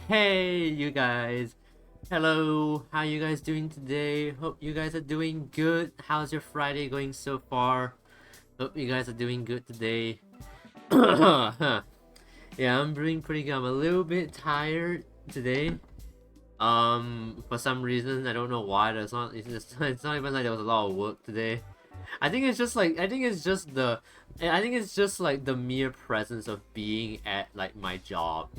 Hey, you guys. Hello, how you guys doing today? Hope you guys are doing good. How's your Friday going so far? Hope you guys are doing good today. Yeah, I'm doing pretty good. I'm a little bit tired today. For some reason, I don't know why. It's not even like there was a lot of work today. I think it's just like the mere presence of being at like my job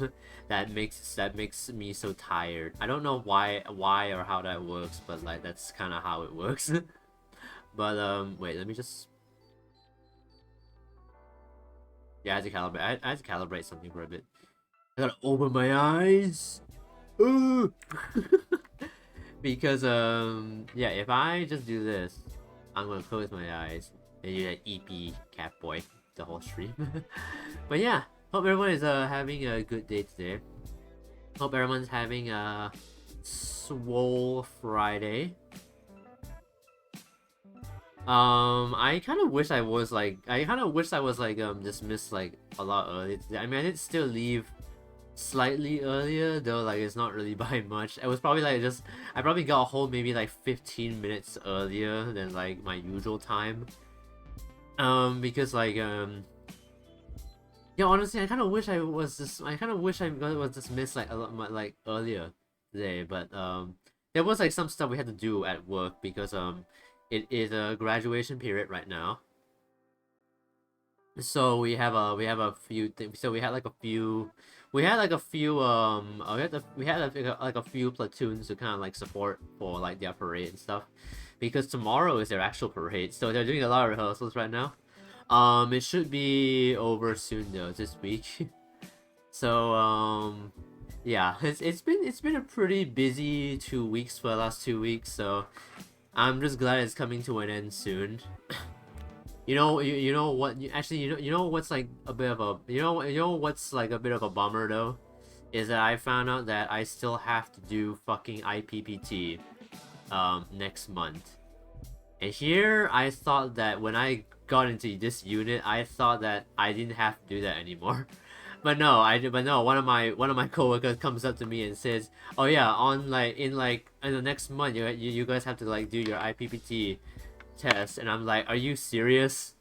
that makes me so tired. I don't know why or how that works, but like that's kind of how it works. But wait, let me just yeah, I had to calibrate. I had to calibrate something for a bit. I gotta open my eyes. Ooh. Because yeah, if I just do this, I'm gonna close my eyes and do that EP cat boy the whole stream. But yeah, hope everyone is having a good day today. Hope everyone's having a swole Friday. I kind of wish I was like dismissed like a lot earlier today. I mean, I did still leave slightly earlier though, like it's not really by much. It was probably like just I probably got home maybe like 15 minutes earlier than like my usual time. Because like yeah, honestly, I kind of wish I was dismissed like a lot like earlier today, but there was like some stuff we had to do at work because it is a graduation period right now. So we have a few things. So we had like a few we had like a few platoons to kind of like support for like their parade and stuff, because tomorrow is their actual parade. So they're doing a lot of rehearsals right now. It should be over soon though this week. So yeah, it's been a pretty busy 2 weeks for the last 2 weeks. So I'm just glad it's coming to an end soon. You know what actually you know what's like a bit of a you know what's like a bit of a bummer though, is that I found out that I still have to do fucking IPPT next month. And here I thought that when I got into this unit, I thought that I didn't have to do that anymore. But no, one of my coworkers comes up to me and says, "Oh yeah, on like in the next month you guys have to like do your IPPT test." And I'm like, "Are you serious?"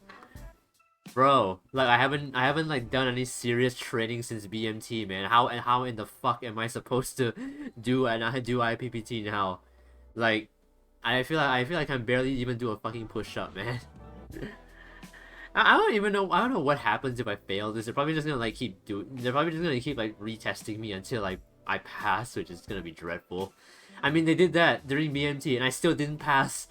Bro, like I haven't like done any serious training since BMT, man. How in the fuck am I supposed to do IPPT now? Like I feel like I can barely even do a fucking push up, man. I don't even know. I don't know what happens if I fail this. They're probably just gonna like they're probably just gonna keep like retesting me until like I pass, which is gonna be dreadful. I mean, they did that during BMT, and I still didn't pass,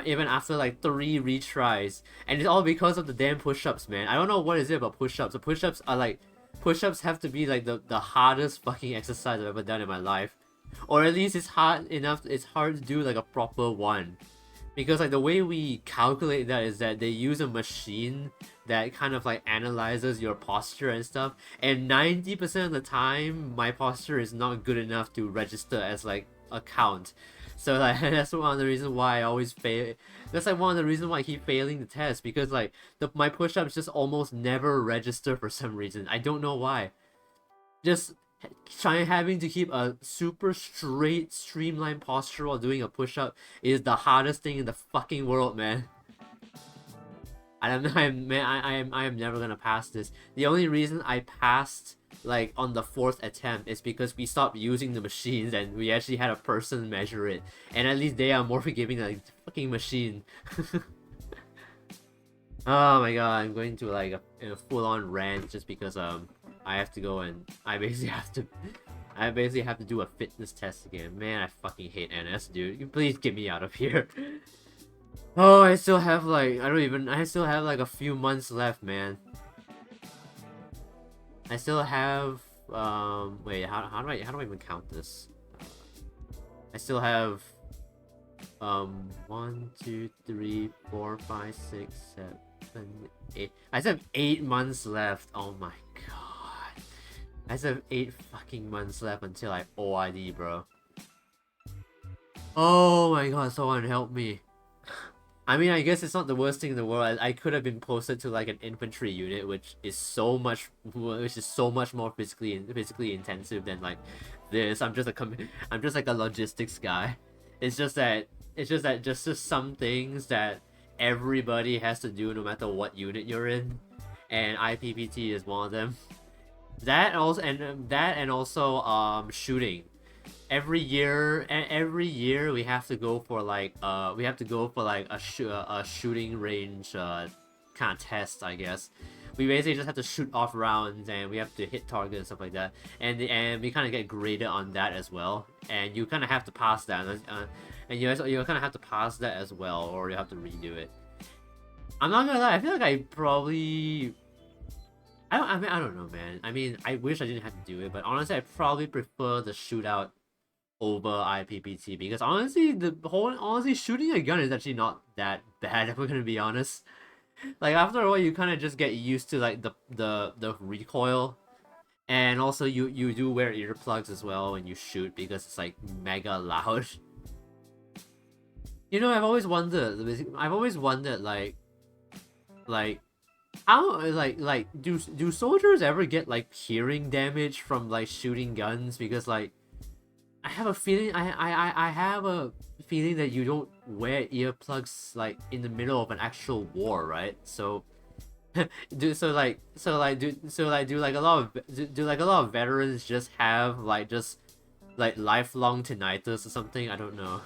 even after like 3 retries, and it's all because of the damn push-ups, man. I don't know what is it about push-ups. The push-ups are like push-ups have to be like the hardest fucking exercise I've ever done in my life, or at least it's hard enough. It's hard to do like a proper one. Because like the way we calculate that is that they use a machine that kind of like analyzes your posture and stuff, and 90% of the time my posture is not good enough to register as like a count. So like that's one of the reasons why I always fail. That's like one of the reasons why I keep failing the test, because like my push-ups just almost never register for some reason. I don't know why. Just trying having to keep a super straight, streamlined posture while doing a push-up is the hardest thing in the fucking world, man. I am never gonna pass this. The only reason I passed like on the fourth attempt is because we stopped using the machines and we actually had a person measure it, and at least they are more forgiving than the fucking machine. Oh my god, I'm going to like a full-on rant just because I have to go and I basically have to do a fitness test again. Man, I fucking hate NS, dude. You please get me out of here. Oh, I still have like I still have like a few months left, man. I still have wait, how do I even count this? I still have 1, 2, 3, 4, 5, 6, 7, 8. I still have 8 months left. Oh my god. I still have 8 fucking months left until I OID, bro. Oh my god, someone help me. I mean, I guess it's not the worst thing in the world. I could have been posted to like an infantry unit, which is so much more physically intensive than like this. I'm just like a logistics guy. It's just that just some things that everybody has to do no matter what unit you're in, and IPPT is one of them. That and also shooting every year we have to go for like a shooting range kind of test, I guess. We basically just have to shoot off rounds and we have to hit targets and stuff like that, and we kind of get graded on that as well, and you kind of have to pass that, and you kind of have to pass that as well, or you have to redo it. I'm not gonna lie, I feel like I probably I don't know, man. I mean, I wish I didn't have to do it, but honestly I probably prefer the shootout over IPPT, because honestly shooting a gun is actually not that bad if we're gonna be honest. Like after a while you kind of just get used to like the recoil, and also you do wear earplugs as well when you shoot because it's like mega loud. You know, I've always wondered like how do soldiers ever get like hearing damage from like shooting guns, because like I have a feeling I have a feeling that you don't wear earplugs like in the middle of an actual war, right? So do like a lot of veterans just have like lifelong tinnitus or something? I don't know.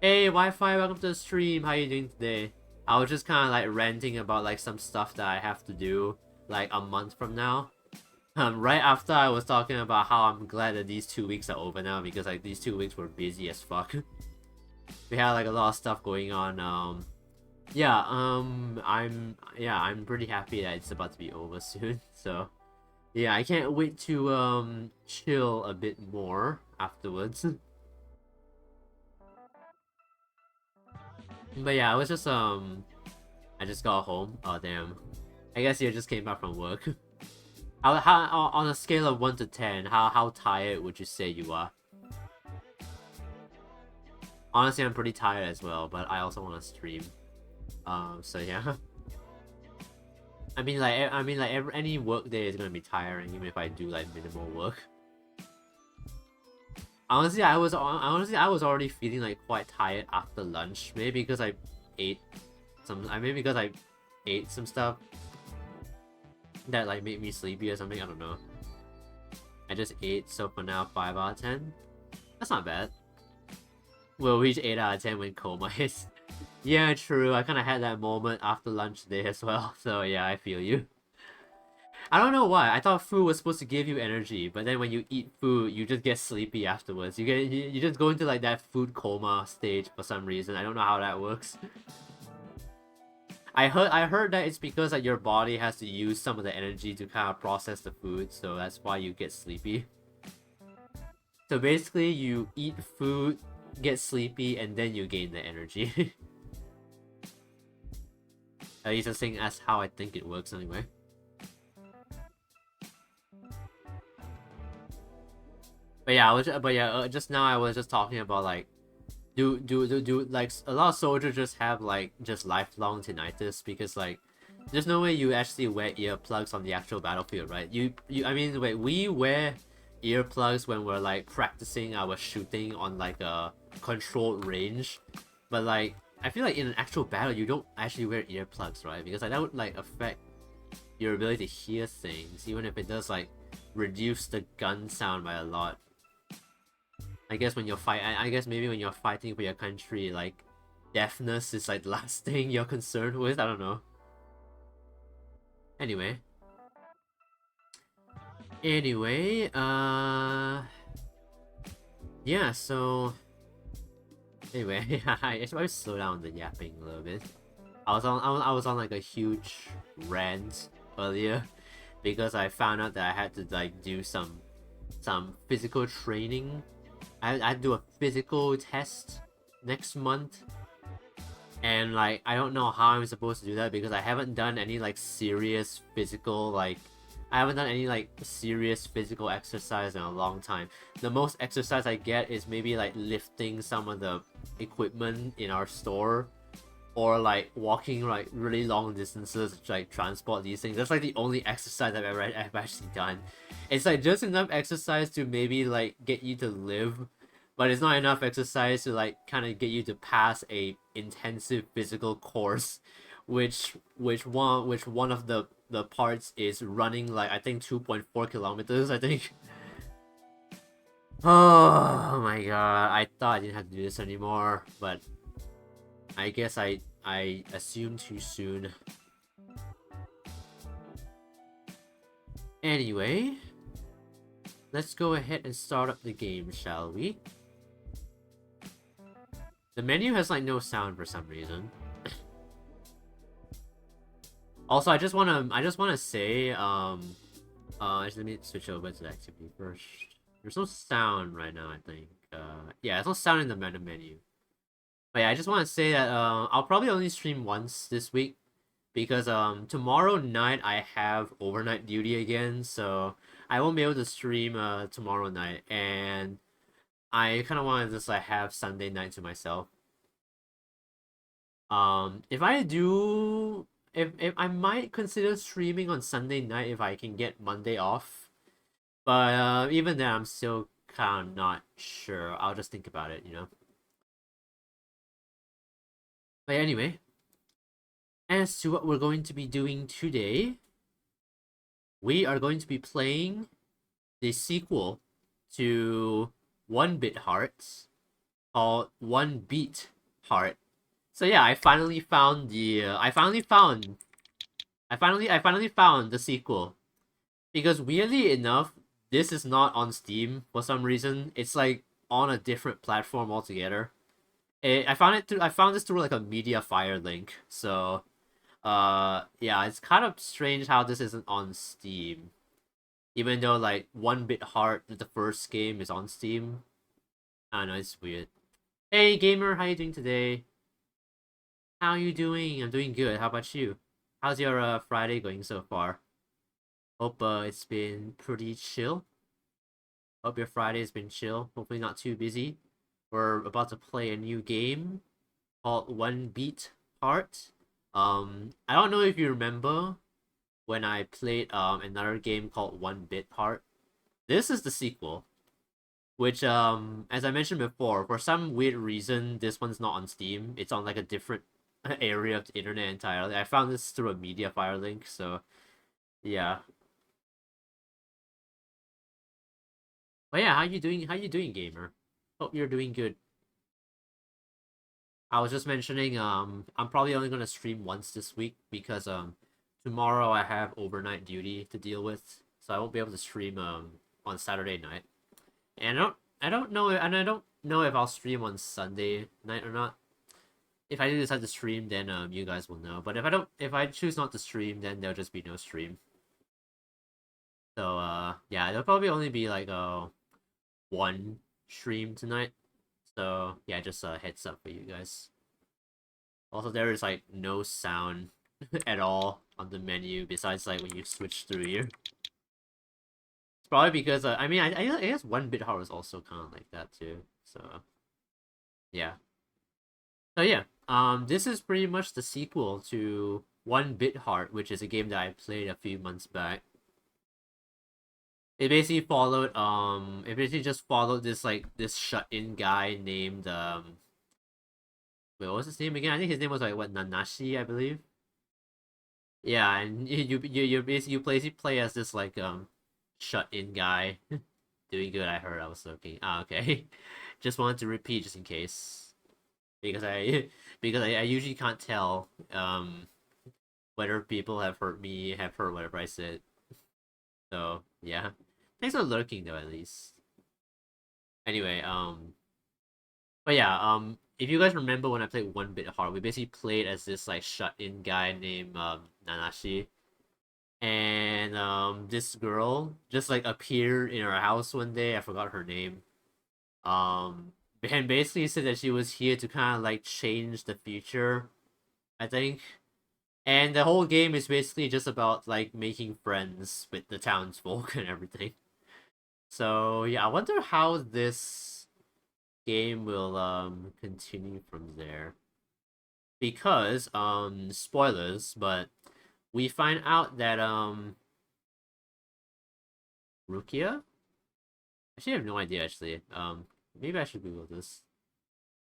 Hey Wi-Fi, welcome to the stream. How you doing today? I was just kind of like ranting about like some stuff that I have to do like a month from now. Right after I was talking about how I'm glad that these 2 weeks are over now, because like these 2 weeks were busy as fuck. We had like a lot of stuff going on. I'm pretty happy that it's about to be over soon. So yeah, I can't wait to chill a bit more afterwards. But yeah, I just got home. Oh damn. I guess you just came back from work. How on a scale of 1 to 10, how tired would you say you are? Honestly, I'm pretty tired as well, but I also want to stream. So yeah. I mean like any work day is gonna be tiring, even if I do like minimal work. Honestly, I was already feeling like quite tired after lunch. Maybe because I ate some stuff that like made me sleepy or something. I don't know. I just ate, so for now 5 out of 10. That's not bad. We'll reach 8 out of 10 when coma hits. Yeah, true. I kind of had that moment after lunch today as well. So yeah, I feel you. I don't know why. I thought food was supposed to give you energy, but then when you eat food, you just get sleepy afterwards. You just go into like that food coma stage for some reason. I don't know how that works. I heard that it's because like your body has to use some of the energy to kind of process the food, so that's why you get sleepy. So basically, you eat food, get sleepy, and then you gain the energy. At least that's saying that's how I think it works anyway. But yeah, just now I was just talking about like, do like a lot of soldiers just have like just lifelong tinnitus, because like there's no way you actually wear earplugs on the actual battlefield, right? I mean, wait, we wear earplugs when we're like practicing our shooting on like a controlled range, but like I feel like in an actual battle you don't actually wear earplugs, right? Because like that would like affect your ability to hear things, even if it does like reduce the gun sound by a lot. I guess I guess maybe when you're fighting for your country, like deafness is like the last thing you're concerned with. I don't know. Anyway, yeah. So anyway, I should probably slow down the yapping a little bit. I was on like a huge rant earlier because I found out that I had to like do some physical training. I do a physical test next month, and like I don't know how I'm supposed to do that because I haven't done any like serious physical like I haven't done any like serious physical exercise in a long time. The most exercise I get is maybe like lifting some of the equipment in our store, or like walking like really long distances to like transport these things. That's like the only exercise I've actually done. It's like just enough exercise to maybe like get you to live, but it's not enough exercise to like kind of get you to pass a intensive physical course, which one of the parts is running like I think 2.4 kilometers. I think. Oh my god! I thought I didn't have to do this anymore, but I guess I assumed too soon. Anyway, let's go ahead and start up the game, shall we? The menu has like no sound for some reason. Also, I just wanna say, let me switch over to the activity first. There's no sound right now, I think. Yeah, there's no sound in the menu. But yeah, I just want to say that I'll probably only stream once this week, because tomorrow night I have overnight duty again, so I won't be able to stream tomorrow night, and I kind of want to just like have Sunday night to myself. If I do, if I might consider streaming on Sunday night if I can get Monday off, but even then I'm still kind of not sure. I'll just think about it. But anyway, as to what we're going to be doing today, we are going to be playing the sequel to 1-Bit Hearts called 1-Beat Heart. So yeah, I finally found the sequel, because weirdly enough, this is not on Steam for some reason. It's like on a different platform altogether. I found this through like a Mediafire link. So yeah, it's kind of strange how this isn't on Steam. Even though like 1BitHeart, the first game, is on Steam. I don't know, it's weird. Hey gamer, how you doing today? How you doing? I'm doing good. How about you? How's your Friday going so far? Hope it's been pretty chill. Hope your Friday has been chill. Hopefully not too busy. We're about to play a new game called 1-Beat Heart. I don't know if you remember when I played another game called 1-Bit Heart. This is the sequel, which as I mentioned before, for some weird reason this one's not on Steam. It's on like a different area of the internet entirely. I found this through a Mediafire link, so yeah. But yeah, how you doing? How you doing, gamer? Hope you're doing good. I was just mentioning, I'm probably only gonna stream once this week because tomorrow I have overnight duty to deal with, so I won't be able to stream on Saturday night. And I don't know if I'll stream on Sunday night or not. If I do decide to stream, then you guys will know. But if I choose not to stream, then there'll just be no stream. So yeah, there'll probably only be like one stream tonight. So yeah, just a heads up for you guys. Also, there is like no sound at all on the menu besides like when you switch through here. It's probably because I mean I guess 1BitHeart was also kind of like that too. So yeah. So yeah, this is pretty much the sequel to 1BitHeart, which is a game that I played a few months back. It basically just followed this shut-in guy named wait, what was his name again? I think his name was like what, Nanashi, I believe. Yeah, and you basically play as this like shut-in guy. Doing good, I heard. I was looking. Ah, okay. Just wanted to repeat just in case. Because I because I usually can't tell whether people have heard me, have heard whatever I said. So yeah. Thanks for lurking though, at least. Anyway, but yeah, if you guys remember when I played 1-Bit Heart, we basically played as this like shut-in guy named Nanashi. And this girl just like appeared in our house one day. I forgot her name. And basically said that she was here to kind of like change the future, I think. And the whole game is basically just about like making friends with the townsfolk and everything. So yeah, I wonder how this game will continue from there. Because spoilers, but we find out that Rukia? Actually, I have no idea actually. Maybe I should Google this.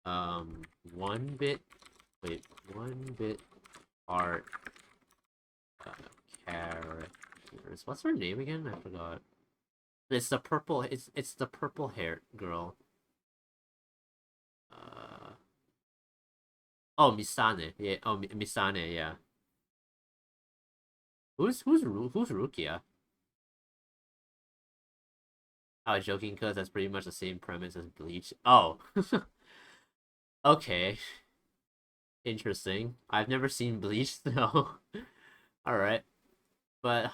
1-bit, wait, 1-bit art characters. What's her name again? I forgot. It's the purple. It's the purple haired girl. Oh, Misane. Yeah. Oh, Misane. Yeah. Who's Rukia? I was joking because that's pretty much the same premise as Bleach. Oh. Okay. Interesting. I've never seen Bleach though. All right. But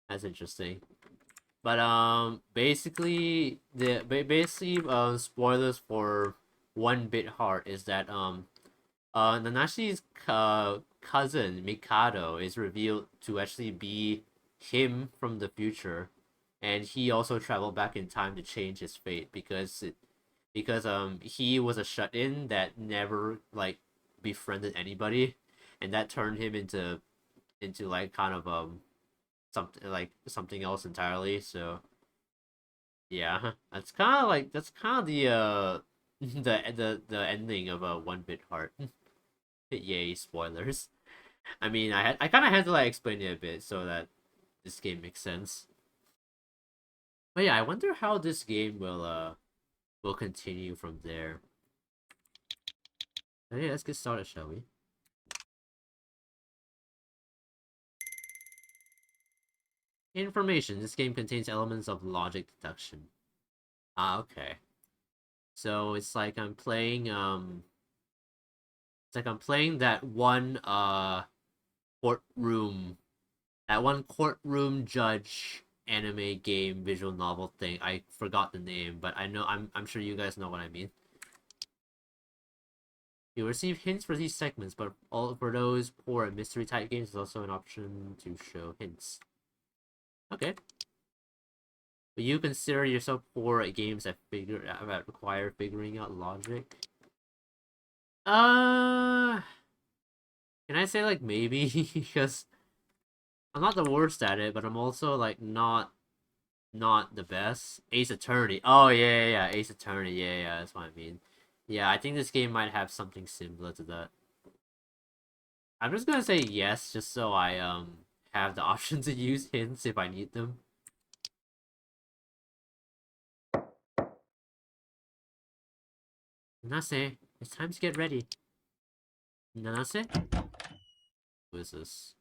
that's interesting. But basically spoilers for 1BitHeart is that Nanashi's cousin Mikado is revealed to actually be him from the future, and he also traveled back in time to change his fate because he was a shut-in that never like befriended anybody, and that turned him into like kind of something else entirely. So yeah, that's kind of the the ending of a 1BitHeart. Yay, spoilers. I mean, I kind of had to like explain it a bit so that this game makes sense. But yeah, I wonder how this game will continue from there. Okay, let's get started, shall we? Information. This game contains elements of logic deduction. Ah, okay. So it's like I'm playing that one courtroom judge anime game visual novel thing. I forgot the name, but I'm sure you guys know what I mean. You receive hints for these segments, but for those poor at mystery type games, there's also an option to show hints. Okay. But you consider yourself poor at games that require figuring out logic? Can I say like maybe because I'm not the worst at it, but I'm also like not the best. Ace Attorney. Oh yeah, Ace Attorney. Yeah, that's what I mean. Yeah, I think this game might have something similar to that. I'm just gonna say yes, just so I have the option to use hints if I need them. Nanase, it's time to get ready. Nanase? Who is this?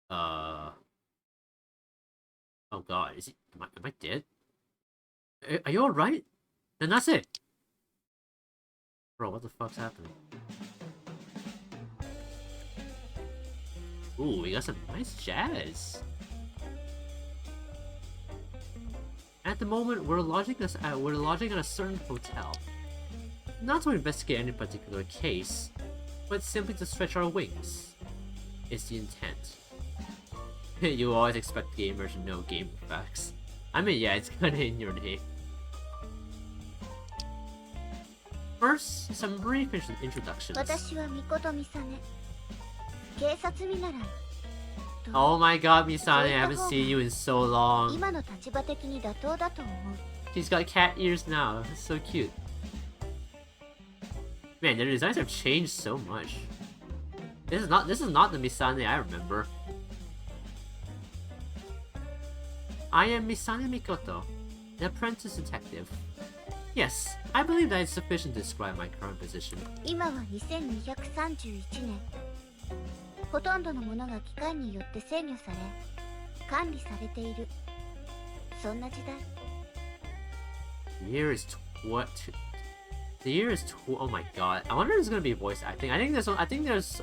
Oh god, is he? Am I dead? Are you alright? Nanase! Bro, what the fuck's happening? Ooh, we got some nice jazz. At the moment, we're lodging at a certain hotel. Not to investigate any particular case, but simply to stretch our wings. Is the intent. You always expect gamers to know game facts. I mean, yeah, it's kinda in your name. First, some brief introductions. Oh my god, Misane, I haven't seen you in so long. She's got cat ears now. That's so cute. Man, their designs have changed so much. This is not the Misane I remember. I am Misane Mikoto, the apprentice detective. Yes, I believe that is sufficient to describe my current position. 今は2231年。ほとんどのものが機械によって制御され、管理されている。そんな時代。The year is oh my god. I wonder if there's gonna be voice acting. I think there's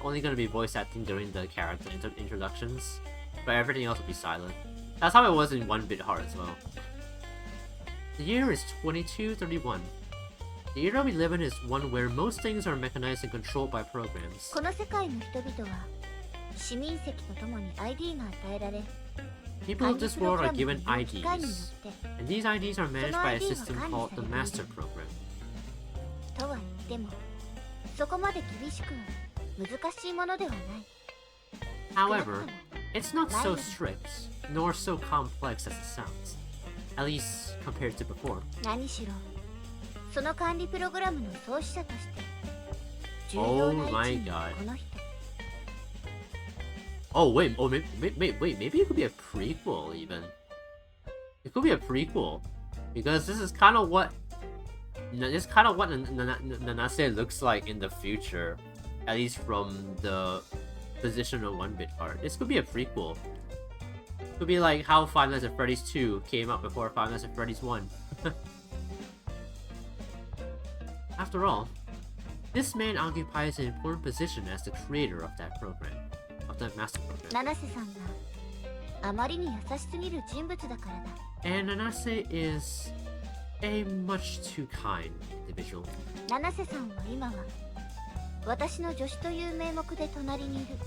only gonna be voice acting during the character introductions, but everything else will be silent. That's how it was in 1BitHeart as well. The year is 2231. The era we live in is one where most things are mechanized and controlled by programs. この世界の人々は市民席とともに ID が与えられ People of this world are given IDs, and these IDs are managed by a system called the Master Program. とは言ってもそこまで厳しく難しいものではない However, it's not so strict, nor so complex as it sounds, at least compared to before. 何しろその管理プログラムの創始者として重 Oh 要な位 my 置に god. この人 Oh wait, maybe it could be a prequel even. It could be a prequel, because this is kind of what Nanase looks like in the future, at least from the position of 1BitHeart. This could be a prequel. Could be like how Five Nights at Freddy's 2 came out before Five Nights at Freddy's 1. After all, this man occupies an important position as the creator of that program, of that master program. 七瀬さんがあまりに優しすぎる人物だからだ And Nanase is a much too kind individual. 七瀬さんは今は私の助手という名目で隣にいる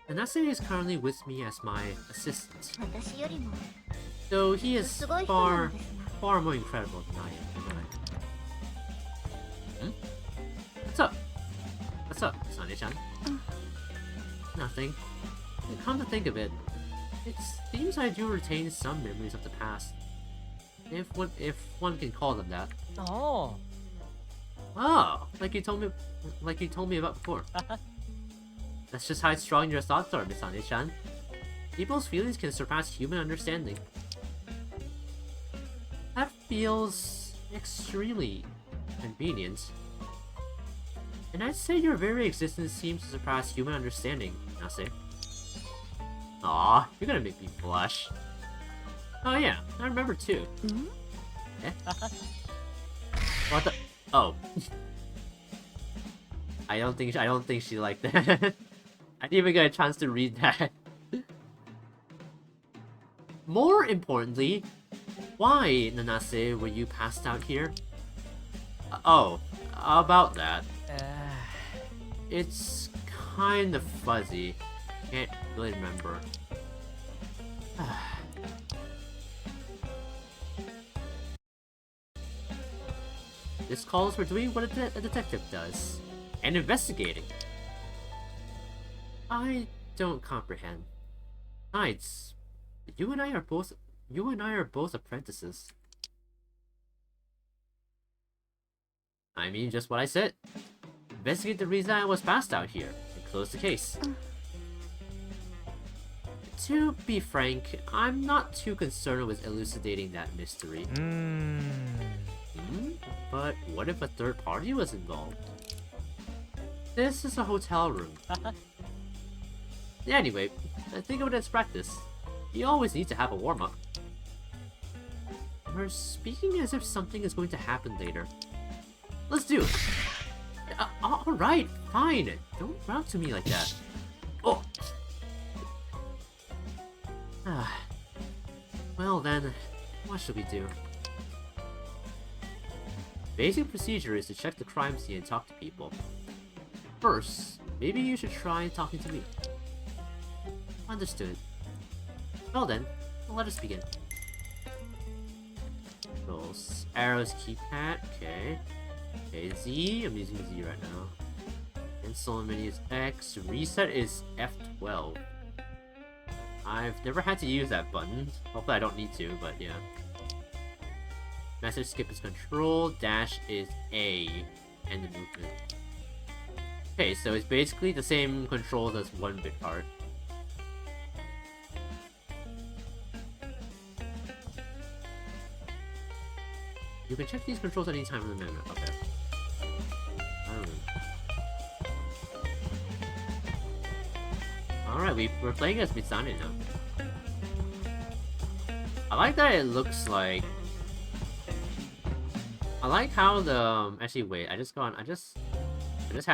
Nanase is currently with me as my assistant, 私よりも though he is すごい人なの far, ですが far more incredible than I am. Hmm? What's up? What's up, Sane-chan? Nothing. Come to think of it, it seems I do retain some memories of the past. If one can call them that. Oh. Oh, like you told me about before. That's just how strong your thoughts are, Miss Ane-chan. People's feelings can surpass human understanding. That feels extremely convenient. And I'd say your very existence seems to surpass human understanding, Nase. Aw, you're gonna make me blush. Oh yeah, I remember too. Eh? What the? Oh. I don't think she liked that. I didn't even get a chance to read that. More importantly, why, Nanase, were you passed out here? Oh, about that. It's kind of fuzzy. Can't really remember. This calls for doing what a detective does. And investigating. I don't comprehend. Besides, you and I are both apprentices. I mean, just what I said. Investigate the reason I was passed out here, and close the case. To be frank, I'm not too concerned with elucidating that mystery. But what if a third party was involved? This is a hotel room. Anyway, I think of it as practice. You always need to have a warm-up. You're speaking as if something is going to happen later. Let's do it! Alright, fine. Don't run to me like that. Oh! Well then, what should we do? Basic procedure is to check the crime scene and talk to people. First, maybe you should try talking to me. Understood. Well then, let us begin. Controls. Arrows keypad, okay. Okay, Z, I'm using Z right now. Install menu is X, reset is F12. I've never had to use that button. Hopefully I don't need to, but yeah. Message skip is control, dash is A, and the movement. Okay, so it's basically the same controls as 1BitHeart. You can check these controls anytime in the menu. Okay. Alright, we're playing as Mitsane now. I like that it looks like... I like how the... Actually, wait, I just had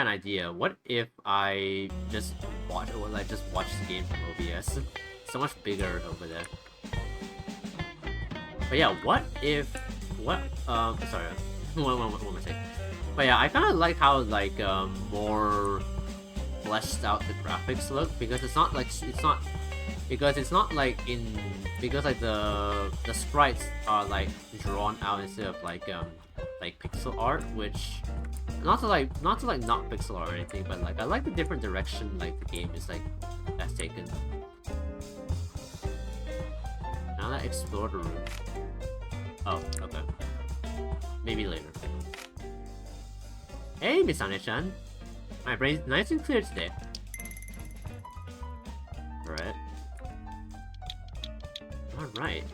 an idea. What if I just watch the game from OBS? So much bigger over there. But yeah, what if... sorry. What am I saying? But yeah, I kind of like how like more fleshed out the graphics look, because it's not like because like the sprites are like drawn out instead of like pixel art, which not to not pixel art or anything, but like I like the different direction like the game is like that's taken. Now that explore the room. Oh, okay. Maybe later. Hey, Miss Ane-chan. My brain's nice and clear today. Alright. Alright.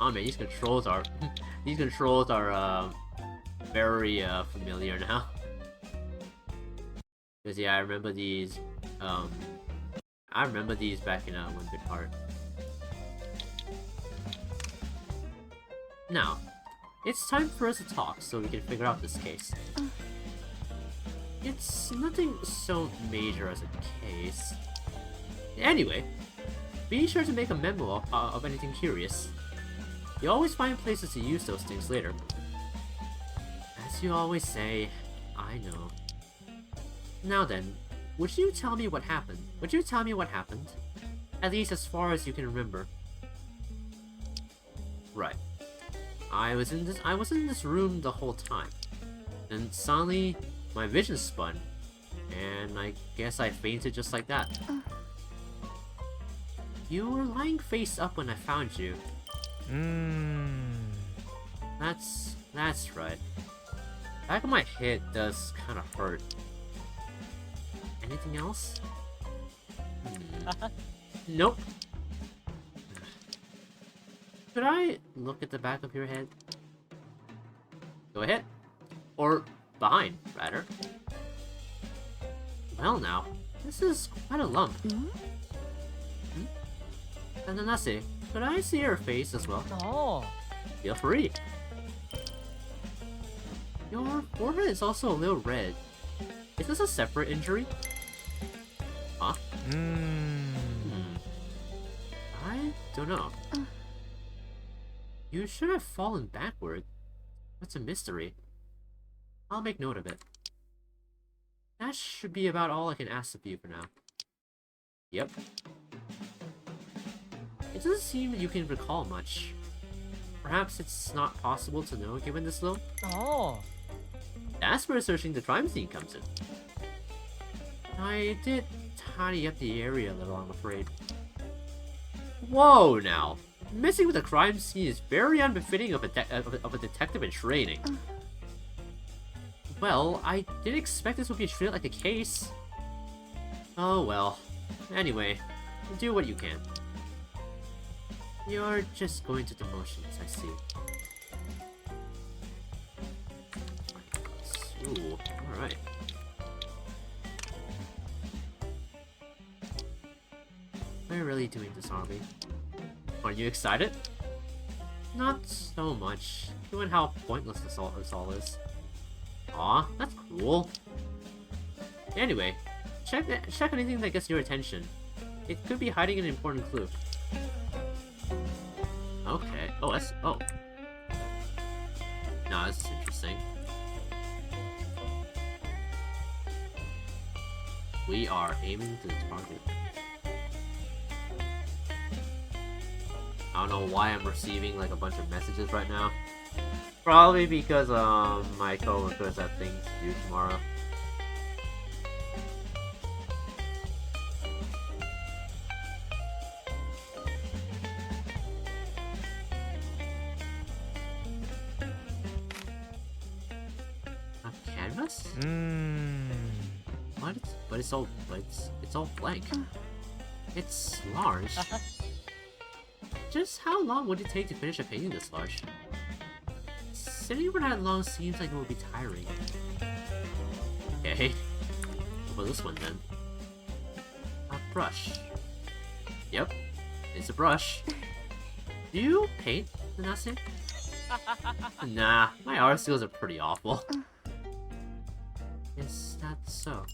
Oh man, these controls are very familiar now. Because yeah, I remember these back in 1BitHeart. Now, it's time for us to talk so we can figure out this case. It's nothing so major as a case. Anyway, be sure to make a memo of anything curious. You always find places to use those things later. As you always say, I know. Now then, would you tell me what happened? At least as far as you can remember. Right. I was in this room the whole time. Then suddenly, my vision spun, and I guess I fainted just like that. You were lying face up when I found you. That's right. Back of my head does kind of hurt. Anything else? Nope. Should I look at the back of your head? Go ahead. Or behind, rather. Well now, this is quite a lump. And Nanase, could I see your face as well? Oh. Feel free. Your forehead is also a little red. Is this a separate injury? Huh? I don't know. You should have fallen backward. That's a mystery. I'll make note of it. That should be about all I can ask of you for now. Yep. It doesn't seem that you can recall much. Perhaps it's not possible to know given this low? Oh. That's where searching the crime scene comes in. I did tidy up the area a little, I'm afraid. Whoa now! Messing with a crime scene is very unbefitting of a detective in training. Well, I didn't expect this would be treated like a case. Oh well. Anyway, do what you can. You're just going through the motions, I see. Ooh, alright. We're really doing this, aren't we? Are you excited? Not so much, given how pointless this all is. Aw, that's cool. Anyway, check anything that gets your attention. It could be hiding an important clue. Okay. Oh, that's... oh. No, this is interesting. We are aiming to the target. I don't know why I'm receiving like a bunch of messages right now. Probably because my coworkers have things to do tomorrow. A canvas? What? But it's all blank. It's large. Just how long would it take to finish a painting this large? Sitting for that long seems like it would be tiring. Okay. What about this one then? A brush. Yep, it's a brush. Do you paint, Nanase? Nah, my art skills are pretty awful. Is that so?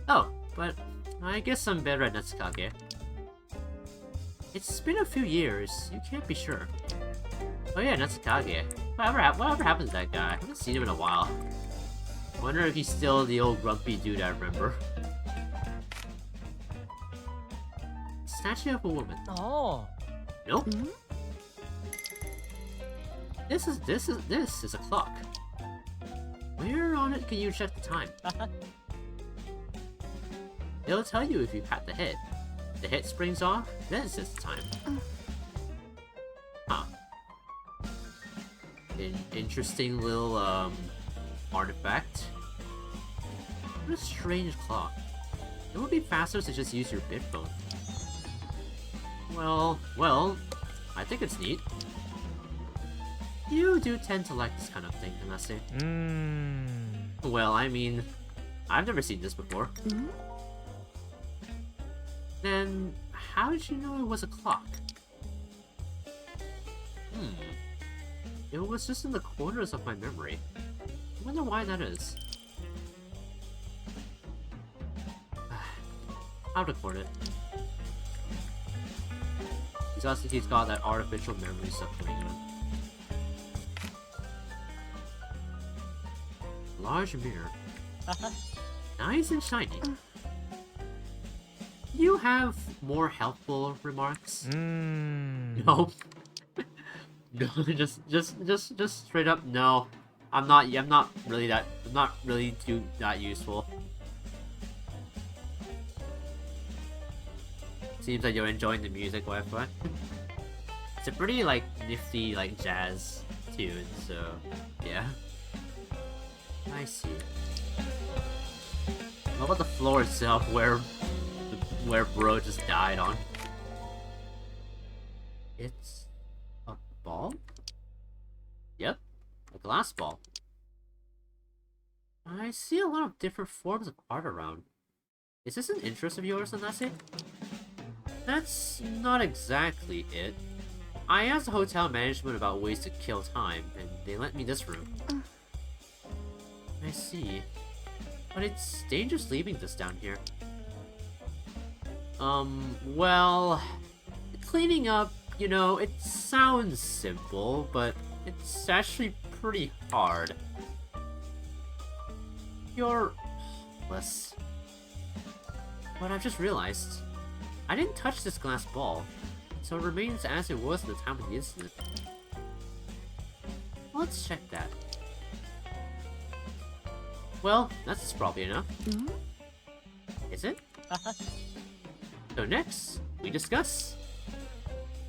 Oh, but I guess I'm better at Natsukage. It's been a few years, you can't be sure. Oh yeah, Natsukage. Whatever happened to that guy? I haven't seen him in a while. I wonder if he's still the old grumpy dude I remember. Statue of a woman. Oh. Nope. This is a clock. Where on it can you check the time? It'll tell you if you pat the head. The head springs off, then it says the time. Huh. An interesting little artifact. What a strange clock. It would be faster to just use your bit phone. Well, I think it's neat. You do tend to like this kind of thing, can I say? Well, I mean, I've never seen this before. Then, how did you know it was a clock? It was just in the corners of my memory. I wonder why that is. I'll record it. He's got that artificial memory stuff going on. Large mirror. Nice and shiny. You have more helpful remarks? No. No, just straight up no. I'm not really that useful. Seems like you're enjoying the music, Wi-Fi. It's a pretty like nifty like jazz tune, so yeah. I see. What about the floor itself where bro just died on? It's a ball? Yep, a glass ball. I see a lot of different forms of art around. Is this an interest of yours, Anase? That's not exactly it. I asked the hotel management about ways to kill time, and they lent me this room. I see. But it's dangerous leaving this down here. Well... Cleaning up, you know, it sounds simple, but it's actually pretty hard. You're... hopeless. But I've just realized... I didn't touch this glass ball, so it remains as it was at the time of the incident. Let's check that. Well, that's probably enough. Is it? So next, we discuss.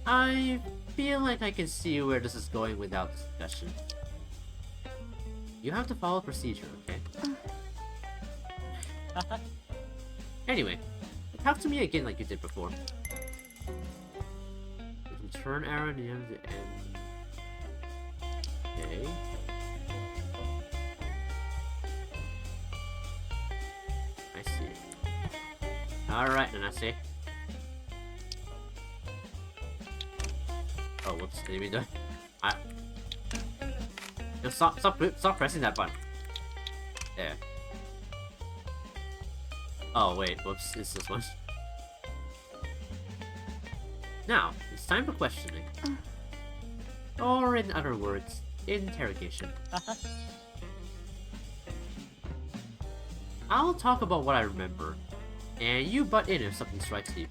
I feel like I can see where this is going without discussion. You have to follow procedure, okay? Anyway, talk to me again like you did before. You can turn arrow near the end. Okay. I see. Alright, Nanase. Oh, whoops, did we do it? No, stop pressing that button. There. Oh wait, whoops, it's this one. Now, it's time for questioning. Or in other words, interrogation. I'll talk about what I remember, and you butt in if something strikes you.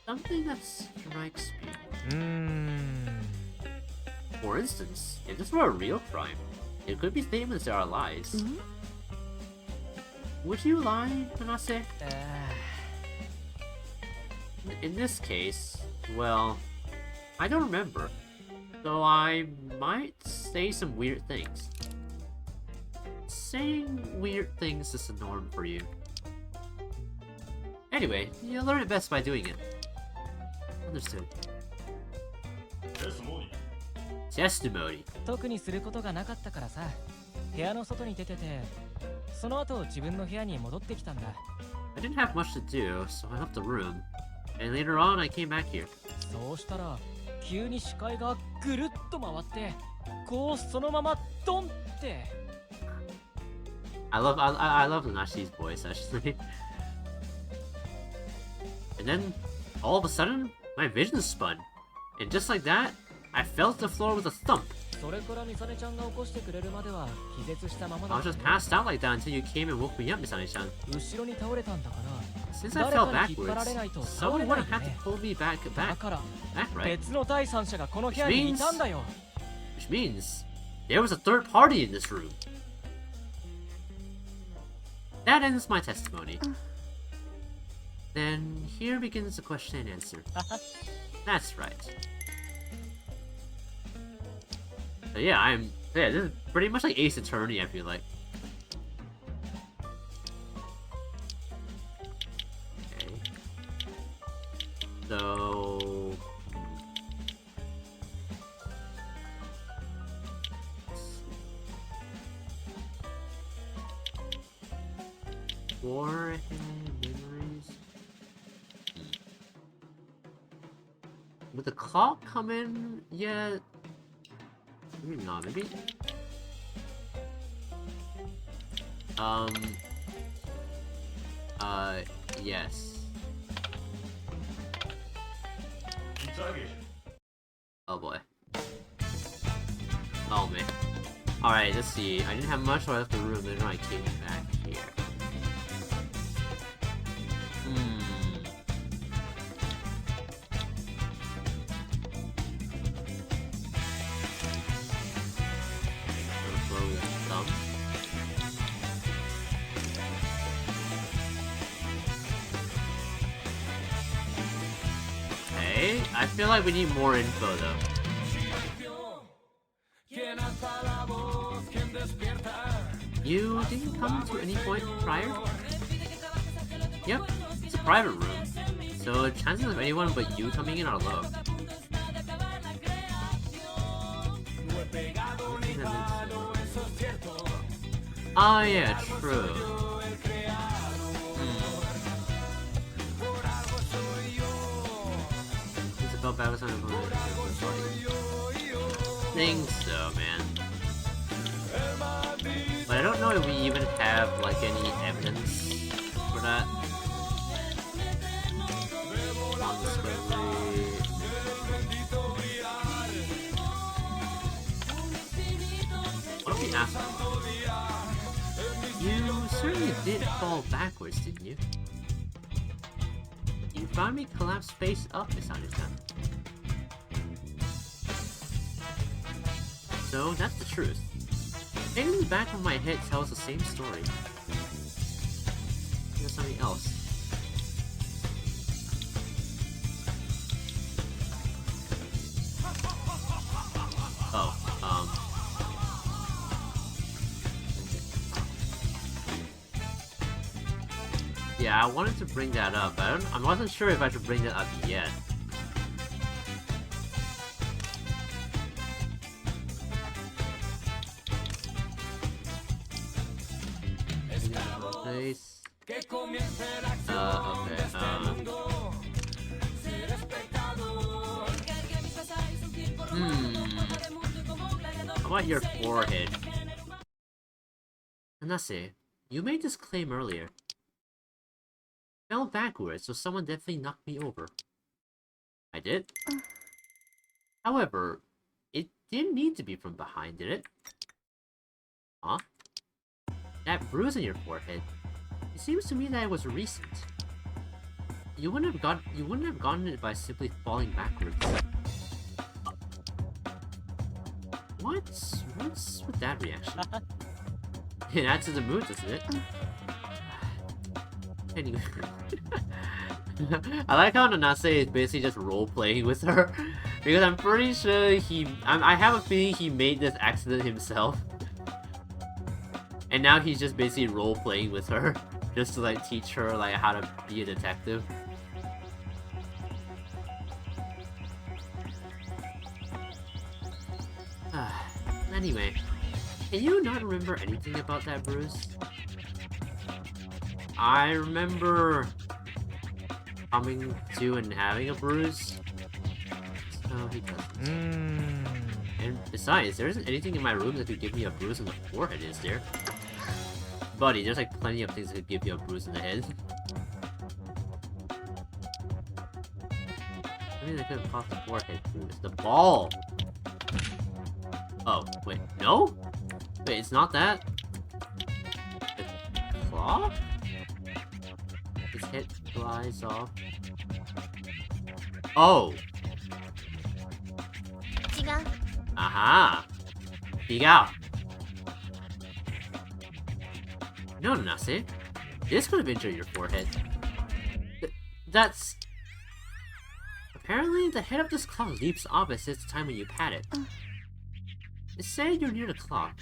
Something that strikes me. For instance, if this were a real crime, it could be statements that are lies. Would you lie, Nanase? In this case, well, I don't remember, so I might say some weird things. Saying weird things is the norm for you. Anyway, you'll learn it best by doing it. Understood. Testimony. 特にすることがなかったからさ、部屋の外に出てて、その後自分の部屋に戻ってきたんだ。I didn't have much to do, so I left the room. And later on, I came back here. そうしたら、急に視界がぐるっと回って、こうそのままドンって。I love Nanashi's voice, actually. And then, all of a sudden, my vision spun. And just like that, I felt the floor with a thump. それからミサネちゃんが起こしてくれるまでは気絶したまま I だ was った just ね passed out like that until you came and woke me up, Misane-chan. 後ろに倒れたんだから Since I 誰 fell かに引っ張ら backwards, れないと倒 someone れ would ない have よ had to ね pull me back, だから right? 別の第三者がこの部屋にいたんだよ Which means there was a third party in this room. That ends my testimony. Then here begins the question and answer. That's right. So yeah, this is pretty much like Ace Attorney, I feel like. Okay. So... Forehead memories. Would the clock come in yet? Maybe not, maybe? Yes. Oh boy. Oh man. Alright, let's see. I didn't have much left of the room, then I came back here. Okay, I feel like we need more info though. You didn't come to any point prior? Yep, it's a private room, so chances of anyone but you coming in are low. Oh yeah, true. It's about battles on think so, man. But I don't know if we even have like any evidence for that. What if we ask them? You certainly did fall backwards, didn't you? You found me collapsed face up, Misunderstand. So that's the truth. Pain in the back of my head tells the same story. There's something else. Oh, yeah, I wanted to bring that up. I wasn't sure if I should bring that up yet. Place. Okay. How about your forehead? Anase, you made this claim earlier. Fell backwards, so someone definitely knocked me over. I did. However, it didn't need to be from behind, did it? Huh? That bruise on your forehead. It seems to me that it was recent. You wouldn't have gotten it by simply falling backwards. What's with that reaction? It adds to the mood, doesn't it? Anyway. I like how Nanase is basically just role-playing with her. Because I'm pretty sure I have a feeling he made this accident himself. And now he's just basically role-playing with her. Just to like teach her like how to be a detective. Anyway, can you not remember anything about that bruise? I remember coming to and having a bruise. So he doesn't. And besides, there isn't anything in my room that could give me a bruise on the forehead, is there? Buddy, there's like plenty of things that could give you a bruise in the head. Maybe they could have caught the forehead too. It's the ball! Oh, wait, no? Wait, it's not that? The claw? Its head flies off. Oh! 違う。 Aha! Biga! No, Nase. This could have injured your forehead. That's... Apparently, the head of this clock leaps off at the time when you pat it. Say you're near the clock.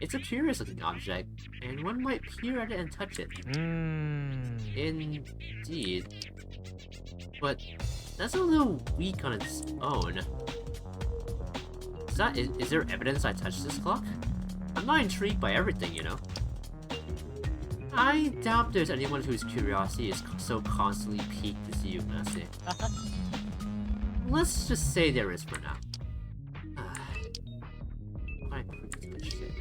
It's a curious-looking object, and one might peer at it and touch it. Indeed. But that's a little weak on its own. Is there evidence I touched this clock? I'm not intrigued by everything, you know. I doubt there's anyone whose curiosity is so constantly piqued as you, Nase. Let's just say there is for now. I quickly switched it.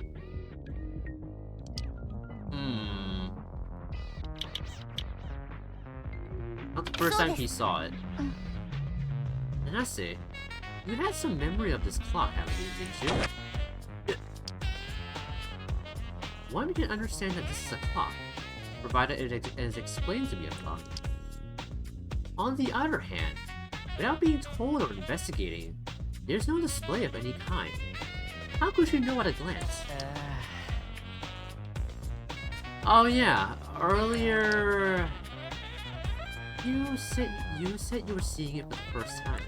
Not the first time he saw it. Nase, you had some memory of this clock, haven't you, didn't you? One can understand that this is a clock, provided it is explained to be a clock. On the other hand, without being told or investigating, there's no display of any kind. How could you know at a glance? Oh yeah, earlier... You said you were seeing it for the first time.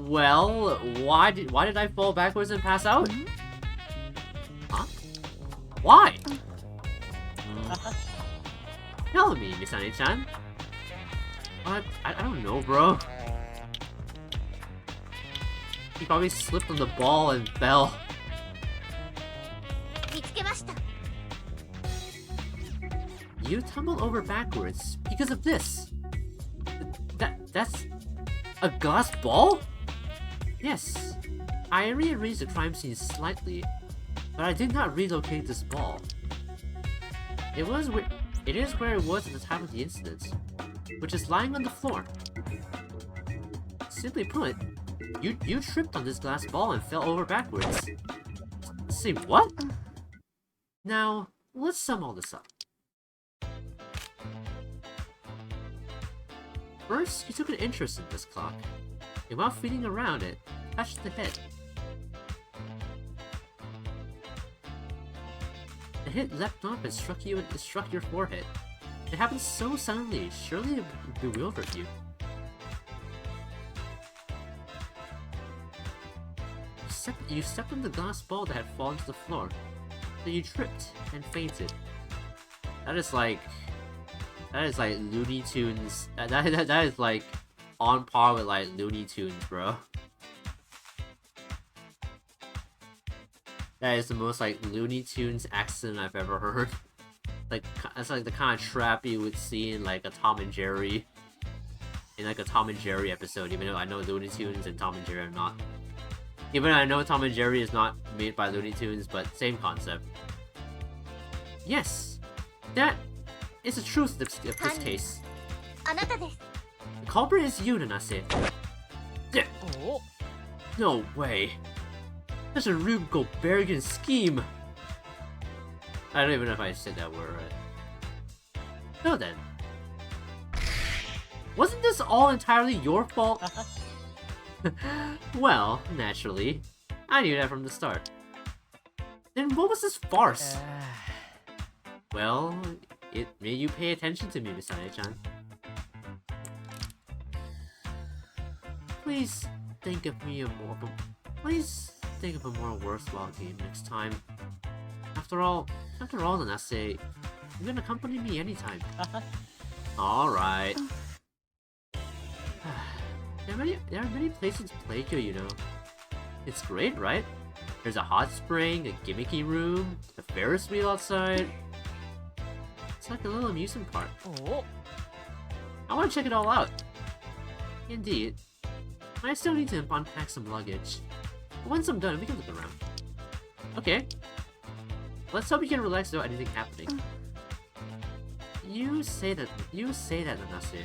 Well, why did I fall backwards and pass out? Huh? Why? Tell me, Misane-chan. What? I don't know, bro. He probably slipped on the ball and fell. 見つけました。 You tumbled over backwards because of this. That's a glass ball? Yes. I rearranged the crime scene slightly, but I did not relocate this ball. It is where it was at the time of the incident, which is lying on the floor. Simply put, you tripped on this glass ball and fell over backwards. Say what? Now, let's sum all this up. First, you took an interest in this clock, and while feeling around it, touched the head. The head leapt off and struck your forehead. It happened so suddenly, surely it bewildered you. You stepped on the glass ball that had fallen to the floor, then you tripped and fainted. That is like Looney Tunes. That is like on par with like Looney Tunes, bro. That is the most like Looney Tunes accent I've ever heard. Like it's like the kind of trap you would see in like a Tom and Jerry, in like a Tom and Jerry episode. Even though I know Looney Tunes and Tom and Jerry are not. Even though I know Tom and Jerry is not made by Looney Tunes, but same concept. Yes, that is the truth of this case. あなたです。 The culprit is you, Nanase. Oh. No way. Such a Rube Goldbergian scheme. I don't even know if I said that word right. So then. Wasn't this all entirely your fault? Well, naturally. I knew that from the start. Then what was this farce? Well, it made you pay attention to me, Misane-chan. Please think of a more worthwhile game next time. After all, Nanase, you can accompany me anytime. Alright. There are many places to play here, you know. It's great, right? There's a hot spring, a gimmicky room, a Ferris wheel outside. It's like a little amusement park. Oh. I want to check it all out. Indeed. I still need to unpack some luggage. But once I'm done, we can look around. Okay. Let's hope you can relax without anything happening. You say that, Nanase.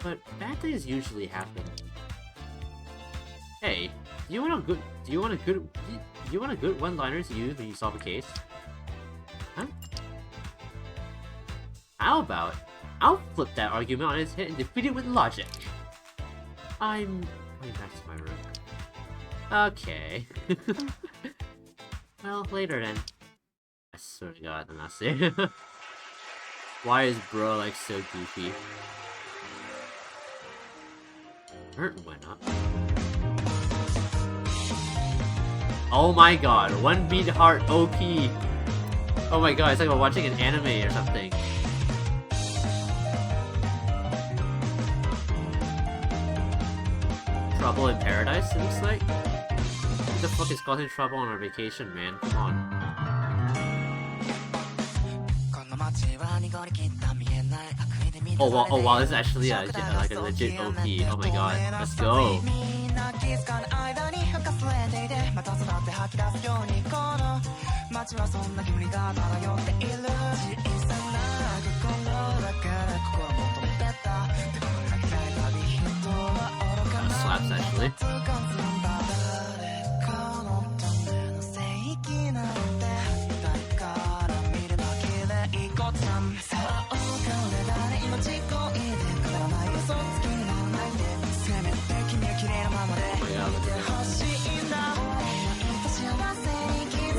but bad things usually happen. Hey, do you want a good one-liner to use when you solve a case? Huh? How about I'll flip that argument on its head and defeat it with logic. I'm going back to my room. Okay. Well, later then. I swear to God, I'm not serious. Why is bro like so goofy? Hurt went up. Oh my god, 1BitHeart OP! Oh my god, it's like we're watching an anime or something. Trouble in Paradise, it looks like? Who the fuck is causing trouble on our vacation, man? Come on. Oh wow, this is actually like a legit OP. Oh my god, let's go. Slaps actually.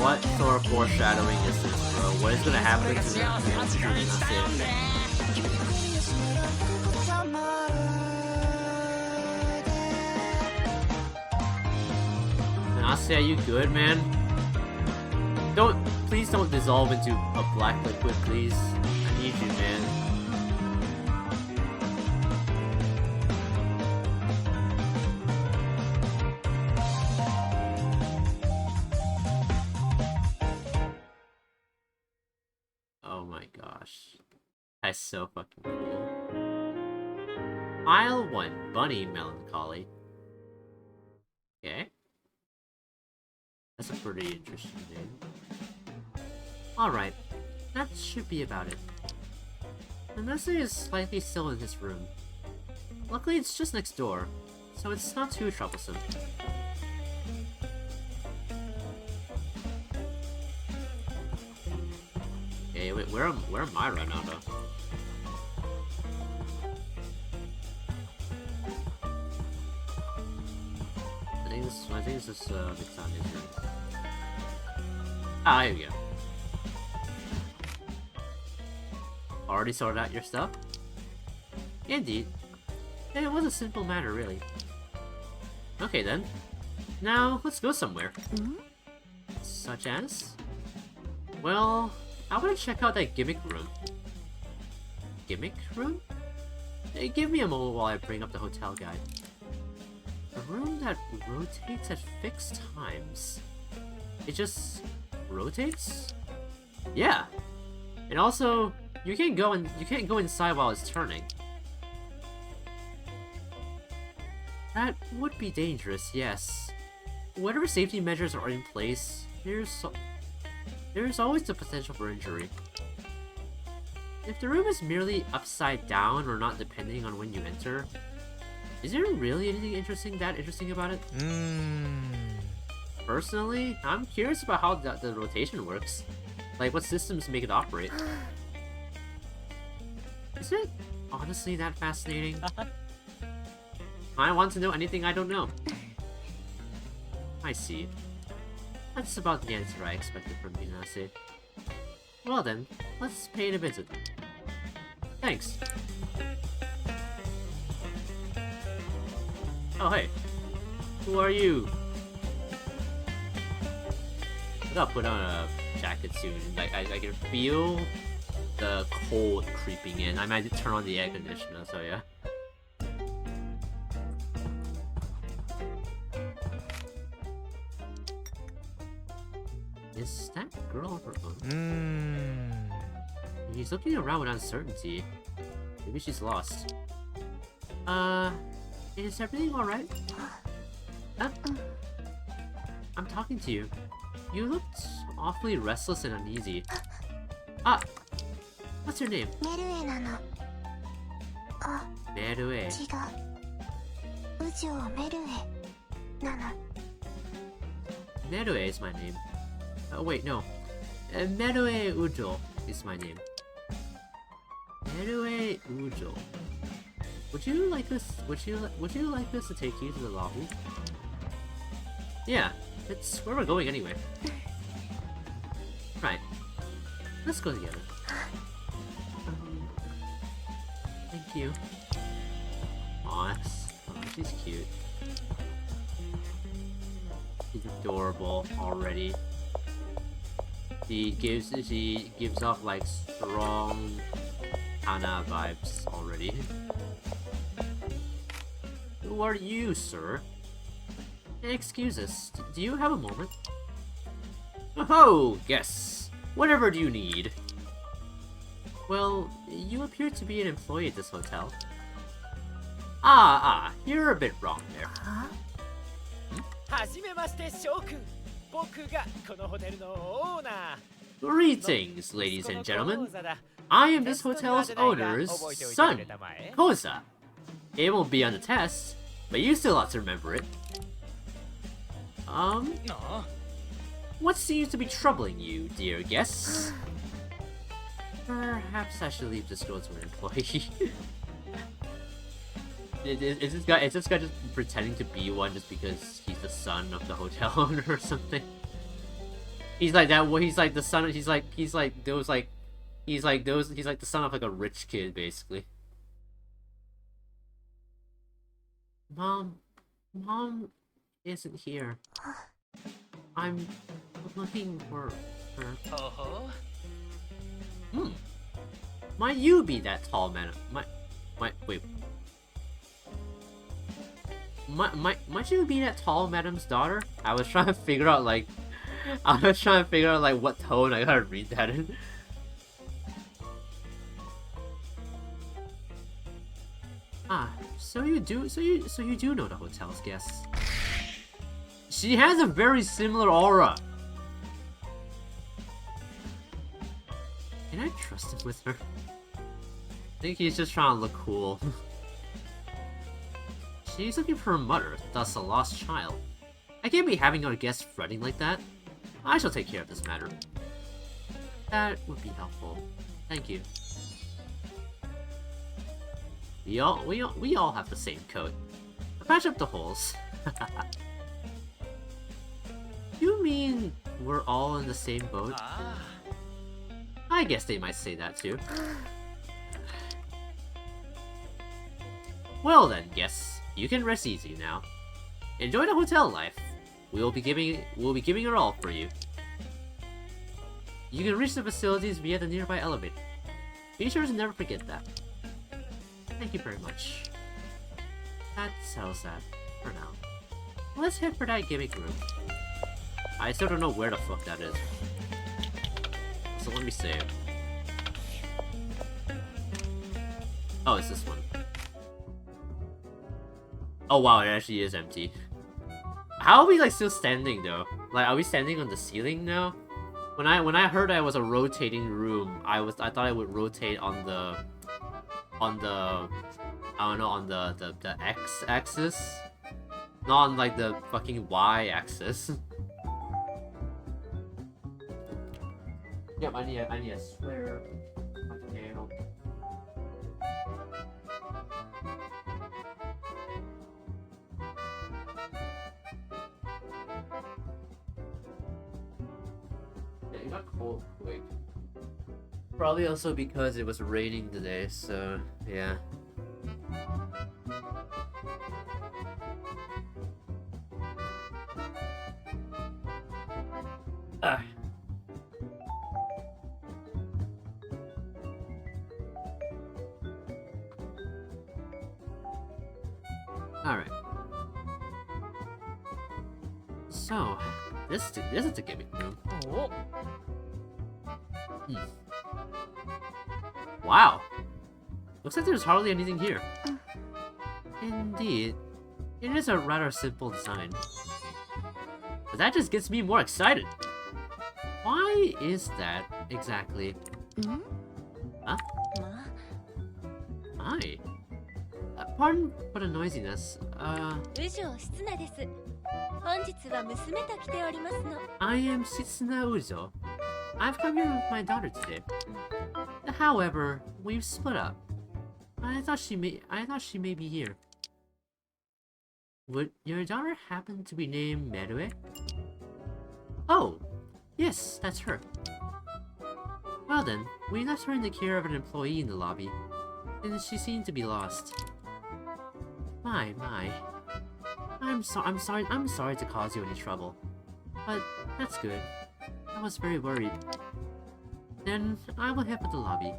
What sort of foreshadowing is this, bro? What is gonna happen to them? Nasty, are you good, man? Please don't dissolve into a black liquid, please. I need you, man. Oh my gosh. That's so fucking cool. Aisle 1, Bunny Melancholy. Okay. That's a pretty interesting name. Alright, that should be about it. The Nessie is slightly still in his room. Luckily it's just next door, so it's not too troublesome. Okay, wait, where am I right now, though? I think this is mixed on his room. Ah, here we go. Already sorted out your stuff? Indeed. It was a simple matter, really. Okay then. Now, let's go somewhere. Such as? Well, I want to check out that gimmick room. Gimmick room? Hey, give me a moment while I bring up the hotel guide. A room that rotates at fixed times. It just rotates? Yeah. And also, you can't go inside while it's turning. That would be dangerous, yes. Whatever safety measures are in place, there's always the potential for injury. If the room is merely upside down or not depending on when you enter, is there really anything that interesting about it? Personally, I'm curious about how the rotation works. Like, what systems make it operate. Is it honestly that fascinating? I want to know anything I don't know. I see. That's about the answer I expected from you, Nase. Well then, let's pay it a visit. Thanks. Oh hey, who are you? I gotta put on a jacket soon. Like I can feel the cold creeping in. I might turn on the air conditioner, so yeah. Is that girl on her own? He's looking around with uncertainty. Maybe she's lost. Is everything alright? I'm talking to you. You looked awfully restless and uneasy. Ah! What's your name? メルエ。違う。宇城メルエなの。Merue is my name. Oh wait, no. Merue Ujo is my name. Merue Ujo. Would you like us? Would you like us to take you to the lobby? Yeah, it's where we're going anyway. Right. Let's go together. Thank you. Aw, she's cute. She's adorable already. She gives off like strong Hana vibes already. Who are you, sir? Excuse us, do you have a moment? Oh, yes. Whatever do you need? Well, you appear to be an employee at this hotel. You're a bit wrong there. Huh? はじめまして翔くん。僕がこのホテルのオーナー。 Greetings, ladies and gentlemen. I am this hotel's owner's son, Koza. It won't be on the test, but you still have to remember it. What seems to be troubling you, dear guests? Perhaps I should leave this door to an employee. Is this guy just pretending to be one just because he's the son of the hotel owner or something? He's like that. Well, he's like the son. He's like the son of like a rich kid, basically. Mom isn't here. I'm looking for her. Might you be that tall man? Wait. Might you be that tall madam's daughter? I was trying to figure out like what tone I gotta read that in. So you do know the hotel's guests. She has a very similar aura. Can I trust him with her? I think he's just trying to look cool. She's looking for her mother, thus a lost child. I can't be having our guests fretting like that. I shall take care of this matter. That would be helpful. Thank you. We all have the same coat. Patch up the holes. You mean we're all in the same boat? I guess they might say that too. Well then, guests, you can rest easy now. Enjoy the hotel life. We'll be giving her all for you. You can reach the facilities via the nearby elevator. Be sure to never forget that. Thank you very much. That settles that for now. Let's head for that gimmick room. I still don't know where the fuck that is. So let me save. Oh, it's this one. Oh wow, it actually is empty. How are we like still standing though? Like, are we standing on the ceiling now? When I heard that it was a rotating room, I thought it would rotate on the I don't know, on the X axis, not on like the fucking Y axis. Yep, I need a square panel. Yeah, it got cold quick. Probably also because it was raining today, so yeah. Alright. So, this is the gimmick room. Wow. Looks like there's hardly anything here. Indeed. It is a rather simple design. But that just gets me more excited. Why is that exactly? Huh? Hi. Pardon for the noisiness. 宇城室内です。本日は娘と来ておりますの。I am Sitsuna Uzo. I've come here with my daughter today. However, we've split up. I thought she may be here. Would your daughter happen to be named Merue? Oh, yes, that's her. Well then, we left her in the care of an employee in the lobby, and she seemed to be lost. My. I'm sorry to cause you any trouble, but that's good. I was very worried. Then I will head for the lobby.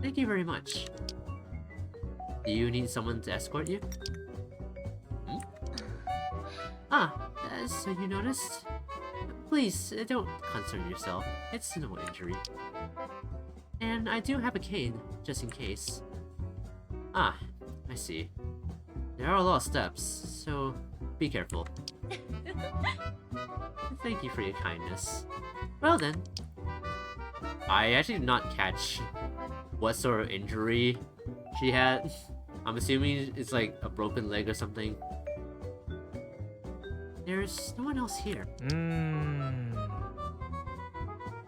Thank you very much. Do you need someone to escort you? So you noticed? Please, don't concern yourself. It's no injury. And I do have a cane, just in case. I see. There are a lot of steps, so be careful. Thank you for your kindness. Well then. I actually did not catch what sort of injury she had. I'm assuming it's like a broken leg or something. There's no one else here.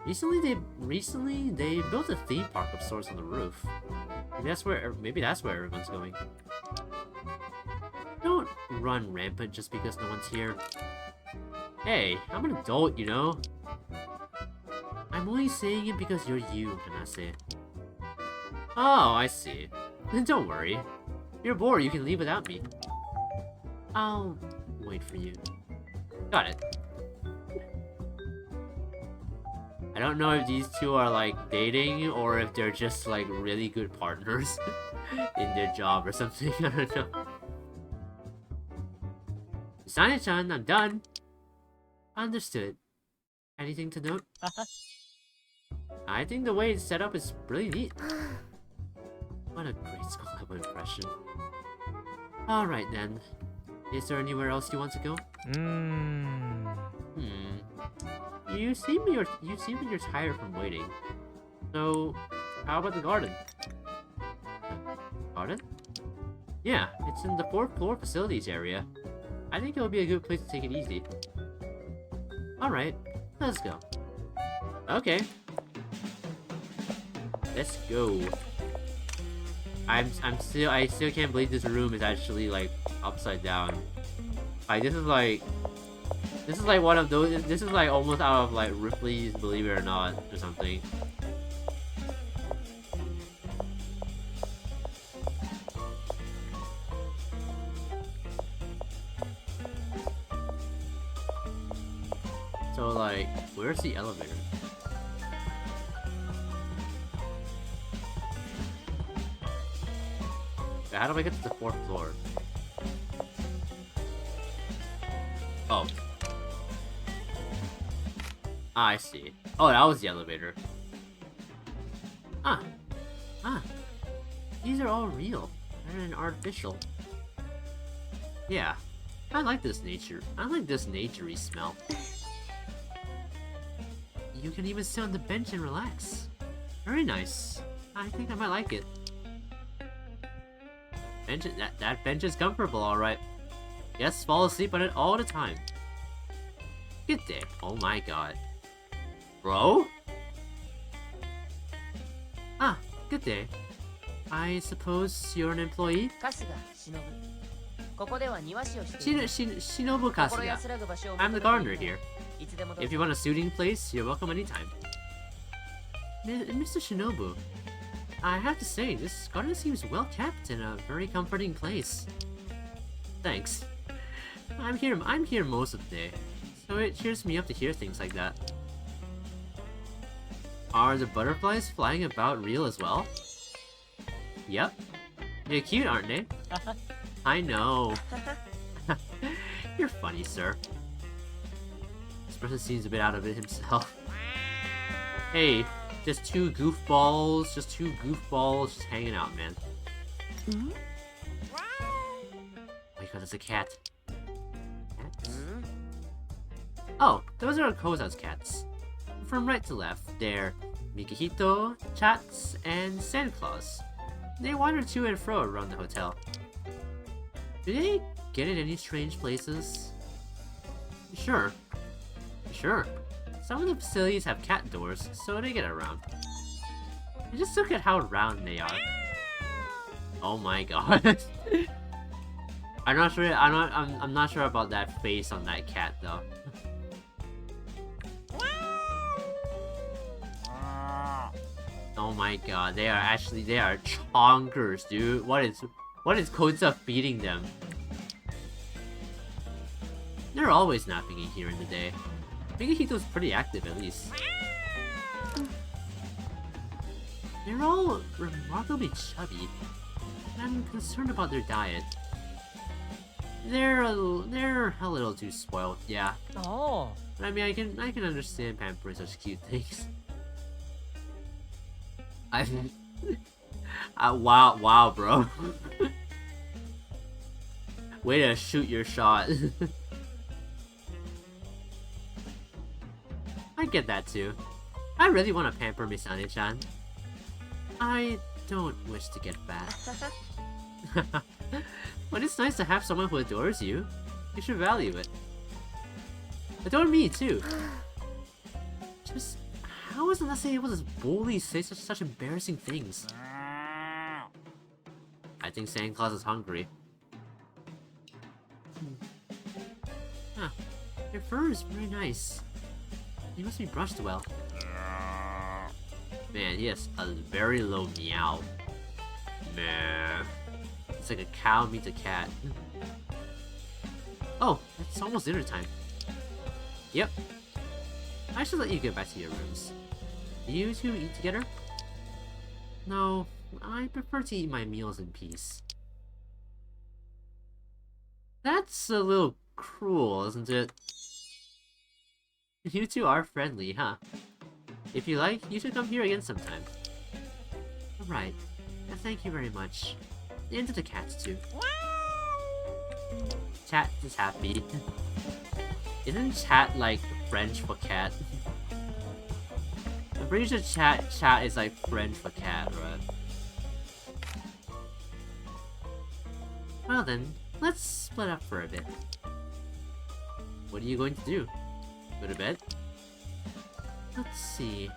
Recently they built a theme park of sorts on the roof. Maybe that's where everyone's going. Don't run rampant just because no one's here. Hey, I'm an adult, you know? I'm only saying it because you're you, Hanase. Oh, I see. Then don't worry. If you're bored, you can leave without me. I'll wait for you. Got it. I don't know if these two are like dating or if they're just like really good partners in their job or something. I don't know. Sane-chan, I'm done. Understood. Anything to note? I think the way it's set up is really neat. What a great school level impression. Alright then. Is there anywhere else you want to go? You seem you're tired from waiting. So, how about the garden? Garden? Yeah, it's in the 4th floor facilities area. I think it'll be a good place to take it easy. Alright, let's go. Okay. Let's go. I still can't believe this room is actually like upside down. Like this is like one of those. This is like almost out of like Ripley's Believe It or Not or something. So like, where's the elevator? How do I get to the 4th floor? Oh. I see. Oh, that was the elevator. These are all real, rather than artificial. Yeah. I like this naturey smell. You can even sit on the bench and relax. Very nice. I think I might like it. That bench is comfortable, alright. Yes, fall asleep on it all the time. Good day. Oh my god. Bro? Good day. I suppose you're an employee? Shinobu Kasuga. I'm the gardener here. If you want a soothing place, you're welcome anytime. Mr. Shinobu, I have to say, this garden seems well kept and a very comforting place. Thanks. I'm here most of the day, so it cheers me up to hear things like that. Are the butterflies flying about real as well? Yep. They're cute, aren't they? I know. You're funny, sir. This person seems a bit out of it himself. Hey, just two goofballs just hanging out, man. Wait, because it's a cat. Cats? Oh, those are Koza's cats. From right to left, they're Mikihito, Chats, and Santa Claus. They wander to and fro around the hotel. Do they get in any strange places? Sure. Sure. Some of the facilities have cat doors, so they get around. And just look at how round they are. Oh my god. I'm not sure. I'm not sure about that face on that cat though. Oh my god, they are chonkers, dude. What is Kota feeding them? They're always napping in here in the day. Mikihito's pretty active at least. They're all remarkably chubby. I'm concerned about their diet. They're a little too spoiled, yeah. Oh. I mean, I can understand pampering such cute things. Wow, bro. Way to shoot your shot. I get that too. I really want to pamper Misane-chan. I don't wish to get fat. But it's nice to have someone who adores you. You should value it. Adore me too. Just how was Nase able to boldly say such embarrassing things? I think Santa Claus is hungry. Huh. Your fur is very nice. You must be brushed well. Man, he has a very low meow. Man. It's like a cow meets a cat. Oh, it's almost dinner time. Yep. I should let you get back to your rooms. Do you two eat together? No, I prefer to eat my meals in peace. That's a little cruel, isn't it? You two are friendly, huh? If you like, you should come here again sometime. Alright. Thank you very much. And to the cats too. Chat is happy. Isn't chat like French for cat? I'm pretty sure chat is like French for cat, right? Well then, let's split up for a bit. What are you going to do? Go to bed? Let's see.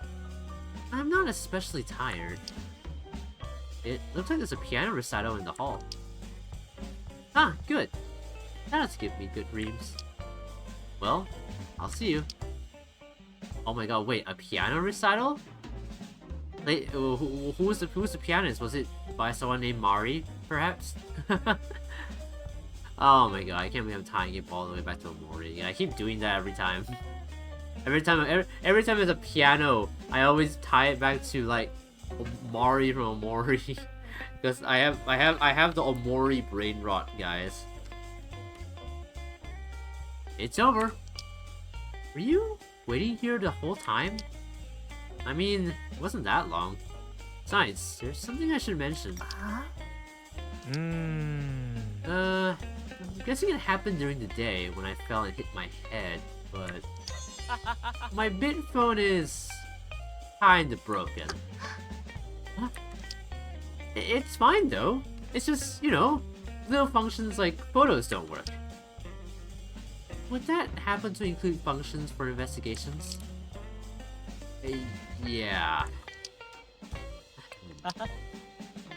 I'm not especially tired. It looks like there's a piano recital in the hall. Ah, good. That'll give me good dreams. Well, I'll see you. Oh my god, wait, a piano recital? Like, who was the pianist? Was it by someone named Mari, perhaps? Oh my god, I can't believe I'm tying it all the way back to Omori. Yeah, I keep doing that every time. Every time there's a piano, I always tie it back to like Omori from Omori. Because I have the Omori brain rot, guys. It's over. Were you waiting here the whole time? I mean, it wasn't that long. Besides, there's something I should mention. I'm guessing it happened during the day when I fell and hit my head, but my bit phone is kinda broken. Huh? It's fine though. It's just, you know, little functions like photos don't work. Would that happen to include functions for investigations? Yeah.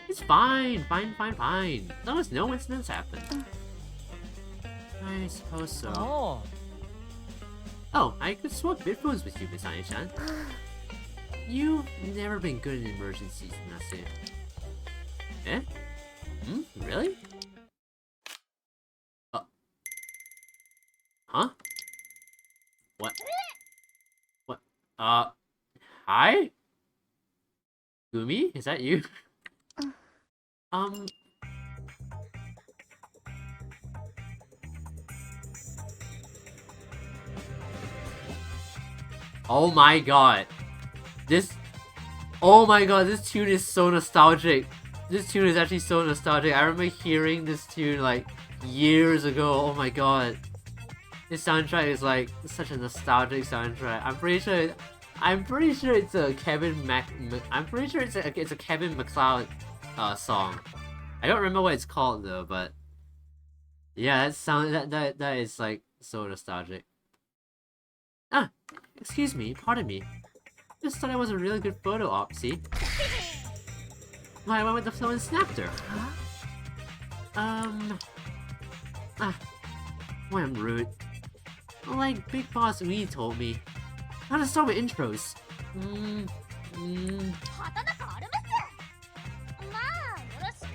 It's fine. As long as no incidents happen. I suppose so. Oh, I could swap bit phones with you, Misane-chan. You've never been good in emergencies, Nase. Eh? Really? Huh? What? What? Hi? Gumi? Is that you? Oh my god. Oh my god, this tune is so nostalgic. This tune is actually so nostalgic. I remember hearing this tune like years ago. Oh my god. This soundtrack is like such a nostalgic soundtrack. I'm pretty sure it's a Kevin MacLeod song. I don't remember what it's called though, but Yeah, that is like so nostalgic. Ah, excuse me, pardon me. Just thought it was a really good photo op, see? I went with the flow and snapped her. Um, ah, boy, I'm rude. Like Big Boss Wee told me. How to start with intros. Mm, 畑中アルメス。まあよろしくって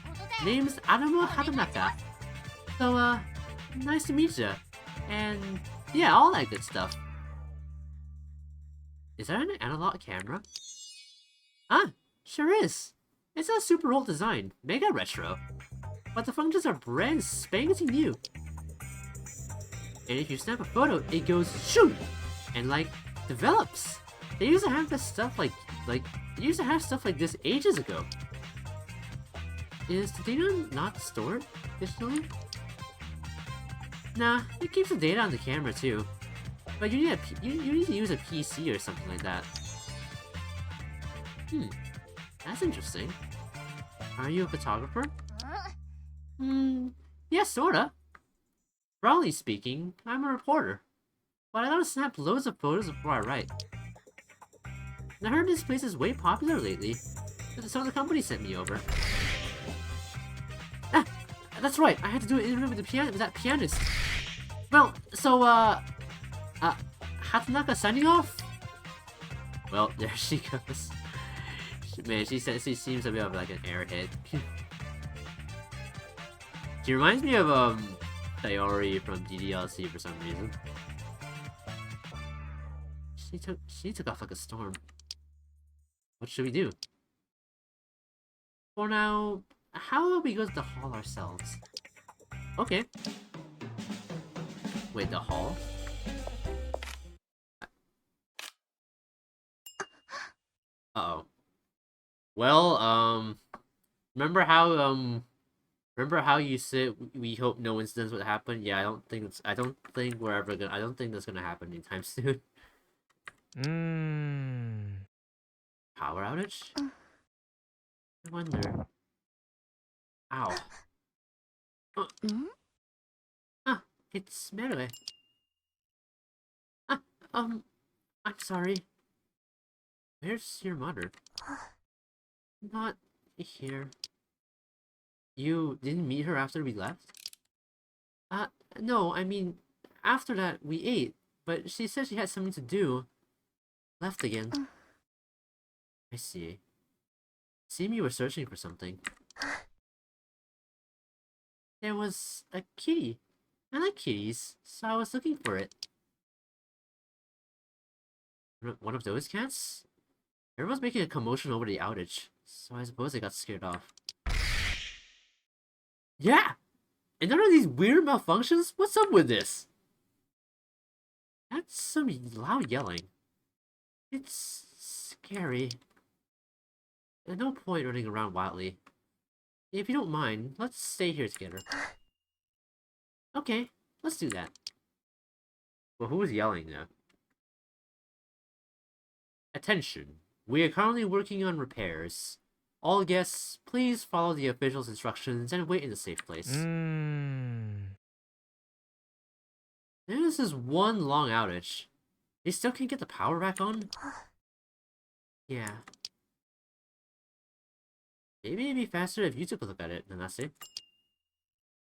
ことで。 name's Adamo Hatanaka. So, nice to meet ya. And, yeah, all that good stuff. Is that an analog camera? Ah, sure is. It's a super old design, mega retro. But the functions are brand spanking new. And if you snap a photo, it goes shoot! And like, develops. They used to have this stuff like they used to have stuff like this ages ago. Is the data not stored digitally? Nah, it keeps the data on the camera too. But you need to use a PC or something like that. That's interesting. Are you a photographer? Yeah, sorta. Broadly speaking, I'm a reporter. But I don't snap loads of photos before I write. And I heard this place is way popular lately, so the company sent me over. Ah, that's right, I had to do an interview with that pianist. Well, so, Hatanaka signing off? Well, there she goes. Man, she seems a bit of like an airhead. She reminds me of, Sayori from DDLC for some reason. She took off like a storm. What should we do? For now, how about we go to the hall ourselves? Okay. Wait, the hall? Uh-oh. Well, remember how you said we hope no incidents would happen? Yeah, I don't think that's gonna happen anytime soon. Power outage? I wonder. Ow. Ah, it's Merue. Ah, I'm sorry. Where's your mother? Not here. You didn't meet her after we left? No, I mean, after that, we ate, but she said she had something to do. Left again. I see. Seemed you were searching for something. There was a kitty. I like kitties, so I was looking for it. One of those cats? Everyone's making a commotion over the outage, so I suppose they got scared off. Yeah! And none of these weird malfunctions? What's up with this? That's some loud yelling. It's scary. There's no point running around wildly. If you don't mind, let's stay here together. Okay, let's do that. Well, who was yelling now? Attention. We are currently working on repairs. All guests, please follow the official's instructions and wait in a safe place. This is one long outage. They still can't get the power back on? Yeah. Maybe it'd be faster if you took a look at it, Nanase.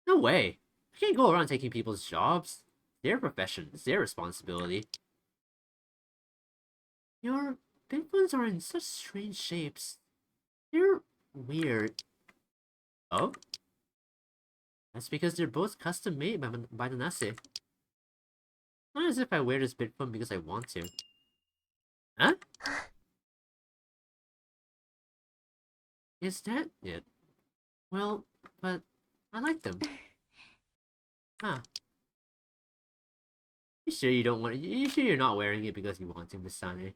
No way! I can't go around taking people's jobs. Their profession, it's their responsibility. Your big ones are in such strange shapes. They're weird. Oh? That's because they're both custom made by Nanase. Not as if I wear this Bitphone because I want to. Huh? Is that it? Well, but I like them. Huh. You sure you don't want? You sure you're not wearing it because you want to, Misane?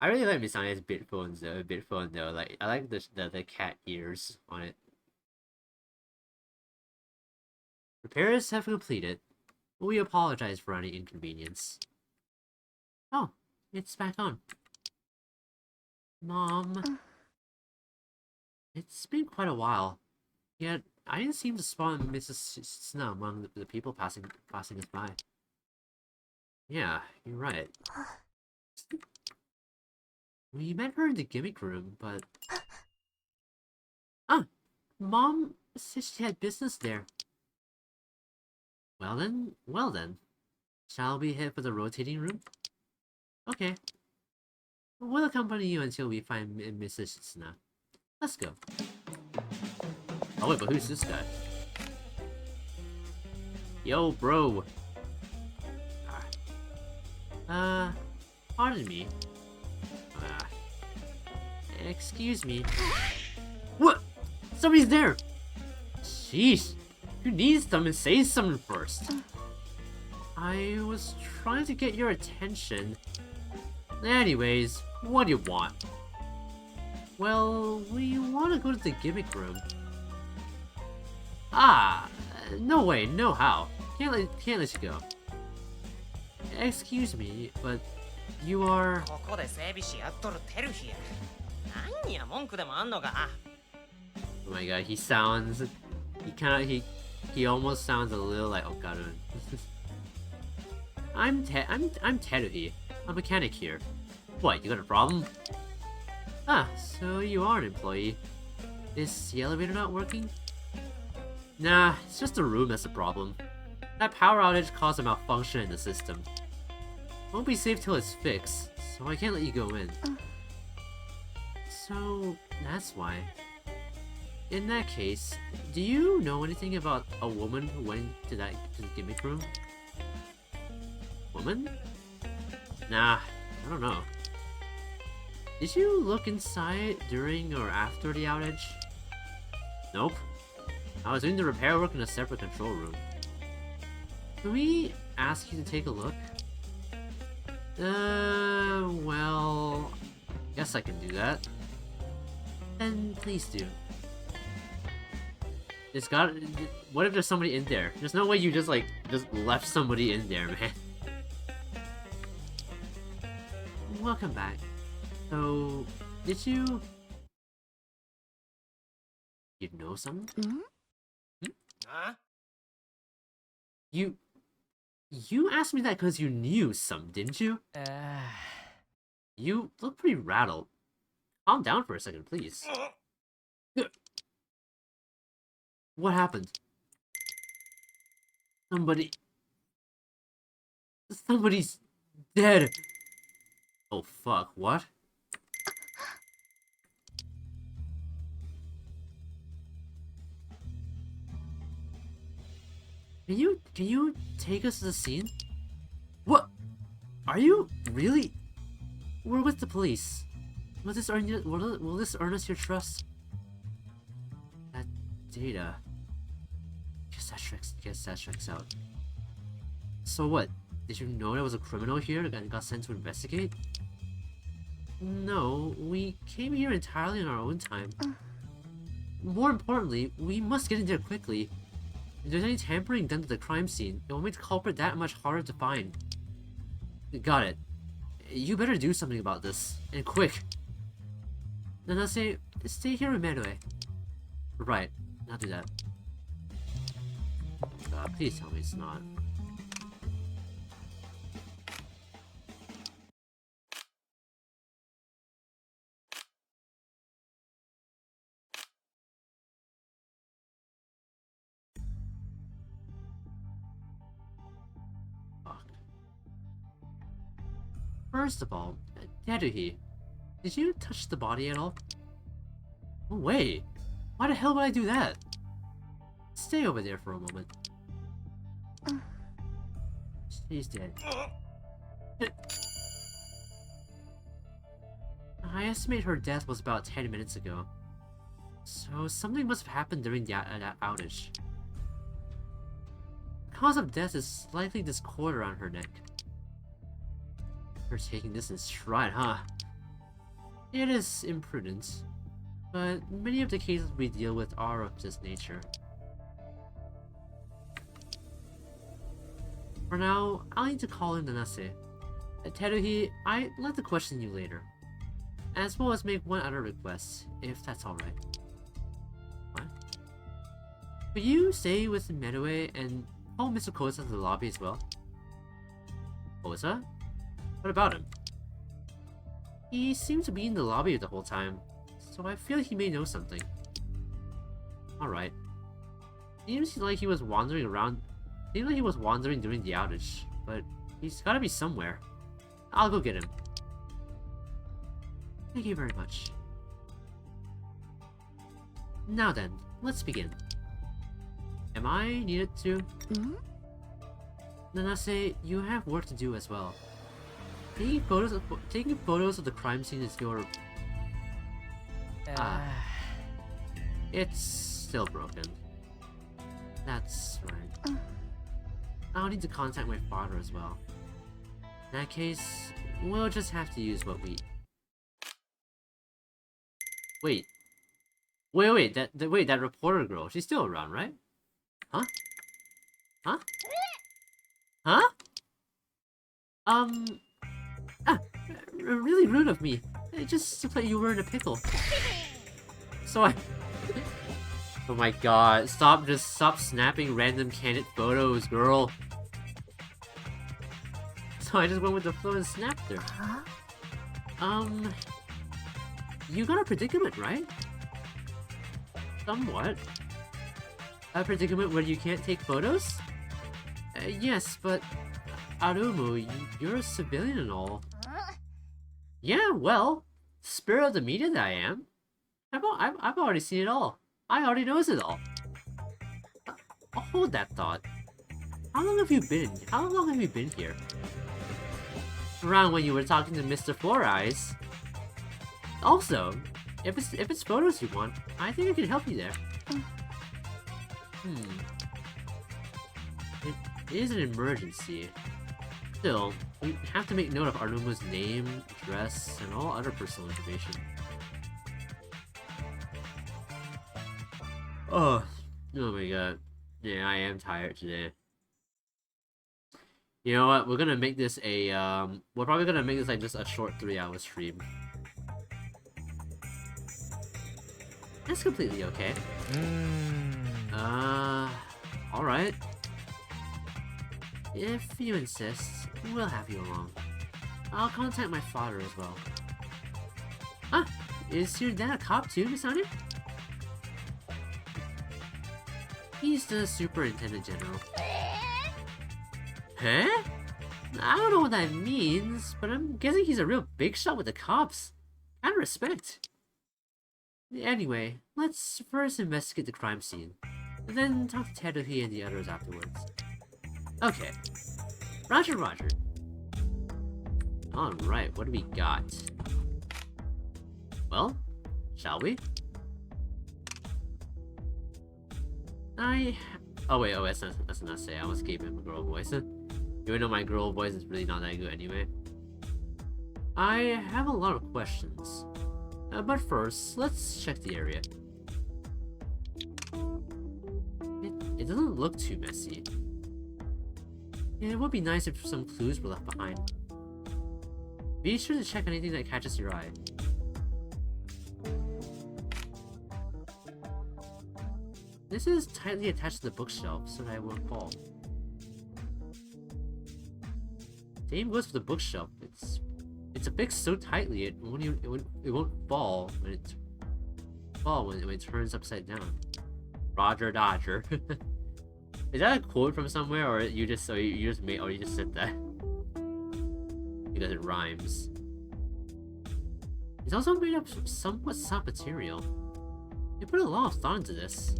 I really like Misane's Bitphones though. Bitphone though, like I like the cat ears on it. Repairs have completed. We apologize for any inconvenience. Oh, it's back on. Mom. It's been quite a while. Yet, I didn't seem to spot Mrs. Snow among the people passing us by. Yeah, you're right. We met her in the gimmick room, but... Ah! Mom said she had business there. Well then. Shall we head for the rotating room? Okay. We'll accompany you until we find Mrs. Snow. Let's go. Oh wait, but who's this guy? Yo, bro! Pardon me. Excuse me. What? Somebody's there! Sheesh! Who needs something? Say something first. I was trying to get your attention. Anyways, what do you want? Well, we want to go to the gimmick room. Ah, no way, no how. Can't let you go. Excuse me, but you are... ここで整備士やっとるテルヒや。何や文句でもあんのか。 Oh my god, he almost sounds a little like Okarun. I'm Teruhi, a mechanic here. What, you got a problem? Ah, so you are an employee. Is the elevator not working? Nah, it's just the room that's the problem. That power outage caused a malfunction in the system. Won't be safe till it's fixed, so I can't let you go in. So, that's why. In that case, do you know anything about a woman who went to the gimmick room? Woman? Nah, I don't know. Did you look inside during or after the outage? Nope. I was doing the repair work in a separate control room. Can we ask you to take a look? Well... guess I can do that. Then please do. What if there's somebody in there? There's no way you just left somebody in there, man. Welcome back. So, did you... You know something? Hmm? Huh? You asked me that because you knew some, didn't you? You look pretty rattled. Calm down for a second, please. What happened? Somebody's dead. Oh fuck, what? Can you take us to the scene? What? Are you really? We're with the police. Will this earn us your trust? That data. Guess that checks out. So what? Did you know there was a criminal here and got sent to investigate? No, we came here entirely on our own time. More importantly, we must get in there quickly. If there's any tampering done to the crime scene, it will make the culprit that much harder to find. Got it. You better do something about this, and quick. Nanase, stay here with Merue. Right, I'll do that. God, please tell me it's not. Fuck. First of all, Teruhi, did you touch the body at all? No way! Why the hell would I do that? Stay over there for a moment. She's dead. I estimate her death was about 10 minutes ago. So something must have happened during the outage. The cause of death is likely this cord around her neck. You're taking this in stride, huh? It is imprudent, but many of the cases we deal with are of this nature. For now, I'll need to call in Nanase. Teruhi, I'd like to question you later. As well as make one other request, if that's alright. What? Could you stay with Medway and call Mr. Kosa to the lobby as well? Kosa? What about him? He seemed to be in the lobby the whole time, so I feel he may know something. Alright. Seems like he was wandering around. Seems like he was wandering during the outage, but he's gotta be somewhere. I'll go get him. Thank you very much. Now then, let's begin. Am I needed to? Nanase, you have work to do as well. Taking photos of the crime scene is your... It's still broken. That's right. I'll need to contact my father as well. In that case, we'll just have to use what we... Wait, that reporter girl, she's still around, right? Huh? Huh? Huh? Really rude of me. Just to play you were in a pickle. So I... Oh my god, stop snapping random candid photos, girl. So I just went with the flow and snapped her. You got a predicament, right? Somewhat. A predicament where you can't take photos? Yes, but... Arumu, you're a civilian and all. Yeah, well, spirit of the media that I am. I've already seen it all. I already knows it all. Hold that thought. How long have you been here? Around when you were talking to Mr. Four Eyes. Also, if it's photos you want, I think I can help you there. It is an emergency. Still, we have to make note of Arumu's name, address, and all other personal information. Oh my god. Yeah, I am tired today. You know what? We're gonna make this a, we're probably gonna make this like just a short 3-hour stream. That's completely okay. Alright. If you insist, we'll have you along. I'll contact my father as well. Ah, is your dad a cop too, Misani? He's the Superintendent General. Huh? I don't know what that means, but I'm guessing he's a real big shot with the cops. Kind of respect. Anyway, let's first investigate the crime scene, and then talk to Teruhi and the others afterwards. Okay. Roger. Alright, what do we got? Well, shall we? Oh wait, that's not say. I was keeping my girl voice. Even though my girl voice is really not that good anyway. I have a lot of questions. But first, let's check the area. It doesn't look too messy. Yeah, it would be nice if some clues were left behind. Be sure to check anything that catches your eye. This is tightly attached to the bookshelf so that it won't fall. Same goes for the bookshelf. It's affixed so tightly it won't fall when it turns upside down. Roger Dodger. Is that a quote from somewhere, or you just said that because it rhymes? It's also made up of somewhat soft material. They put a lot of thought into this.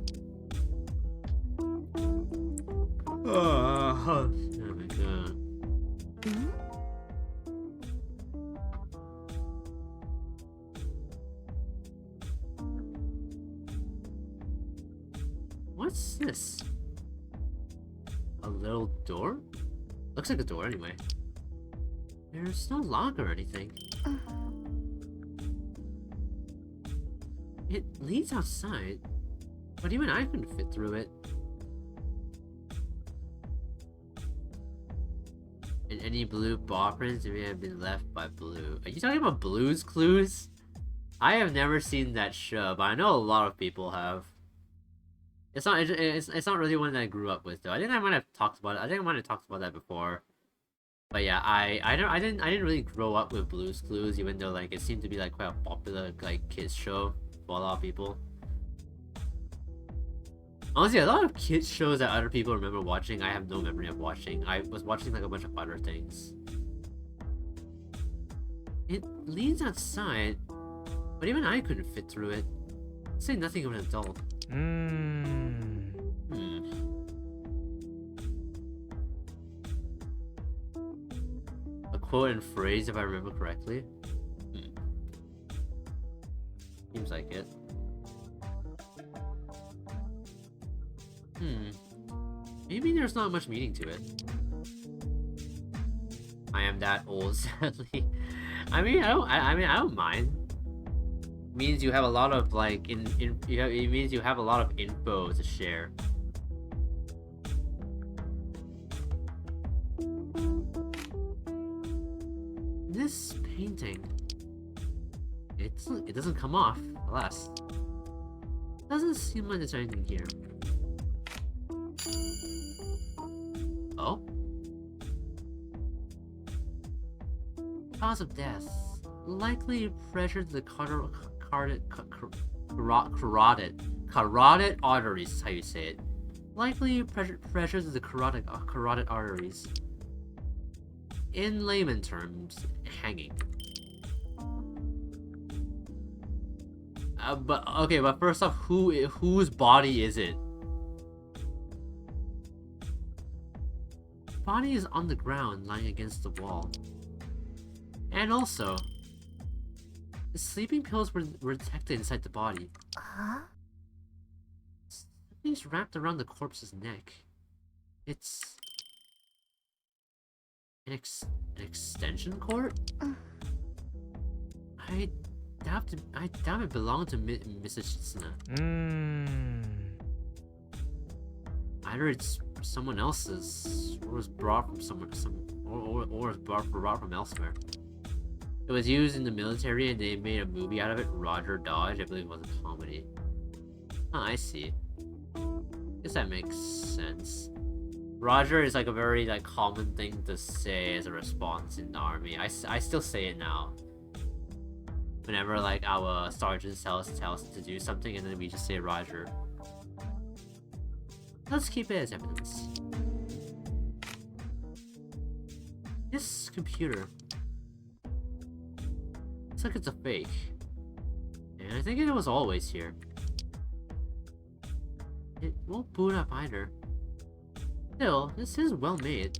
Oh my god. What's this? A little door? Looks like a door anyway. There's no lock or anything. It leads outside, but even I couldn't fit through it. And any blue ball prints may have been left by Blue. Are you talking about Blue's Clues? I have never seen that show, but I know a lot of people have. It's not really one that I grew up with though. I think I might have talked about it. I think I might have talked about that before. But yeah, I didn't really grow up with Blue's Clues, even though like it seemed to be like quite a popular like kids show for a lot of people. Honestly, a lot of kids shows that other people remember watching, I have no memory of watching. I was watching like a bunch of other things. It leads outside, but even I couldn't fit through it. Say nothing of an adult. A quote and phrase, if I remember correctly. Seems like it. Maybe there's not much meaning to it. I am that old, sadly. I mean, I don't mind. It means you have a lot of like it means you have a lot of info to share. This painting, it doesn't come off, alas. Doesn't seem like there's anything here. Oh? Cause of death. Likely pressure to the carotid arteries is how you say it. Likely pressure to the carotid arteries. In layman terms, hanging. But first off, whose body is it? Body is on the ground, lying against the wall. And also, the sleeping pills were detected inside the body. Huh? Something's wrapped around the corpse's neck. It's an extension cord? I doubt it belonged to Mrs. Shitsuna. Either it's someone else's, or was brought from or was brought from elsewhere. It was used in the military and they made a movie out of it, Roger Dodge. I believe it was a comedy. Oh, I see. Guess that makes sense. Roger is like a very like common thing to say as a response in the army. I still say it now. Whenever like our sergeant tells us to do something and then we just say Roger. Let's keep it as evidence. This computer looks like it's a fake. And I think it was always here. It won't boot up either. Still, this is well made.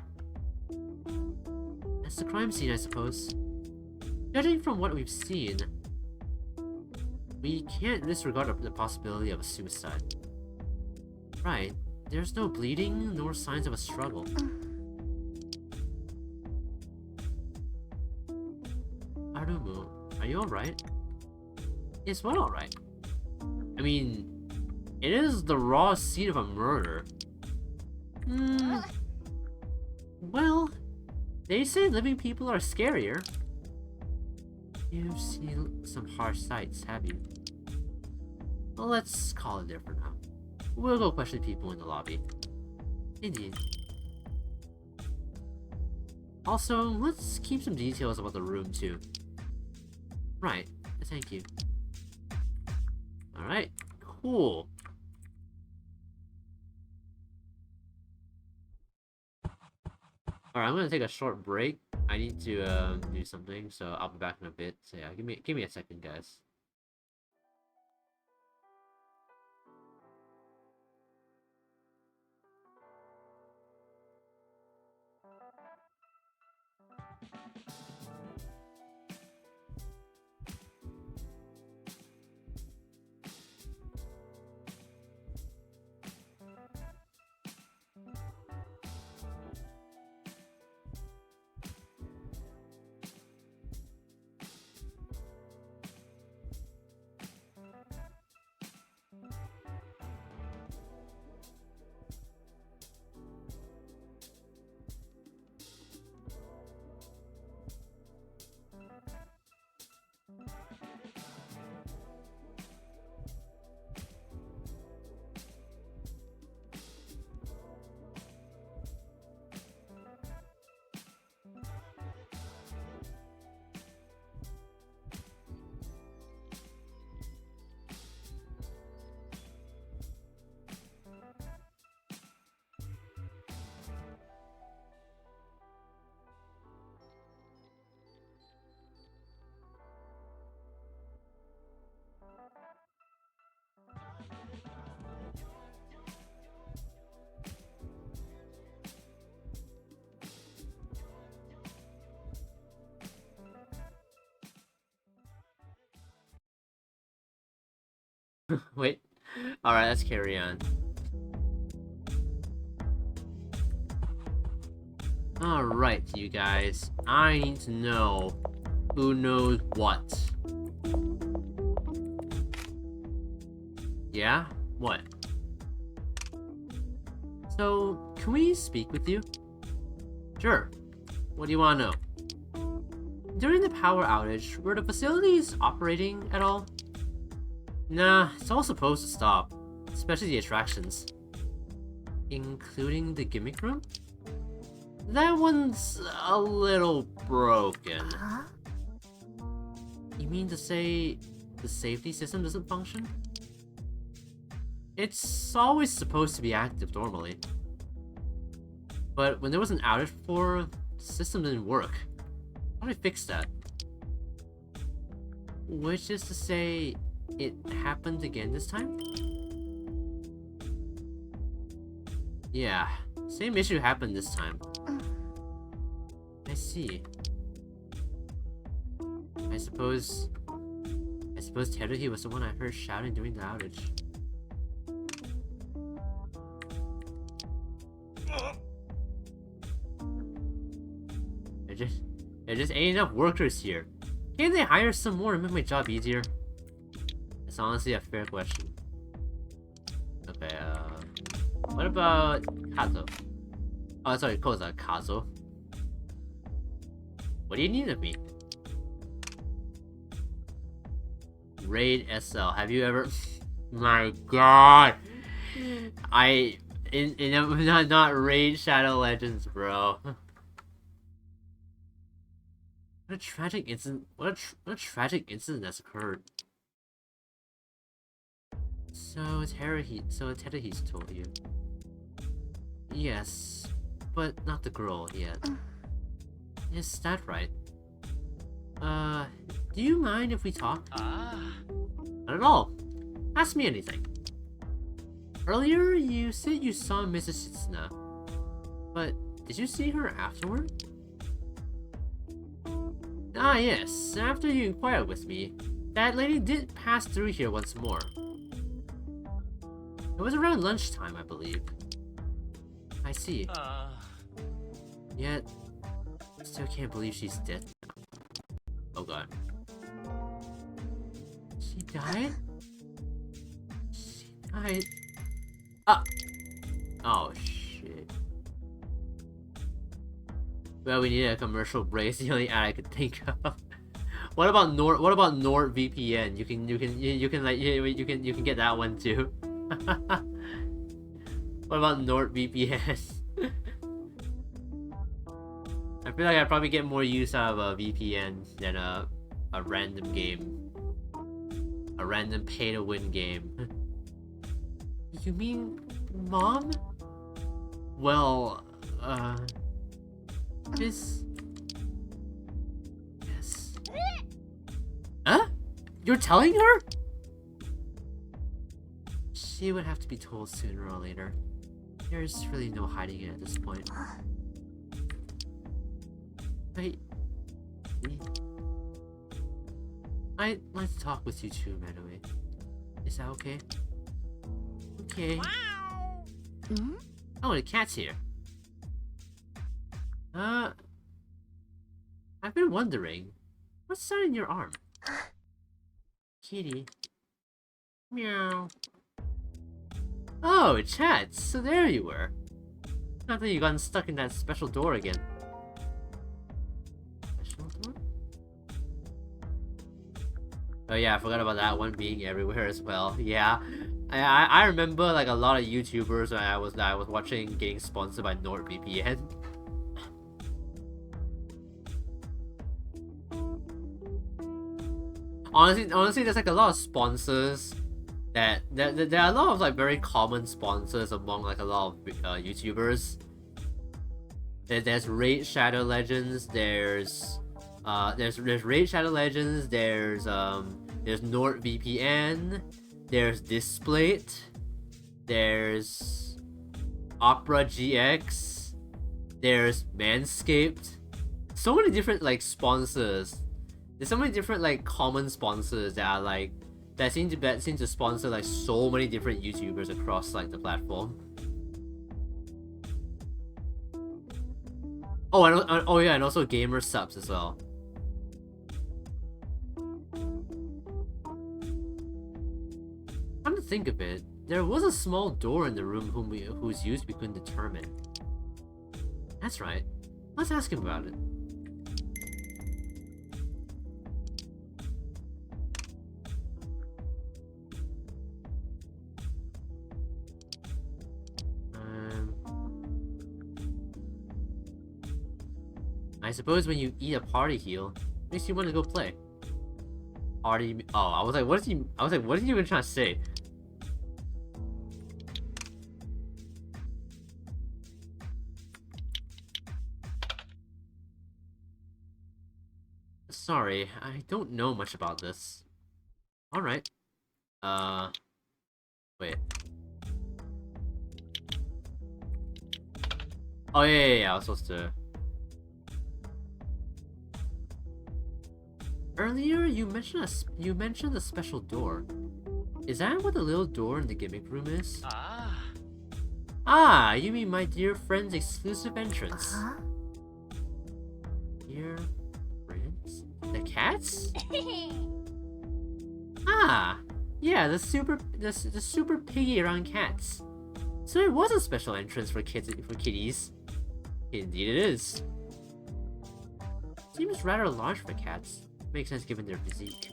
That's the crime scene, I suppose. Judging from what we've seen, we can't disregard the possibility of a suicide. Right. There's no bleeding, nor signs of a struggle. Arumu, are you alright? Yes, what alright? I mean, it is the raw scene of a murder. Well, they say living people are scarier. You've seen some harsh sights, have you? Well, let's call it there for now. We'll go question people in the lobby. Indeed. Also, let's keep some details about the room too. Right, thank you. Alright, cool. Alright, I'm gonna take a short break. I need to do something, so I'll be back in a bit. So yeah, give me a second, guys. Wait. Alright, let's carry on. Alright, you guys. I need to know who knows what. Yeah? What? So, can we speak with you? Sure. What do you want to know? During the power outage, were the facilities operating at all? Nah, it's all supposed to stop. Especially the attractions. Including the gimmick room? That one's a little broken. Huh? You mean to say the safety system doesn't function? It's always supposed to be active normally. But when there was an outage before, the system didn't work. How do we fix that? Which is to say, it happened again this time? Yeah, same issue happened this time. I see. I suppose Teruhi was the one I heard shouting during the outage. There just ain't enough workers here. Can't they hire some more and make my job easier? It's honestly a fair question. Okay, what about Kazo? Oh, sorry, Koza, Kazo. What do you need of me? Raid SL. Have you ever? My God, not Raid Shadow Legends, bro. What a tragic incident! What a tragic incident has occurred. So Teruhi's told you. Yes, but not the girl yet. Is that right? Do you mind if we talk? Not at all. Ask me anything. Earlier, you said you saw Mrs. Shitsuna, but did you see her afterward? Ah yes, after you inquired with me, that lady did pass through here once more. It was around lunchtime, I believe. I see. Yet, I still can't believe she's dead now. Oh god. She died? She died... Ah! Oh shit. Well, we need a commercial break. It's the only ad I could think of. What about NordVPN? You can get that one too. What about NordVPN? I feel like I'd probably get more use out of a VPN than a random game. A random pay-to-win game. You mean Mom? Well, Yes. Huh? You're telling her? She would have to be told sooner or later. There's really no hiding it at this point. I'd like to talk with you too, Manui. Is that okay? Okay. Hmm? Oh, the cat's here. I've been wondering, what's that in your arm? Kitty. Meow. Oh, chat, so there you were. Not that you gotten stuck in that special door again. Special door? Oh yeah, I forgot about that one being everywhere as well. Yeah. I remember like a lot of YouTubers when I was watching getting sponsored by NordVPN. Honestly, there's like a lot of sponsors that there are a lot of like very common sponsors among like a lot of YouTubers. There's Raid Shadow Legends. There's Raid Shadow Legends. There's NordVPN. There's Displate. There's Opera GX. There's Manscaped. So many different like sponsors. There's so many different like common sponsors that are like that seem to sponsor like so many different YouTubers across like the platform. Oh, oh yeah, and also gamer subs as well. Come to think of it, there was a small door in the room whose use we couldn't determine. That's right. Let's ask him about it. I suppose when you eat a party heal, it makes you want to go play. Party? Oh, I was like, what is he? I was like, what is he even trying to say? Sorry, I don't know much about this. Alright. Wait. Oh yeah, I was supposed to... Earlier, you mentioned a special door. Is that what the little door in the gimmick room is? Ah, you mean my dear friend's exclusive entrance. Dear friends? The cats? Ah, yeah, the super piggy around cats. So it was a special entrance for kitties. Indeed it is. Seems rather large for cats. Makes sense given their physique.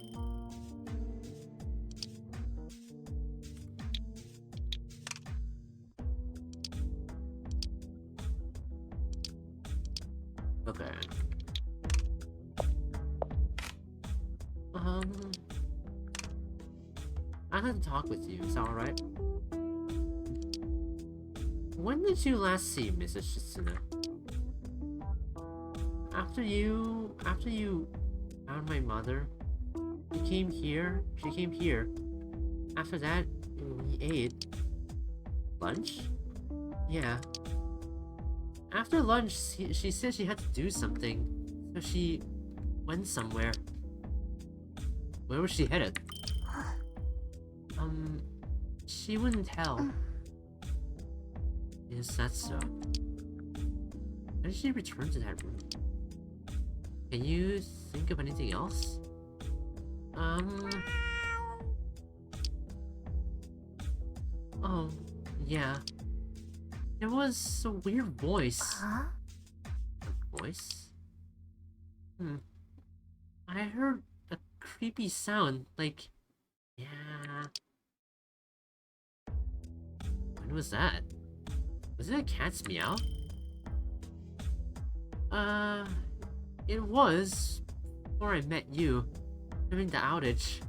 Okay. I'd like to talk with you, is that alright? When did you last see Mrs. Shitsuna? After you found my mother, she came here. After that, we ate. Lunch? Yeah. After lunch, she said she had to do something, so she went somewhere. Where was she headed? She wouldn't tell. Is that so? How did she return to that room? Can you think of anything else? Oh, yeah. There was a weird voice. A voice? I heard a creepy sound, like... Yeah... When was that? Was it a cat's meow? It was before I met you during the outage.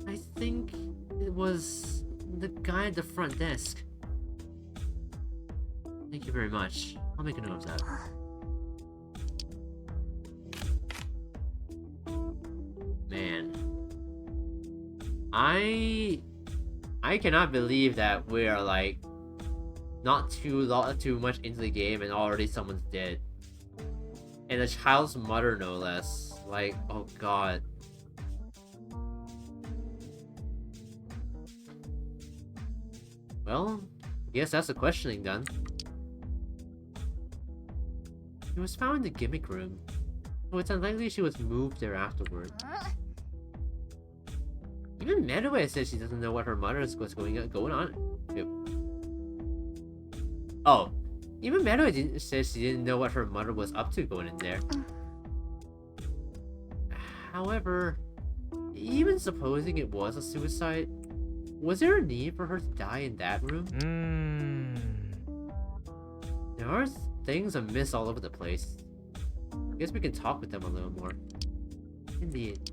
I think it was the guy at the front desk. Thank you very much. I'll make a note of that. Man. I cannot believe that we are like not too much into the game and already someone's dead. And a child's mother, no less. Like, oh god. Well, I guess that's the questioning done. She was found in the gimmick room, so it's unlikely she was moved there afterward. Even Medaway says she doesn't know what her mother is going on. Yep. Oh, even Medaway says she didn't know what her mother was up to going in there. However, even supposing it was a suicide, was there a need for her to die in that room? There are things amiss all over the place. I guess we can talk with them a little more. Indeed.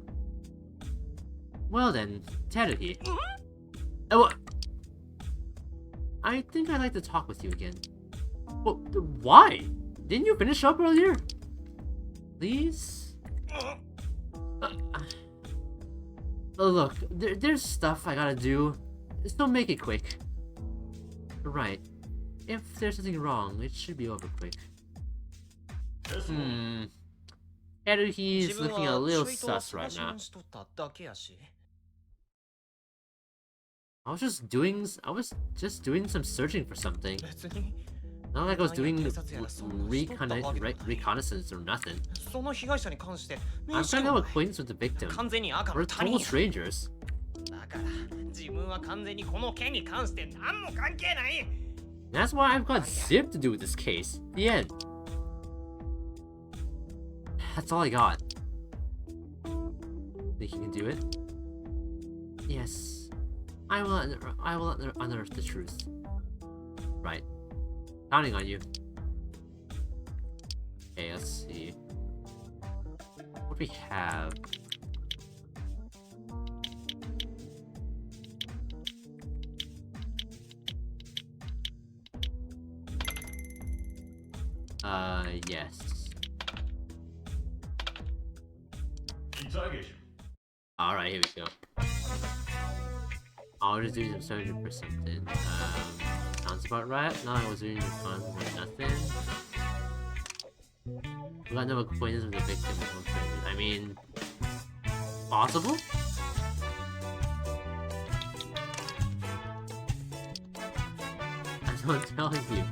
Well then, Teruhi. Oh, I think I'd like to talk with you again. Well, why? Didn't you finish up earlier? Please? Look, there's stuff I gotta do. So make it quick. Right. If there's something wrong, it should be over quick. Teruhi's looking a little sus right now. I was just doing some searching for something. 別に Not like I was なんや doing 警察やらそんなしとったわけでもない reconnaissance or nothing. その被害者に関して名 I'm 刺 trying to が have acquaintance with the victim. 完全に赤の We're 他 total 人や strangers. だから自分は完全にこの件に関して何も関係ない。 That's why I've got zip to do with this case. The end. That's all I got. Think you can do it? Yes. I will unearth the truth. Right. Counting on you. Okay, let's see. What do we have? Yes. Alright, here we go. I'll just do some searching for something. Sounds about right. No, I was doing fun with nothing. We got no acquaintance with the victim. I mean, possible? That's what I'm telling you.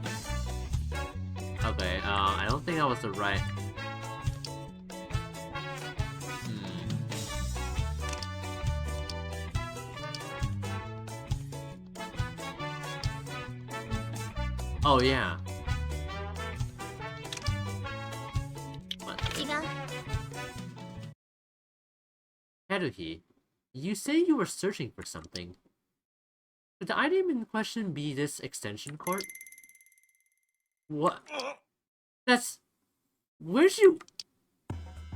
Okay, I don't think that was the right... Oh, yeah. What? 違う。 Haruhi, you say you were searching for something. Could the item in question be this extension cord? What? That's... Where'd you...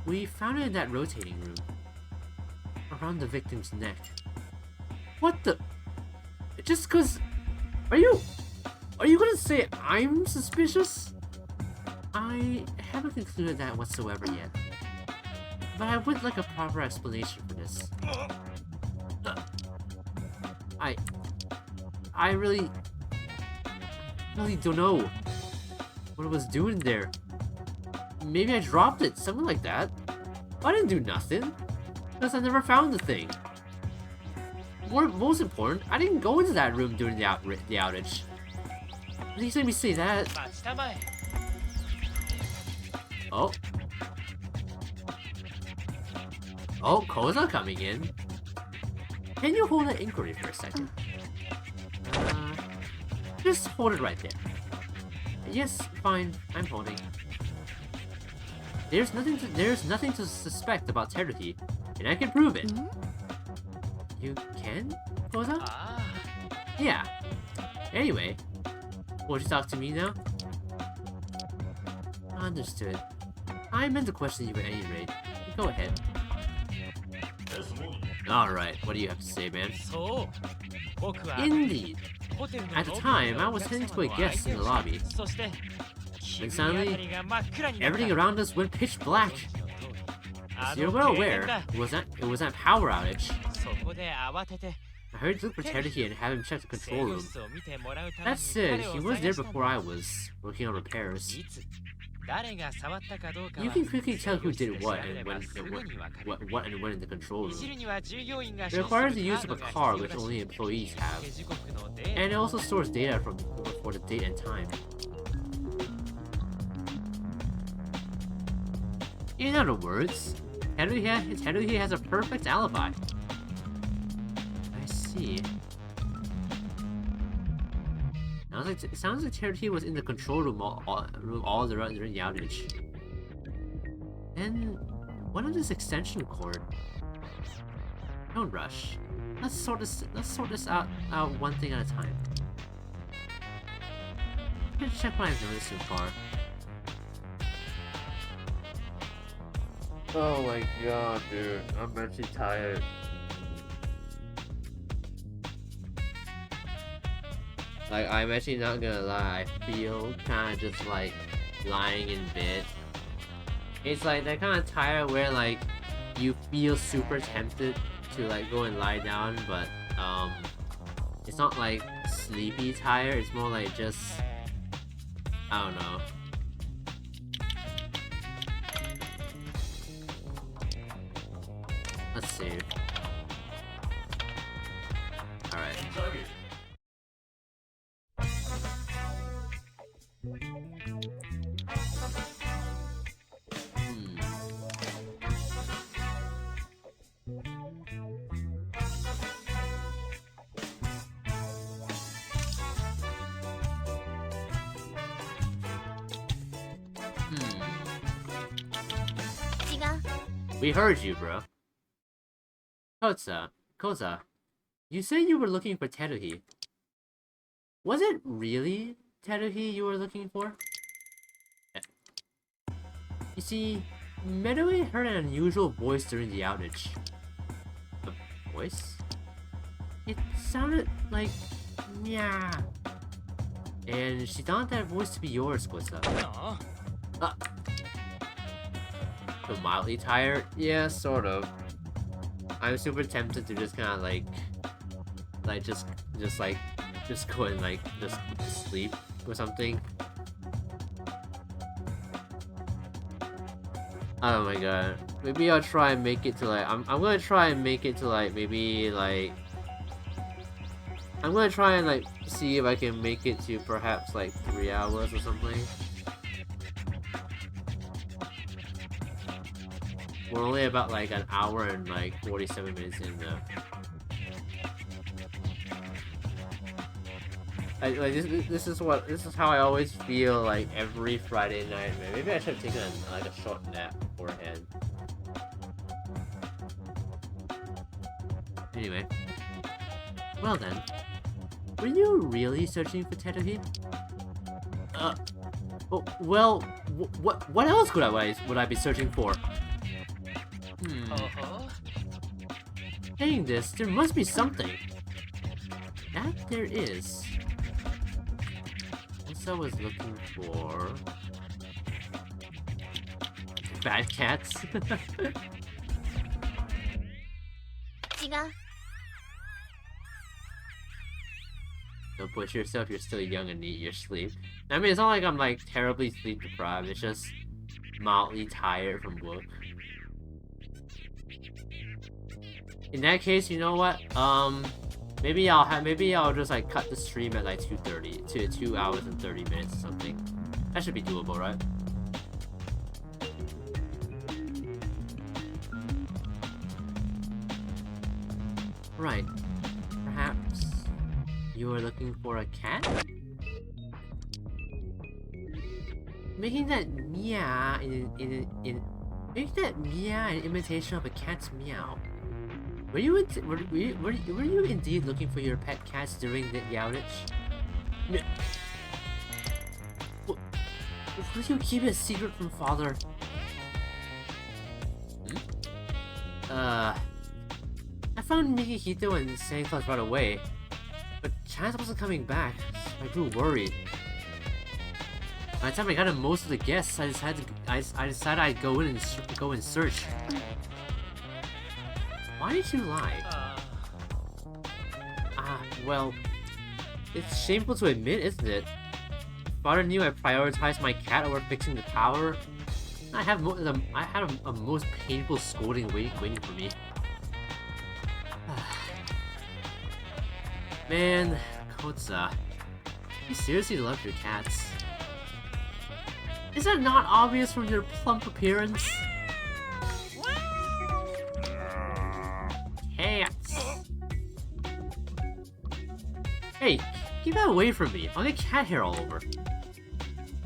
We found it in that rotating room. Around the victim's neck. What the... Just cause... Are you gonna say I'm suspicious? I haven't concluded that whatsoever yet. But I would like a proper explanation for this. I really don't know what I was doing there. Maybe I dropped it, something like that. I didn't do nothing, because I never found the thing. Most important, I didn't go into that room during the outage. Please let me say that. Oh. Oh, Koza coming in. Can you hold that inquiry for a second? Just hold it right there. Yes, fine. I'm holding. There's nothing to suspect about Teruhi, and I can prove it. You can, Koza? Yeah. Anyway, won't you talk to me now? Understood. I meant to question you at any rate. Go ahead. Alright, what do you have to say, man? Indeed. At the time, I was heading to a guest in the lobby. Then suddenly, everything around us went pitch black. As you're well aware, it was that power outage. I hurried to look for Teruhi and have him check the control room. That said, he was there before I was, working on repairs. You can quickly tell who did what and when in the control room. It requires the use of a card which only employees have, and it also stores data for the date and time. In other words, Teruhi has a perfect alibi. I see. It sounds like Teruhi was in the control room all during the outage. And what of this extension cord? Don't rush. Let's sort this out one thing at a time. I'm gonna check what I've noticed so far. Oh my god, dude. I'm actually tired. Like, I'm actually not gonna lie, I feel kinda just like lying in bed. It's like that kind of tired where like you feel super tempted to like go and lie down, but it's not like sleepy tired, it's more like just, I don't know. Let's see. Alright. We heard you, bro. Koza, you said you were looking for Teruhi. Was it really Teruhi you were looking for? You see, Medue heard an unusual voice during the outage. A voice? It sounded like meow. And she thought that voice to be yours, Koza. So mildly tired? Yeah, sort of. I'm super tempted to just kind of just go and just sleep or something. Oh my god. Maybe I'll try and make it to I'm gonna try and make it to maybe I'm gonna try and see if I can make it to perhaps 3 hours or something. We're only about an hour and 47 minutes in though. This is how I always feel every Friday night, man. Maybe I should have taken a short nap beforehand. Anyway. Well then. Were you really searching for Teruhi? Well, what else would I be searching for? Saying this, there must be something. That there is. What I was looking for... bad cats? 違う。 Don't push yourself, you're still young and need your sleep. I mean, it's not like I'm terribly sleep deprived, it's just mildly tired from work. In that case, you know what? Maybe I'll just cut the stream at 2:30 to 2 hours and 30 minutes or something. That should be doable, right? Right. Perhaps you were looking for a cat? Making that meow making that meow an imitation of a cat's meow. Were you indeed looking for your pet cats during the outage? Will you keep it a secret from father? I found Mikihito and Santa Claus right away, but Chance wasn't coming back, so I grew worried. By the time I got to most of the guests, I decided I'd go in and search. Why did you lie? Well, it's shameful to admit, isn't it? Father knew I prioritized my cat over fixing the power. I had a most painful scolding waiting for me. Man, Koza, you seriously love your cats. Is that not obvious from your plump appearance? Cats! Hey, keep that away from me. I'll get cat hair all over.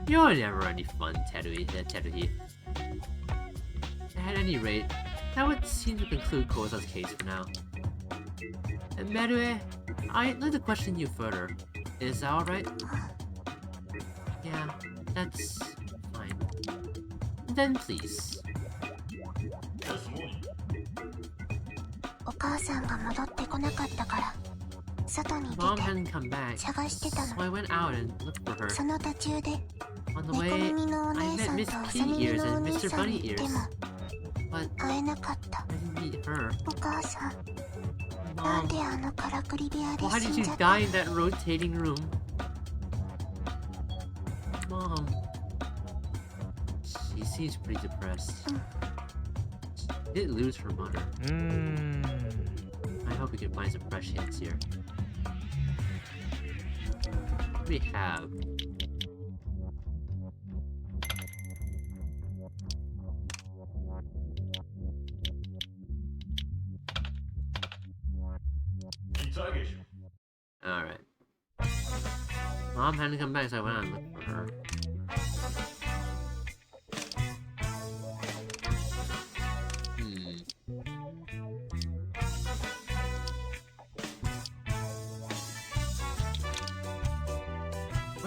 You're never any fun, Teruhi. At any rate, that would seem to conclude Koza's case for now. And Medue, I'd like to question you further. Is that alright? Yeah, that's fine. Then please. お母さんが戻ってこなかったから外に出て Mom hadn't come back, 探してた so の。 I went out and looked for her. その途中で On the 猫 way, 耳のお I 姉 met さん Miss とお Pea さ耳 Ears のお and 兄 Mr. さん Bunny にで Ears, も but 会えなかった。 I didn't meet her. お母さん、なん Mom, であのからくり部屋で why 死 did ん you じゃった die in that rotating room? Mom, she seems pretty depressed. She did lose her mother. I hope we can find some fresh hints here. What do we have? Alright. Mom hadn't come back, so I went out and looked for her.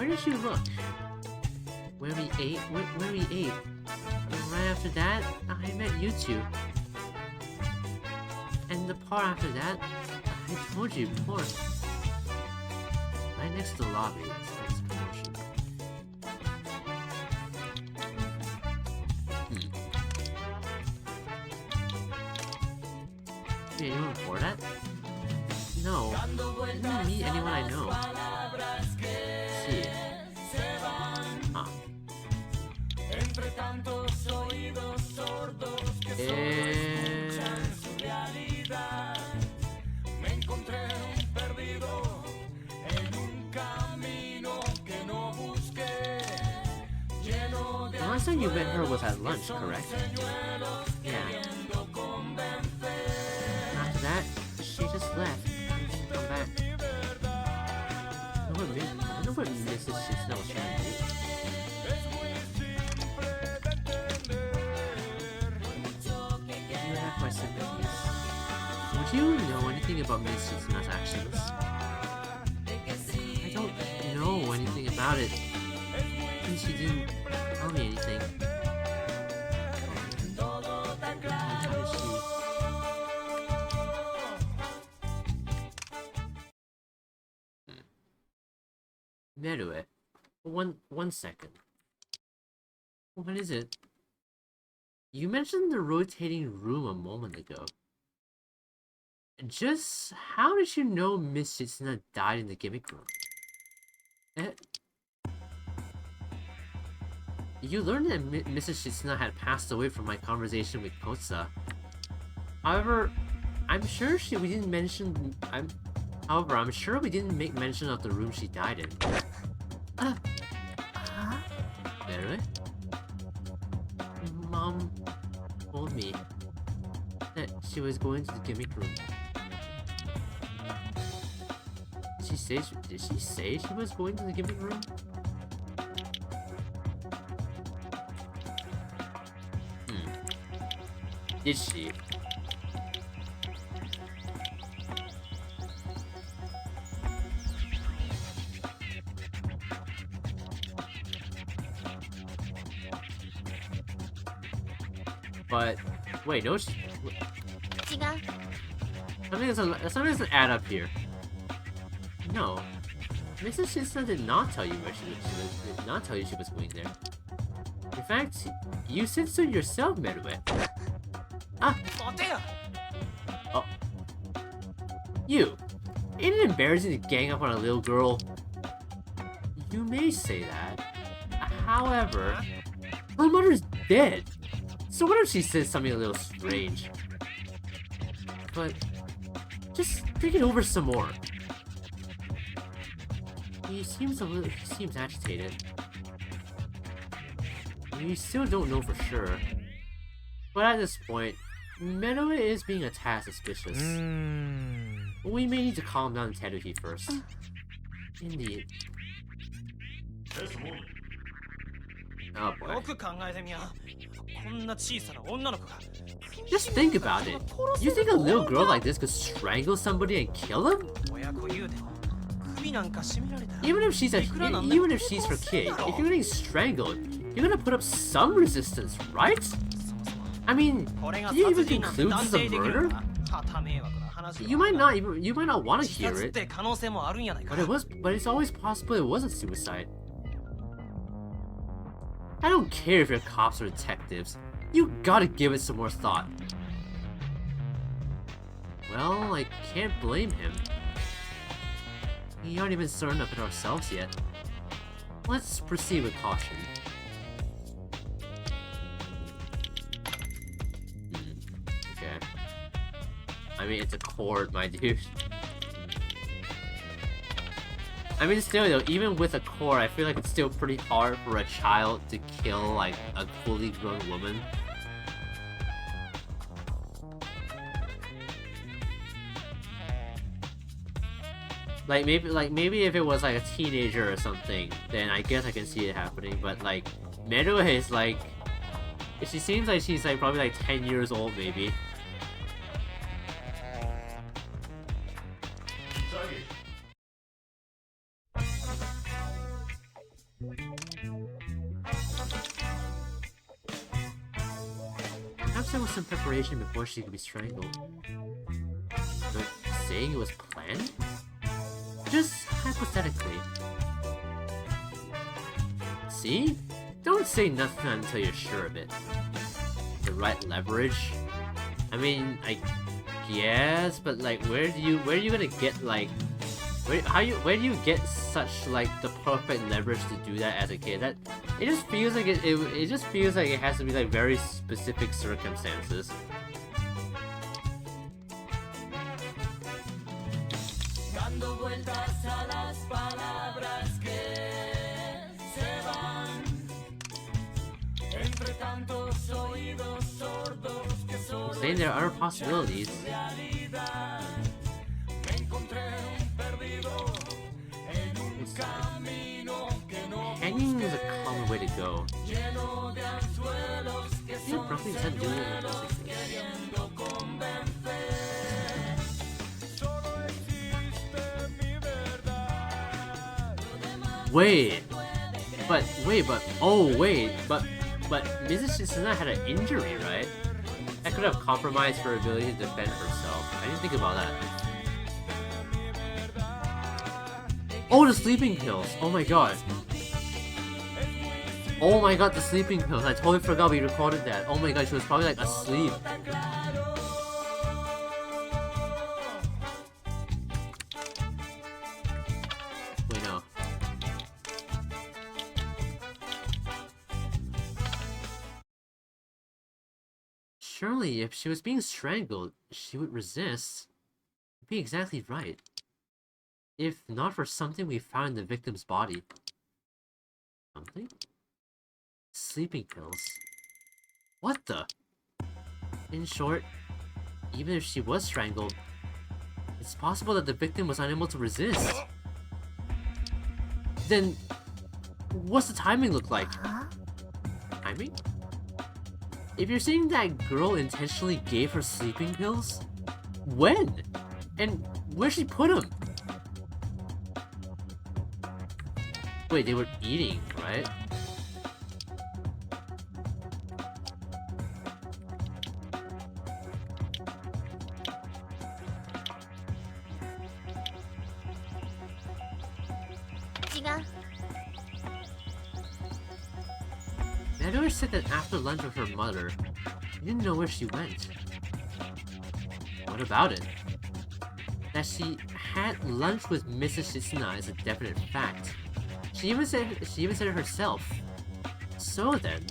did you look? Where we ate? Where we ate? And right after that, I met you two. And the part after that, I told you before. Right next to the lobby, it's commotion. Hey, anyone before that? No, I didn't meet anyone I know. See. Huh. The last time you met her was at lunch, correct? Yeah. After that, she just left. Didn't come back. I wonder what Mrs. Shitsnell was trying to do. You have my sympathies. Would you know anything about Mrs. Shitsnell's actions? I don't know anything about it. And she didn't tell me anything. How did she... Merue, one second. What is it? You mentioned the rotating room a moment ago. Just how did you know Miss Shitsuna died in the gimmick room? You learned that Mrs. Shitsuna had passed away from my conversation with Kotsa. However, I'm sure we didn't mention. I'm sure we didn't make mention of the room she died in. Merue? Mom told me that she was going to the gimmick room. Did she say she was going to the gimmick room? Did she? But wait, no. Something doesn't add up here. No, Mrs. Shitsuna did not tell you where she did not tell you she was going there. In fact, you said so yourself, Merue. Oh, you! Ain't it embarrassing to gang up on a little girl? You may say that. However, her mother's dead. So what if she says something a little strange? But just think it over some more. He seems agitated. You still don't know for sure. But at this point, Merue is being a tad suspicious. We may need to calm down Teruhi first. Indeed. Oh boy. Just think about it. You think a little girl like this could strangle somebody and kill them? Even if she's her kid, if you're getting strangled, you're gonna put up some resistance, right? I mean, do you even conclude this is a murder? You might not want to hear it, but it's always possible it was a suicide. I don't care if you're cops or detectives. You gotta give it some more thought. Well, I can't blame him. We aren't even certain of it ourselves yet. Let's proceed with caution. Okay. I mean, it's a court, my dude. I mean, still though, even with a core, I feel like it's still pretty hard for a child to kill, like, a fully grown woman. Maybe if it was, like, a teenager or something, then I guess I can see it happening, but, like, Merue is, like... She seems like she's, like, probably, like, 10 years old, maybe. some preparation before she could be strangled. But saying it was planned? Just hypothetically. See? Don't say nothing until you're sure of it. The right leverage? I mean, I guess, but like, where are you gonna get like, where do you get such like the perfect leverage to do that as a kid? That it just feels like it just feels like it has to be like very specific circumstances. I'm saying there are other possibilities. Hanging is a common way to go. You probably can't do it in those Wait, but Mrs. Shitsuna had an injury, right? That could have compromised her ability to defend herself. I didn't think about that. Oh, the sleeping pills! Oh my god. Oh my god, the sleeping pills. I totally forgot we recorded that. Oh my god, she was probably like asleep. Wait, no. Surely, if she was being strangled, she would resist. You'd be exactly right. If not for something we found in the victim's body. Something? Sleeping pills. What the? In short, even if she was strangled, it's possible that the victim was unable to resist. Then, what's the timing look like? Timing? If you're saying that girl intentionally gave her sleeping pills, when? And where'd she put them? Wait, they were eating, right? Meadow said that after lunch with her mother, she didn't know where she went. What about it? That she had lunch with Mrs. Shitsuna is a definite fact. She even said it herself. So then,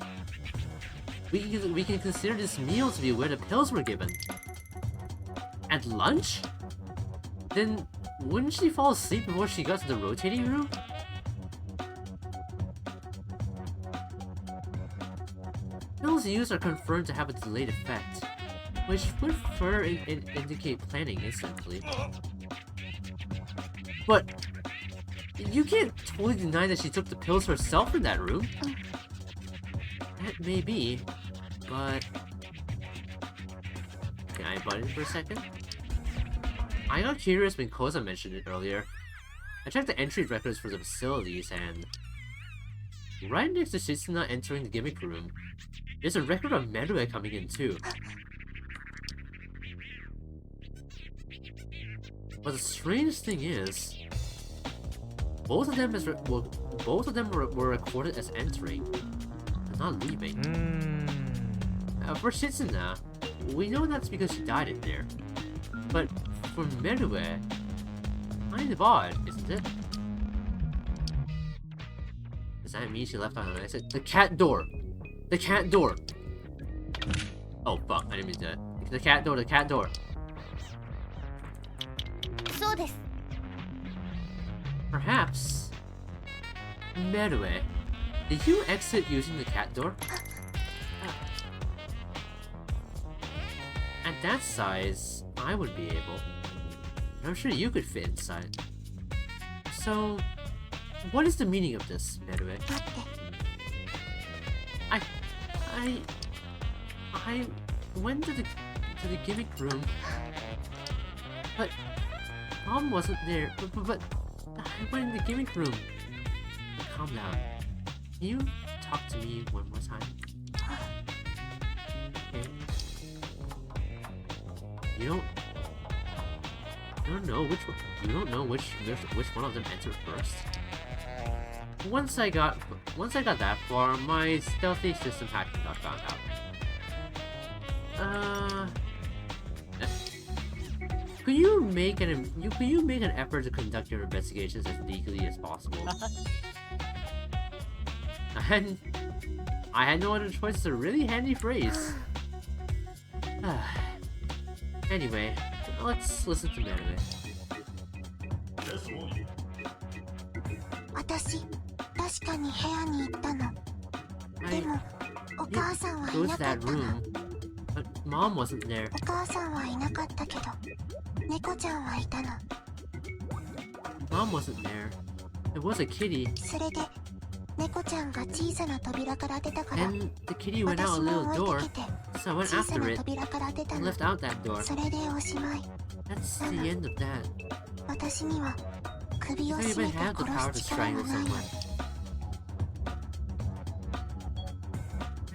we can consider this meal to be where the pills were given. At lunch? Then wouldn't she fall asleep before she got to the rotating room? Pills used are confirmed to have a delayed effect, which would further indicate planning instantly. But you can't totally deny that she took the pills herself in that room. That may be, but... Can I butt in for a second? I got curious when Koza mentioned it earlier. I checked the entry records for the facilities and... right next to Shitsuna entering the gimmick room, there's a record of Merue coming in too. But the strange thing is... Both of them were recorded as entering, and not leaving. For Shitsuna, we know that's because she died in there. But for Merue, kind of odd, isn't it? Does that mean she left on an exit? The cat door! The cat door! Oh fuck, I didn't mean that. The cat door, the cat door! Perhaps... Merue, did you exit using the cat door? At that size, I would be able. I'm sure you could fit inside. So, what is the meaning of this, Merue? I went to the gimmick room, but Mom wasn't there. But I went in the gimmick room. Calm down. Can you talk to me one more time? Okay. You don't know which one. You don't know which one of them entered first. Once I got that far, my stealthy system hacking got found out. Could you make an effort to conduct your investigations as legally as possible? I had no other choice. It's a really handy phrase. Anyway, let's listen to Manuel. 私、確かに部屋に行ったの。でも、お I 母さんはい go な to かっ that たな。 room, but Mom wasn't there. お母さんはいなかったけど、猫ちゃんはいたの。 Mom wasn't there. There was a kitty, それで、猫ちゃんが小さな扉から出たから、 and the kitty went out 私 a も little 置 door, いてきて、 so I went 小さ after な it 扉から出た and の。 left out that door. それでおしまい。 That's the end of that. 私には首を I don't 絞め even て have the power 殺 to す力 strangle もないの。 someone.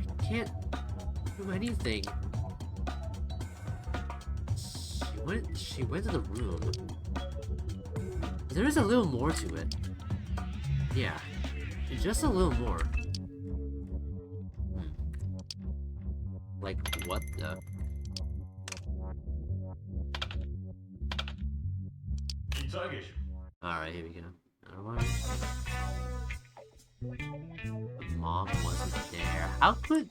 I can't do anything. She went to the room. There is a little more to it. Yeah, just a little more. Like what the? Alright, here we go. The mom wasn't there. How could...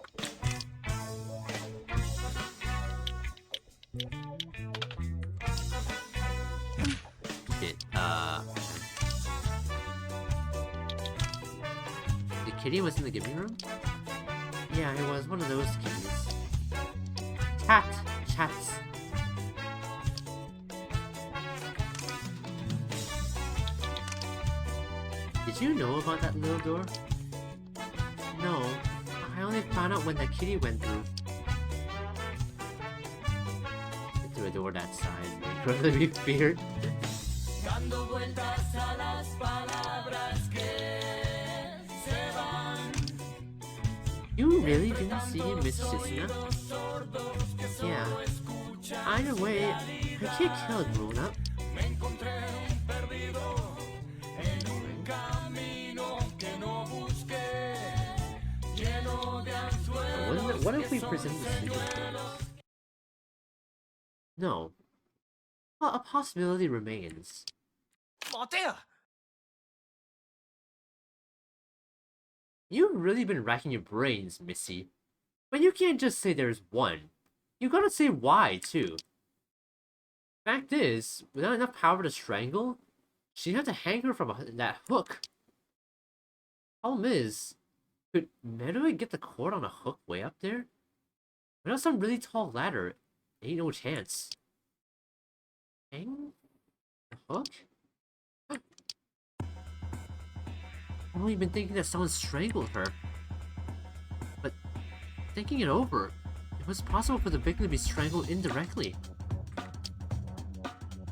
Shit, The kitty was in the giving room? Yeah, it was one of those kitties. Chats. Did you know about that little door? No, I only found out when the kitty went through. Through a door that size, incredibly feared. Dando vueltas a las palabras que se van. You really didn't see Miss Sisna? Yeah. Either way, I can't kill a grown up. What if we present the secret case? No. Well, a possibility remains. 待てよ You've really been racking your brains, Missy. But you can't just say there's one. You gotta say why, too. Fact is, without enough power to strangle, she'd have to hang her from that hook. Problem is, could Meruo get the cord on a hook way up there? Without some really tall ladder, ain't no chance. Hang the hook? I've only been thinking that someone strangled her. But thinking it over, it was possible for the victim to be strangled indirectly.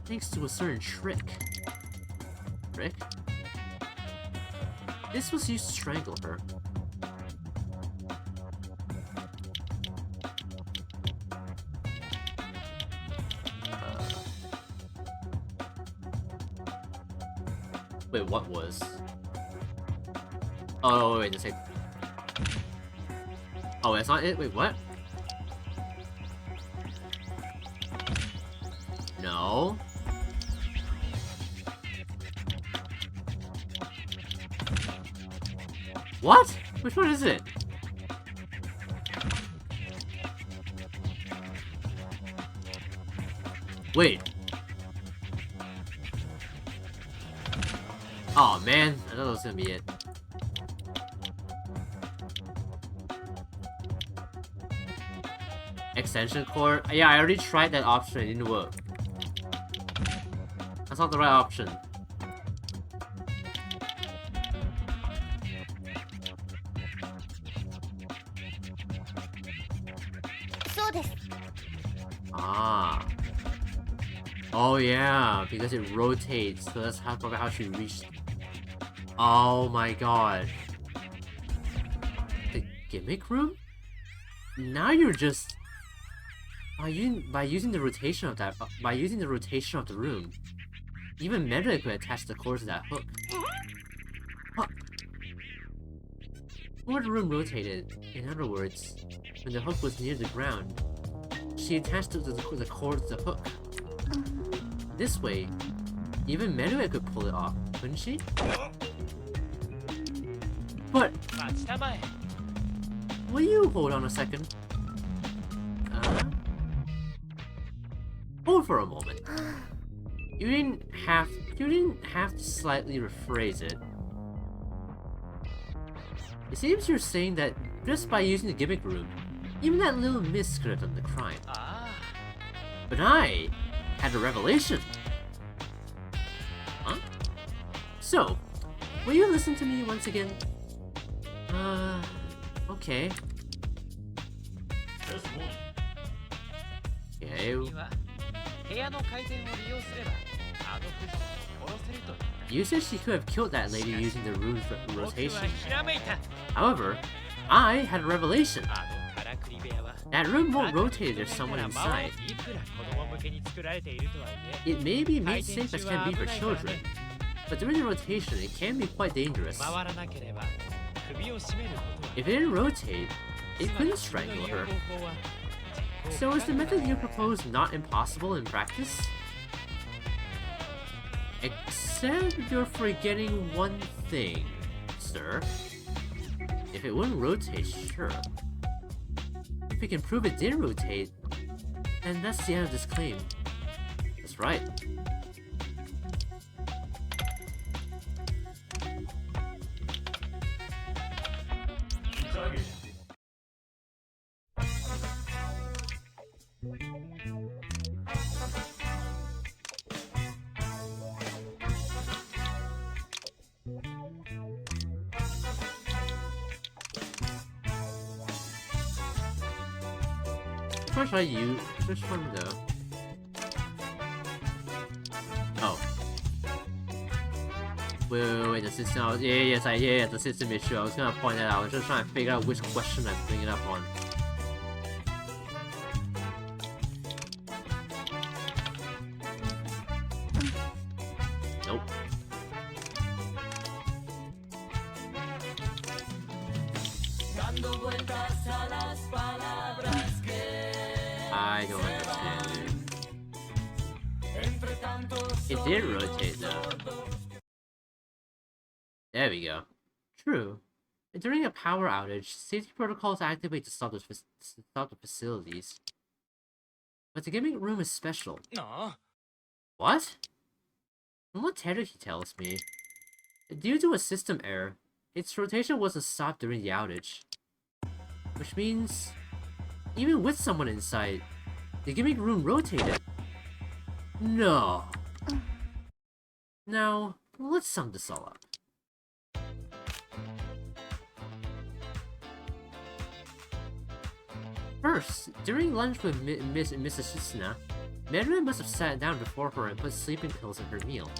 Thanks to a certain trick. Trick? This was used to strangle her. Wait, what was? Oh, wait, just like... Oh, that's not it? Wait, what? No. What? Which one is it? Wait. Oh man, I thought that was gonna be it. Extension cord? Yeah, I already tried that option, it didn't work. That's not the right option. Ah. Oh yeah, because it rotates, so that's probably how she reached. Oh my god. The gimmick room? Now you're just... By using the rotation of the room, even Medric could attach the cord to that hook. What? When the room rotated, in other words, when the hook was near the ground, she attached the cord to the hook. This way, even Medric could pull it off, couldn't she? But 待ちたまえ。 will you hold on a second? Hold for a moment. You didn't have to slightly rephrase it. It seems you're saying that just by using the gimmick room, even that little miss could have done the crime. あ But I had a revelation. Huh? So, will you listen to me once again? Okay. あ。 Okay. 君は部屋の回転を利用すればあの不死を殺せるという。 You said she could have killed that lady using the room's 僕は rotation. ひらめいた。 However, I had a revelation. あのからくり部屋は That room won't rotate if there's someone inside. いくら子供向けに作られているとはいえ、 It may be made safe as can be for children, but during the rotation, it can be quite dangerous. 回らなければ首を絞めることは。 If it didn't rotate, it couldn't strangle her. So is the method you propose not impossible in practice? Except you're forgetting one thing, sir. If it wouldn't rotate, sure. If we can prove it did rotate, then that's the end of this claim. That's right. Which one should I use? Which one though? Oh. Wait, the system. Yeah, the system issue. I was gonna point that out. I was just trying to figure out which question I'm bringing up on. Nope. I don't understand it. It did rotate though. There we go. True. During a power outage, safety protocols activate to stop the facilities. But the gimmick room is special. なあ。 What? From what Teruki tells me, due to a system error, its rotation wasn't stopped during the outage. Which means, even with someone inside, the gimmick room rotated. No. Now, let's sum this all up. First, during lunch with Mrs. Shitsuna, Medrin must have sat down before her and put sleeping pills in her meal.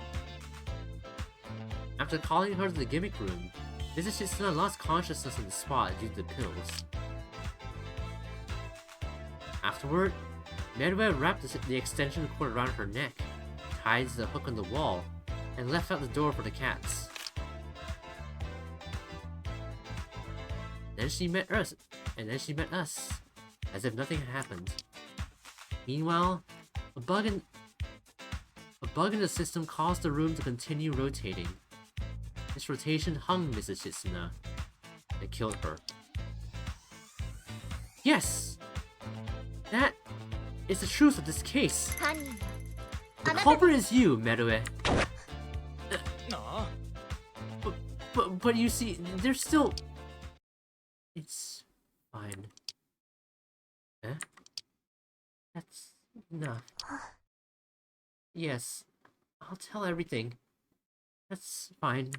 After calling her to the gimmick room, Mrs. Shitsuna lost consciousness on the spot due to the pills. Afterward, Medway wrapped the extension cord around her neck, tied the hook on the wall, and left out the door for the cats. Then she met us, as if nothing had happened. Meanwhile, a bug in the system caused the room to continue rotating. This rotation hung Mrs. Shitsuna and killed her. Yes! That is the truth of this case. 犯人は The あなた culprit is you, Merue. なあ。 But you see, there's still... It's fine. Eh? That's enough. Yes, I'll tell everything. That's fine.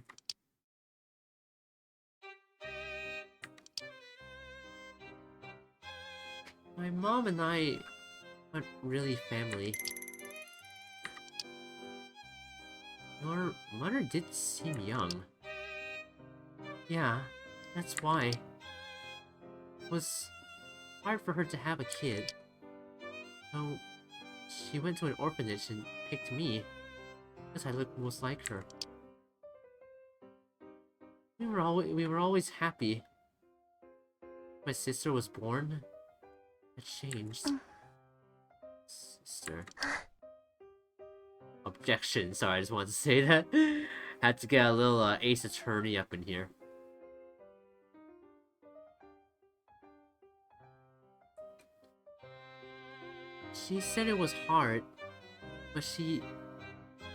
My mom and I aren't really family. Your mother did seem young. Yeah, that's why. It was hard for her to have a kid. So, she went to an orphanage and picked me, because I looked most like her. We were always happy. My sister was born. It changed. Sister. Objection. Sorry, I just wanted to say that. Had to get a little Ace Attorney up in here. She said it was hard, but she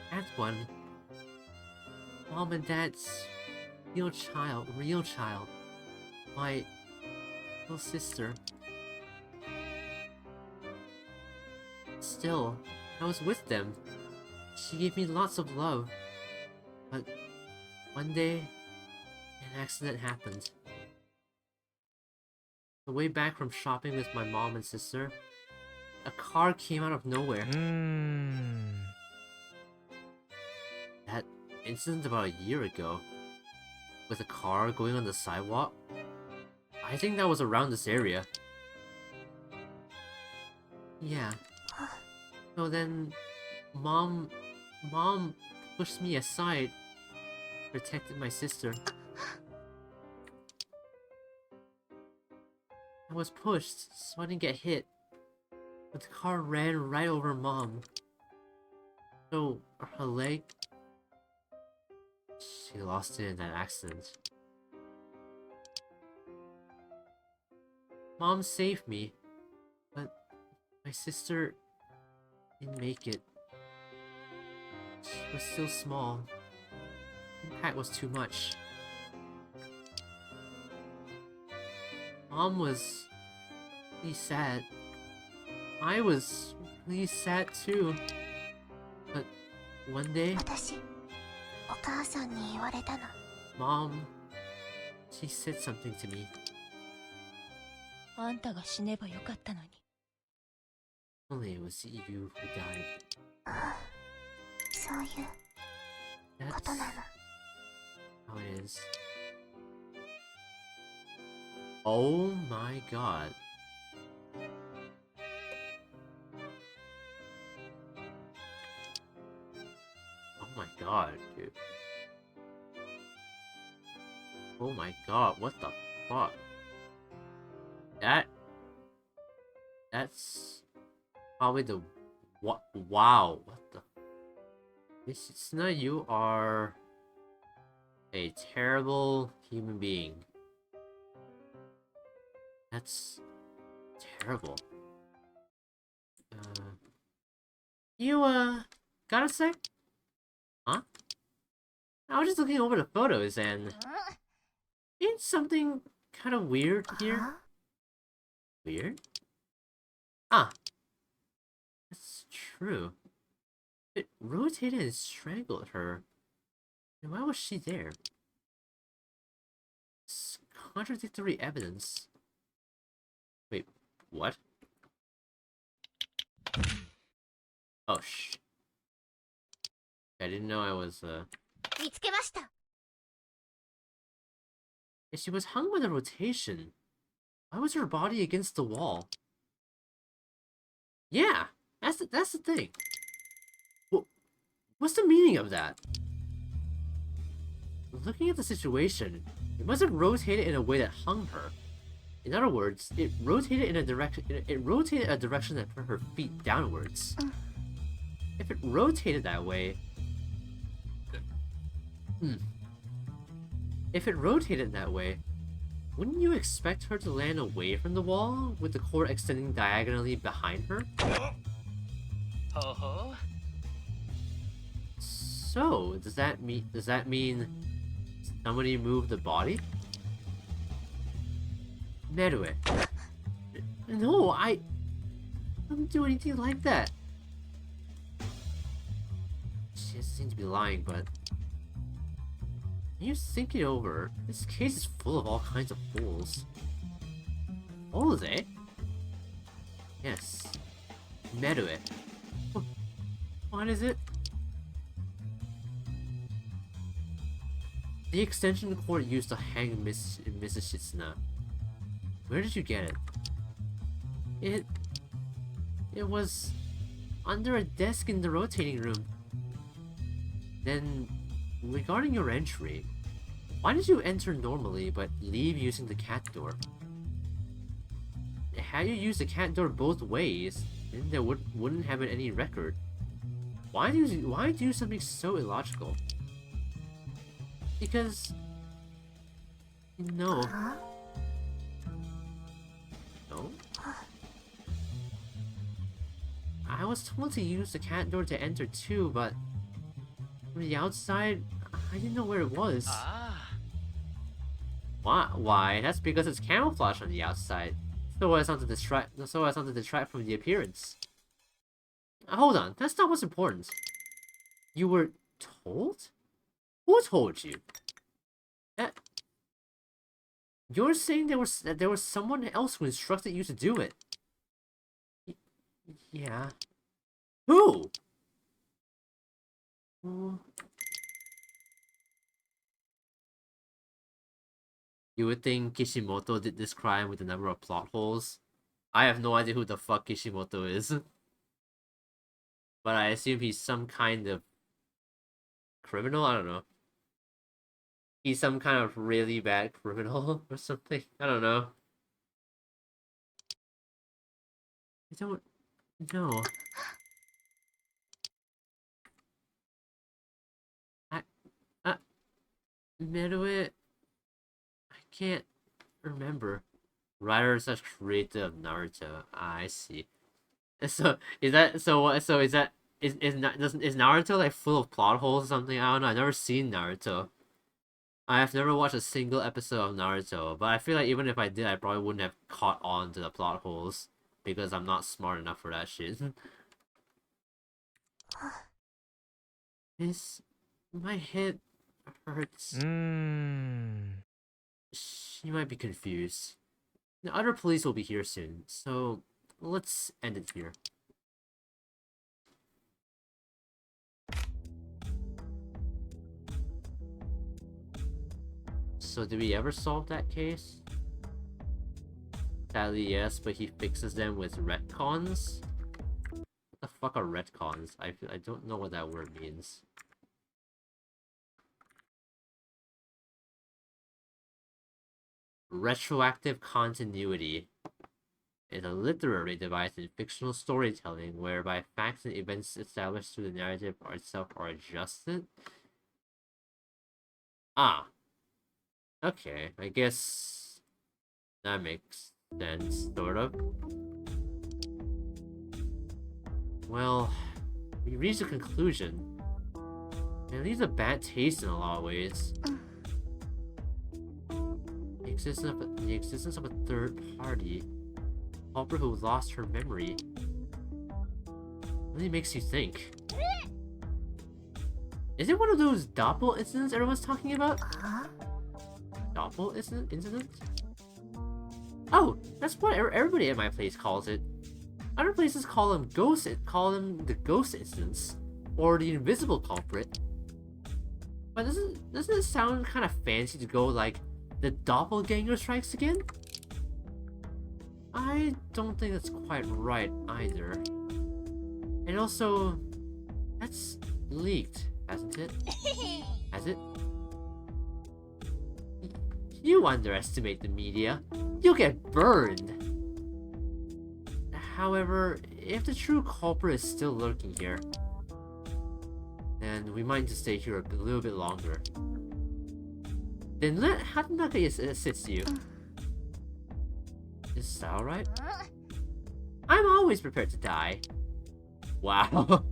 had one. Mom and Dad's real child. My little sister. Still, I was with them. She gave me lots of love. But one day, an accident happened. The way back from shopping with my mom and sister, a car came out of nowhere. That incident about a year ago, with a car going on the sidewalk, I think that was around this area. Yeah. So then, Mom pushed me aside, protected my sister. I was pushed, so I didn't get hit. But the car ran right over Mom. So, her leg... she lost it in that accident. Mom saved me, but my sister didn't make it. She was still small. The impact was too much. Mom was really sad. I was really sad too. But one day, 私、お母さんに言われたの。 Mom, she said something to me. あんたが死ねばよかったのに。 Only it was you who died. そういうこ That's となの。 how it is. Oh my god. Oh my god, dude. Oh my god, what the fuck? That's probably the what? Wow, what the? Isna, you are a terrible human being. That's terrible. You got a sec? Huh? I was just looking over the photos and ain't something kind of weird here? Weird? Ah, that's true. It rotated and strangled her. And why was she there? It's contradictory evidence. Wait, what? Oh, I didn't know I was, 見つけました。 If she was hung by the rotation, why was her body against the wall? Yeah, that's the thing. What's the meaning of that? Looking at the situation, it must have rotated in a way that hung her. In other words, it rotated in a direction. It rotated a direction that put her feet downwards. If it rotated that way, if it rotated that way, wouldn't you expect her to land away from the wall with the cord extending diagonally behind her? Ho-ho. So, does that mean somebody moved the body? Merue. No, I didn't do anything like that. She doesn't seem to be lying, but when you think it over, this case is full of all kinds of holes. Holes, eh? Yes. Merue. What is it? The extension cord used to hang Mrs. Shitsuna. Where did you get it? It was under a desk in the rotating room. Then, regarding your entry, why did you enter normally but leave using the cat door? Had you used the cat door both ways, then there wouldn't have been any record. Why do something so illogical? Because no. No? I was told to use the cat door to enter too, but from the outside, I didn't know where it was. Why? That's because it's camouflage on the outside, so as not to distract from the appearance. Hold on, that's not what's important. You were told? Who told you? You're saying that there was someone else who instructed you to do it. Yeah. Who? You would think Kishimoto did this crime with a number of plot holes. I have no idea who the fuck Kishimoto is. But I assume he's some kind of criminal? I don't know. He's some kind of really bad criminal or something. I don't know. I don't know. Merue, I can't remember. Writer such creator of Naruto. I see. So is Naruto like full of plot holes or something? I don't know. I've never seen Naruto. I have never watched a single episode of Naruto, but I feel like even if I did, I probably wouldn't have caught on to the plot holes because I'm not smart enough for that shit. My head hurts. She might be confused. The other police will be here soon, so let's end it here. So did we ever solve that case? Sadly, yes, but he fixes them with retcons? What the fuck are retcons? I don't know what that word means. Retroactive continuity is a literary device in fictional storytelling whereby facts and events established through the narrative itself are adjusted. Ah. Okay, I guess that makes sense, sort of. Well, we reached a conclusion. And it leaves a bad taste in a lot of ways. The existence of a third party, a culprit who lost her memory, really makes you think. Is it one of those doppel incidents everyone's talking about? Doppel incident? Oh, that's what everybody at my place calls it. Other places call them the ghost incidents, or the invisible culprit. But doesn't it sound kind of fancy to go like the doppelganger strikes again? I don't think that's quite right either. And also, that's leaked, hasn't it? Has it? You underestimate the media. You'll get burned. However, if the true culprit is still lurking here, then we might need to stay here a little bit longer. Then let Hatanaka assist you. Is that alright? I'm always prepared to die. Wow.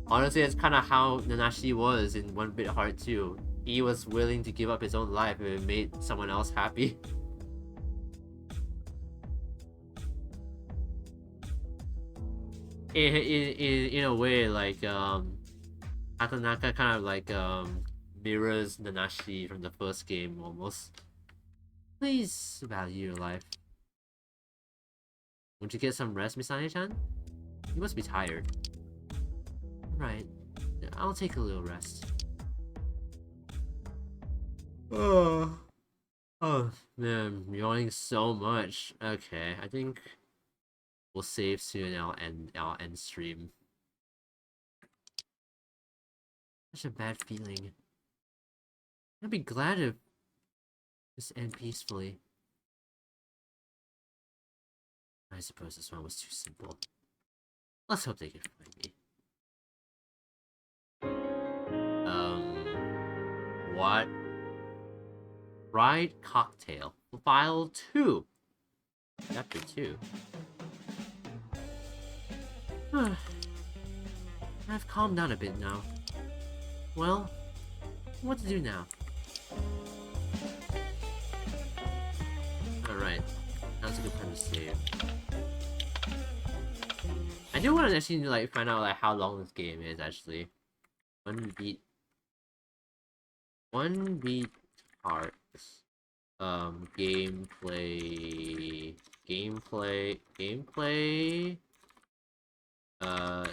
Honestly, that's kind of how Nanashi was in 1BitHeart too. He was willing to give up his own life if it made someone else happy. In a way, like Hatanaka kind of like mirrors Nanashi from the first game almost. Please value your life. Won't you get some rest, Misane-chan? You must be tired. Right. I'll take a little rest. Oh man, I'm yawning so much. Okay, I think We'll save soon and I'll end stream. Such a bad feeling. I'd be glad if this end peacefully. I suppose this one was too simple. Let's hope they can find me. What? Fried cocktail. File 2. Chapter 2. I've calmed down a bit now. Well, what to do now? Alright. Now's a good time to save. I do want to actually like find out like how long this game is actually. 1BeatHeart.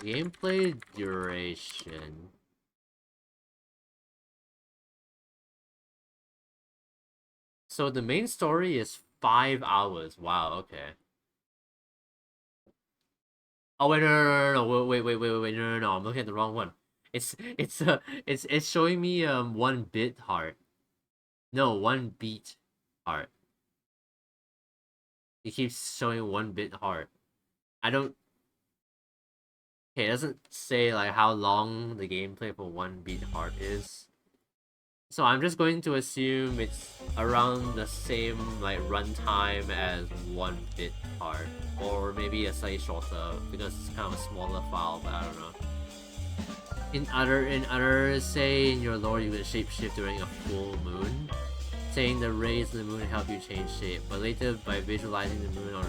Gameplay duration. So the main story is 5 hours. Wow, okay. Oh wait, no, wait, no, I'm looking at the wrong one. It's showing me 1BitHeart. No, 1BeatHeart. It keeps showing 1BitHeart. I don't. Okay, it doesn't say like how long the gameplay for 1BitHeart is. So I'm just going to assume it's around the same like runtime as 1BitHeart, or maybe a slightly shorter because it's kind of a smaller file. But I don't know. In other, say in your lore you can shapeshift during a full moon, saying the rays of the moon help you change shape. But later, by visualizing the moon on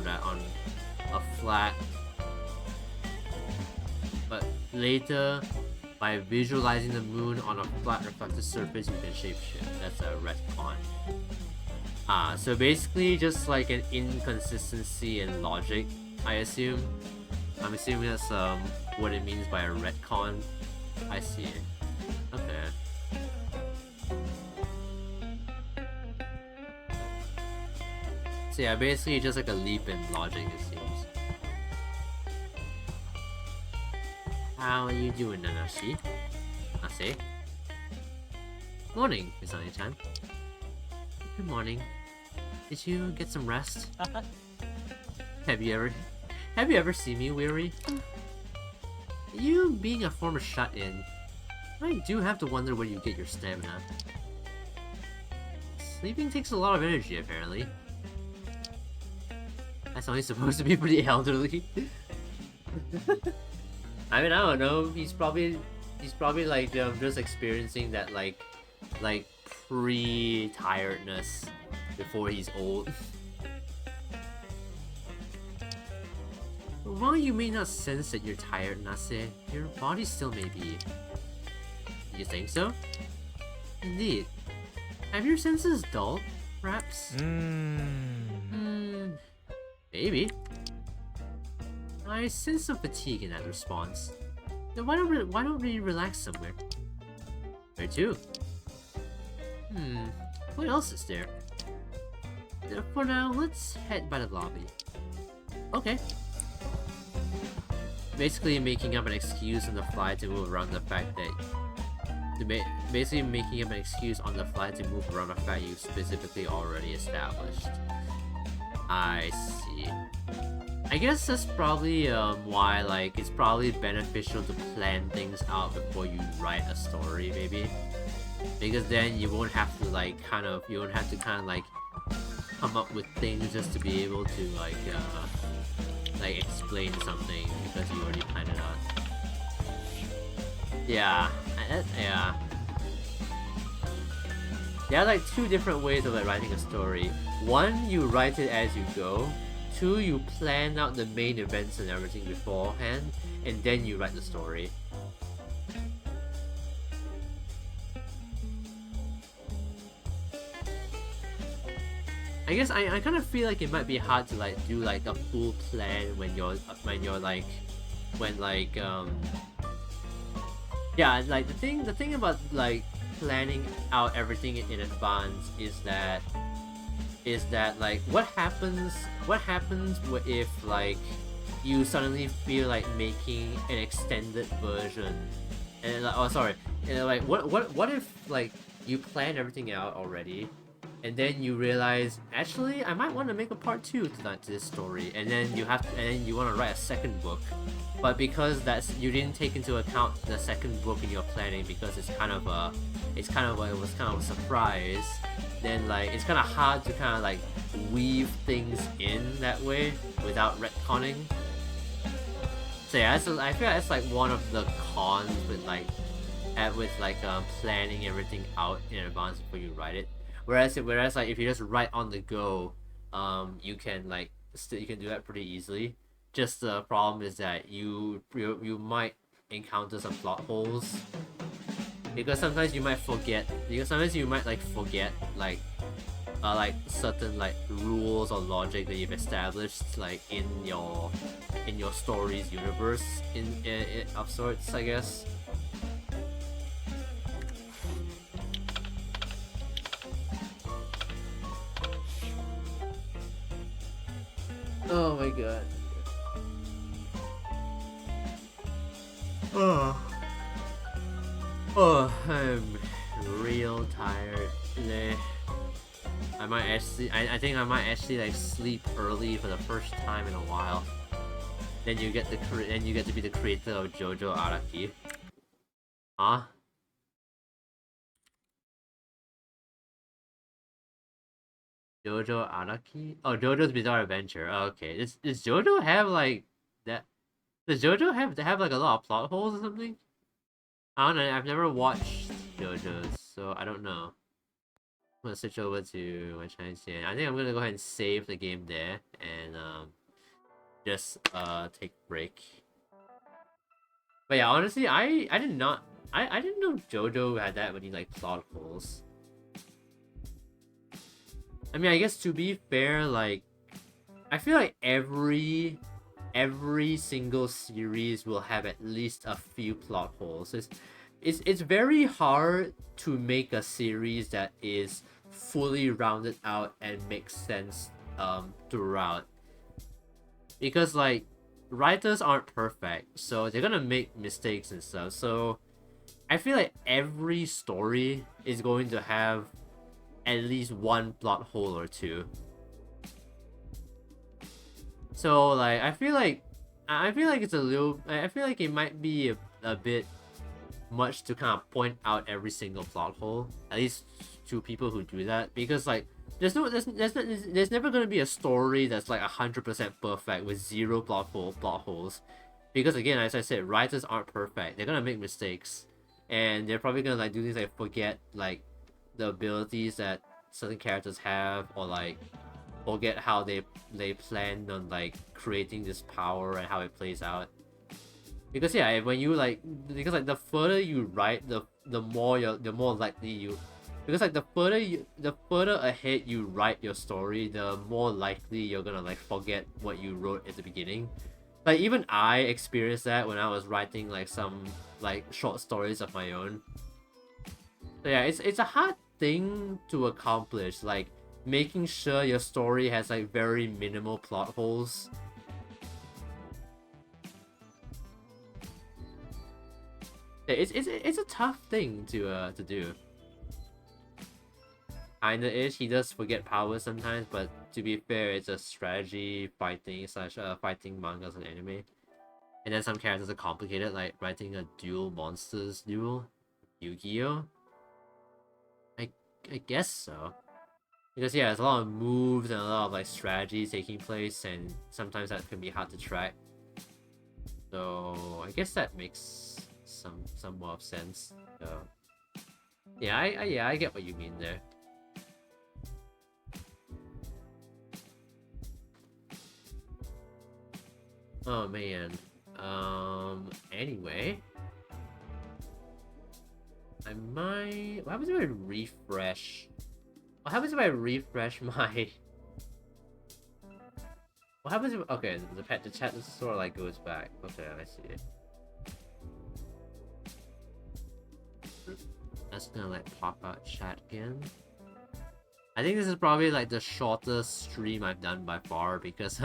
a flat. But later, by visualizing the moon on a flat reflected surface, you can shapeshift. That's a retcon. So basically just like an inconsistency in logic, I assume. I'm assuming that's what it means by a retcon. I see. Okay. So yeah, basically just like a leap in logic, it seems. How are you doing, Nanashi? Nase? Morning, Misani-chan. Good morning. Did you get some rest? Have you ever seen me weary? You being a former shut-in, I do have to wonder where you get your stamina. Sleeping takes a lot of energy, apparently. That's only supposed to be pretty elderly. I mean, I don't know. He's probably like just experiencing that like pre-tiredness before he's old. While you may not sense that you're tired, Nase, your body still may be. You think so? Indeed. Have your senses dulled, perhaps? Maybe. I sense some fatigue in that response. Then why don't we relax somewhere? Where to? What else is there? For now, let's head by the lobby. Okay. Basically making up an excuse on the fly to move around the fact that basically making up an excuse on the fly to move around the fact you specifically already established. I see. I guess that's probably why like it's probably beneficial to plan things out before you write a story, maybe, because then you won't have to like kind of come up with things just to be able to like explain something because you already planned it out. Yeah, yeah. There are like two different ways of like writing a story. One, you write it as you go. Two, you plan out the main events and everything beforehand, and then you write the story. I guess I kind of feel like it might be hard to like do like a full plan when you're like yeah, like the thing about like planning out everything in advance is that like what happens if like you suddenly feel like making an extended version, and like, oh sorry, and like what if like you plan everything out already, and then you realize actually I might want to make a part 2 to this story, and then you want to write a second book, but because you didn't take into account the second book in your planning because it was kind of a surprise, then like it's kind of hard to kind of like weave things in that way without retconning. So yeah, I feel like that's like one of the cons with planning everything out in advance before you write it. Whereas like if you just write on the go, you can you can do that pretty easily. Just the problem is that you might encounter some plot holes because sometimes you might forget certain rules or logic that you've established in your story's universe of sorts, I guess. Oh my god. Oh, I'm real tired today. I think I might actually sleep early for the first time in a while. Then you get to be the creator of JoJo Araki. Huh? JoJo Araki? Oh, JoJo's Bizarre Adventure. Oh, okay. Does JoJo have that? Does JoJo have a lot of plot holes or something? I don't know. I've never watched JoJo's, so I don't know. I'm gonna switch over to my Chinese channel. I think I'm gonna go ahead and save the game there and just take a break. But yeah, honestly, I didn't know JoJo had that many plot holes. I mean, I guess to be fair, I feel like every single series will have at least a few plot holes. It's very hard to make a series that is fully rounded out and makes sense throughout, because writers aren't perfect, so they're gonna make mistakes and stuff. So I feel like every story is going to have at least one plot hole or two. So I feel like it's a little. I feel like it might be a bit much to kind of point out every single plot hole, at least to people who do that, because there's never gonna be a story that's 100% perfect with zero plot holes, because again, as I said, writers aren't perfect. They're gonna make mistakes, and they're probably gonna do things like forget the abilities that certain characters have, or forget how they planned on creating this power and how it plays out. Because yeah, when you because the further you write, the more likely you, because the further ahead you write your story, the more likely you're gonna forget what you wrote at the beginning. Even I experienced that when I was writing some short stories of my own. So yeah, it's a hard thing to accomplish, making sure your story has very minimal plot holes. It's a tough thing to do. Kinda is. He does forget powers sometimes, but to be fair, it's a strategy fighting / fighting mangas and anime. And then some characters are complicated, like writing a dual monsters duel, Yu-Gi-Oh. I guess so. Because yeah, there's a lot of moves and a lot of strategies taking place, and sometimes that can be hard to track. So I guess that makes some more sense. So yeah, I get what you mean there. Oh man. Anyway, I might. What happens if I refresh? What happens if I refresh my? What happens if? Okay, the chat sort of goes back. Okay, I see it. That's gonna pop out chat again. I think this is probably like the shortest stream I've done by far because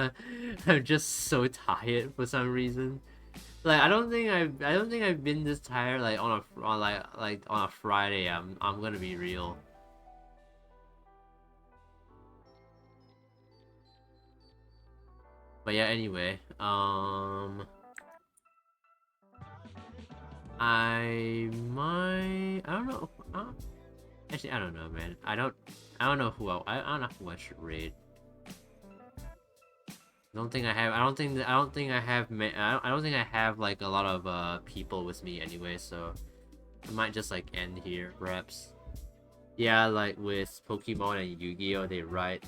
I'm just so tired for some reason. Like I don't think I've been this tired like on a Friday. I'm gonna be real. But yeah, anyway, I don't know. Actually, I don't know, man. I don't know who I don't know who I should raid. I don't think I have. I don't think I have like a lot of people with me anyway. So I might just like end here, perhaps. Yeah, like with Pokemon and Yu-Gi-Oh, they write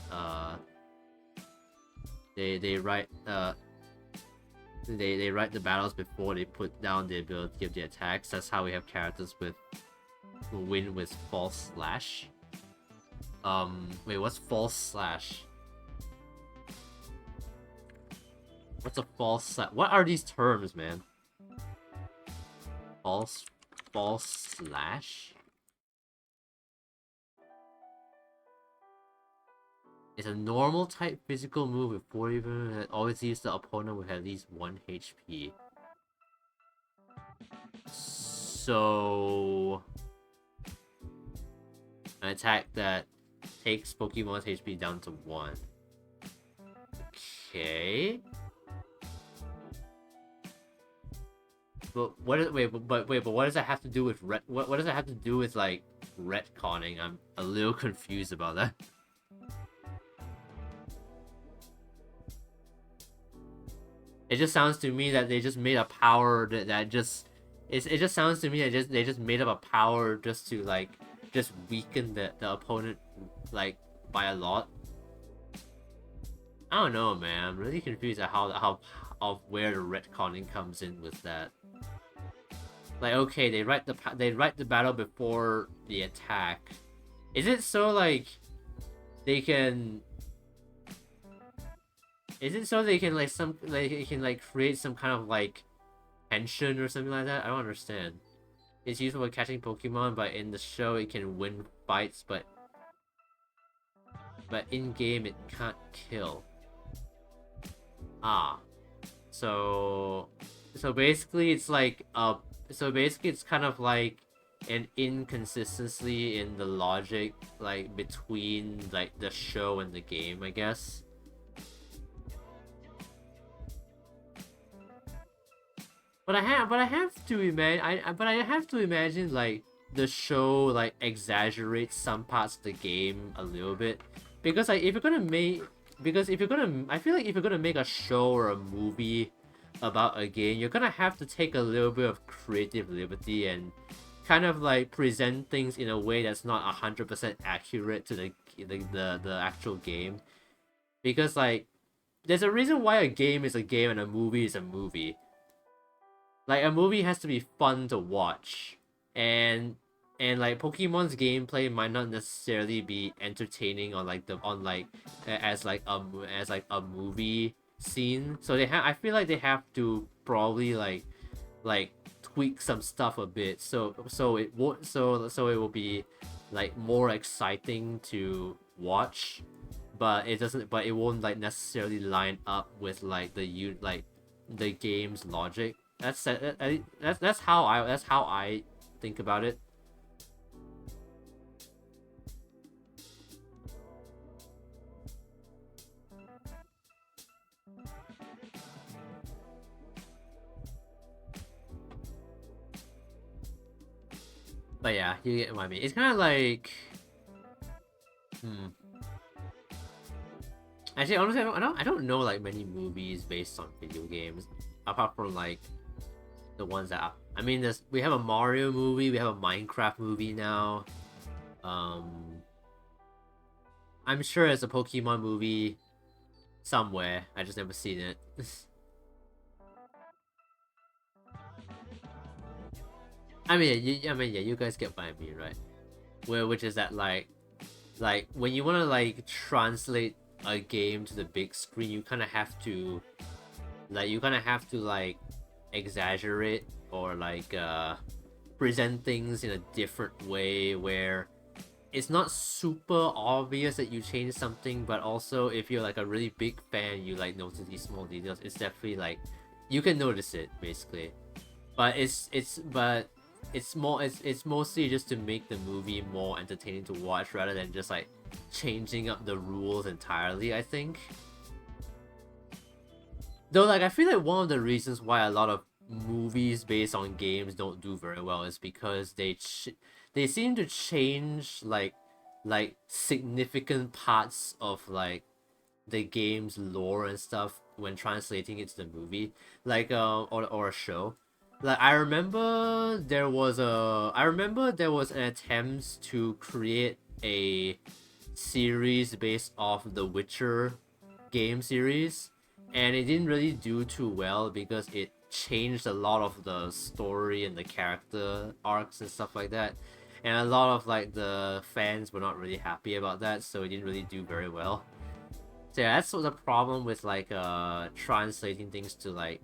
they write they write the battles before they put down the ability of the attacks. That's how we have characters with who win with false slash. Wait, what's false slash? What's a false slash? What are these terms, man? False slash? It's a normal type physical move with 40 that always leaves the opponent with at least 1 HP. So an attack that takes Pokemon's HP down to 1. Okay. But what is but what does that have to do with what does that have to do with like retconning? I'm a little confused about that. It just sounds to me that they just made a power that just it just sounds to me that they just made up a power just to like just weaken the opponent like by a lot. I don't know, man. I'm really confused at how of where the retconning comes in with that. Like, okay, they write the battle before the attack. Is it so like they can? Is it so they can like create some kind of like tension or something like that? I don't understand. It's useful for catching Pokemon, but in the show it can win fights, but in game it can't kill. Ah, so basically it's like it's kind of like an inconsistency in the logic like between like the show and the game, I guess. But I have to imagine like the show like exaggerates some parts of the game a little bit, because like if you're gonna I feel like if you're gonna make a show or a movie about a game, you're gonna have to take a little bit of creative liberty and kind of like present things in a way that's not 100% accurate to the actual game, because like there's a reason why a game is a game and a movie is a movie. Like a movie has to be fun to watch, and like Pokemon's gameplay might not necessarily be entertaining on like as a movie scene. So I feel like they have to probably like tweak some stuff a bit so it will be like more exciting to watch, but it won't like necessarily line up with like the game's logic. That's how I think about it. But yeah, you get what I mean. It's kind of like, Actually, honestly, I don't know like many movies based on video games, apart from like the ones that I mean. We have a Mario movie, we have a Minecraft movie now. I'm sure there's a Pokemon movie somewhere. I just never seen it. I mean, you guys get what I mean, right? Which is that like when you want to like translate a game to the big screen, you kind of have to like exaggerate or like present things in a different way, where it's not super obvious that you change something, but also if you're like a really big fan, you like notice these small details. It's definitely like you can notice it basically, but it's mostly just to make the movie more entertaining to watch rather than just like changing up the rules entirely, I think. Though, like, I feel like one of the reasons why a lot of movies based on games don't do very well is because they seem to change like significant parts of like the game's lore and stuff when translating it to the movie, like or a show. Like I remember there was an attempt to create a series based off the Witcher game series, and it didn't really do too well because it changed a lot of the story and the character arcs and stuff like that, and a lot of like the fans were not really happy about that, so it didn't really do very well. So yeah, that's the problem with like translating things to like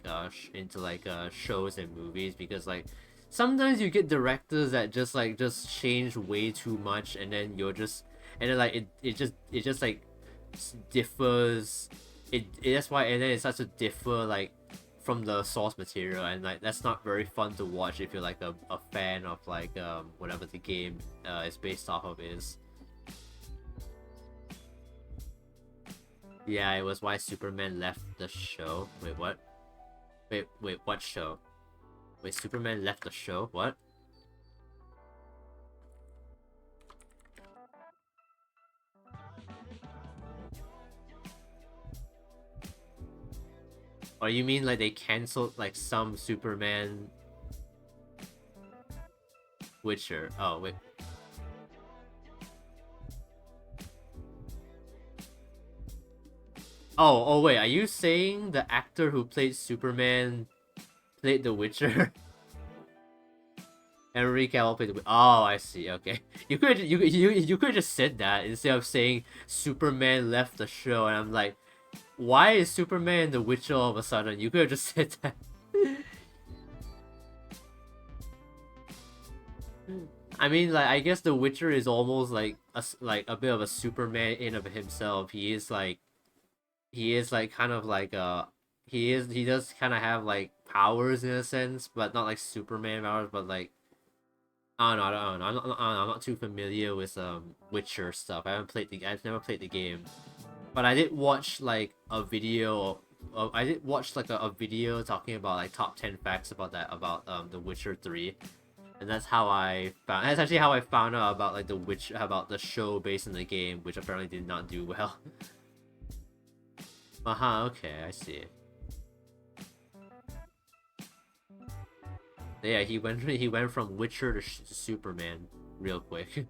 into like shows and movies, because like sometimes you get directors that just change way too much, and then and then like it just like differs. That's why, and then it starts to differ like from the source material, and like that's not very fun to watch if you're like a fan of like whatever the game is based off of is. Yeah, it was why Superman left the show. Wait, what? Wait, what show? Wait, Superman left the show? What? Or you mean like they canceled like some Superman Witcher? Oh, wait. Oh, wait, are you saying the actor who played Superman played The Witcher? Henry Cavill played the. Oh, I see. Okay, you could just said that instead of saying Superman left the show, and I'm like, why is Superman the Witcher all of a sudden? You could have just said that. I mean, like, I guess the Witcher is almost like a bit of a Superman in of himself. He is like kind of like he does kind of have like powers in a sense, but not like Superman powers, but like I don't know. I'm not too familiar with Witcher stuff. I've never played the game, but I did watch like a video. I did watch like a video talking about like top 10 facts about The Witcher 3, and that's actually how I found out about like about the show based on the game, which apparently did not do well. Okay, I see. Yeah, he went from Witcher to Superman real quick.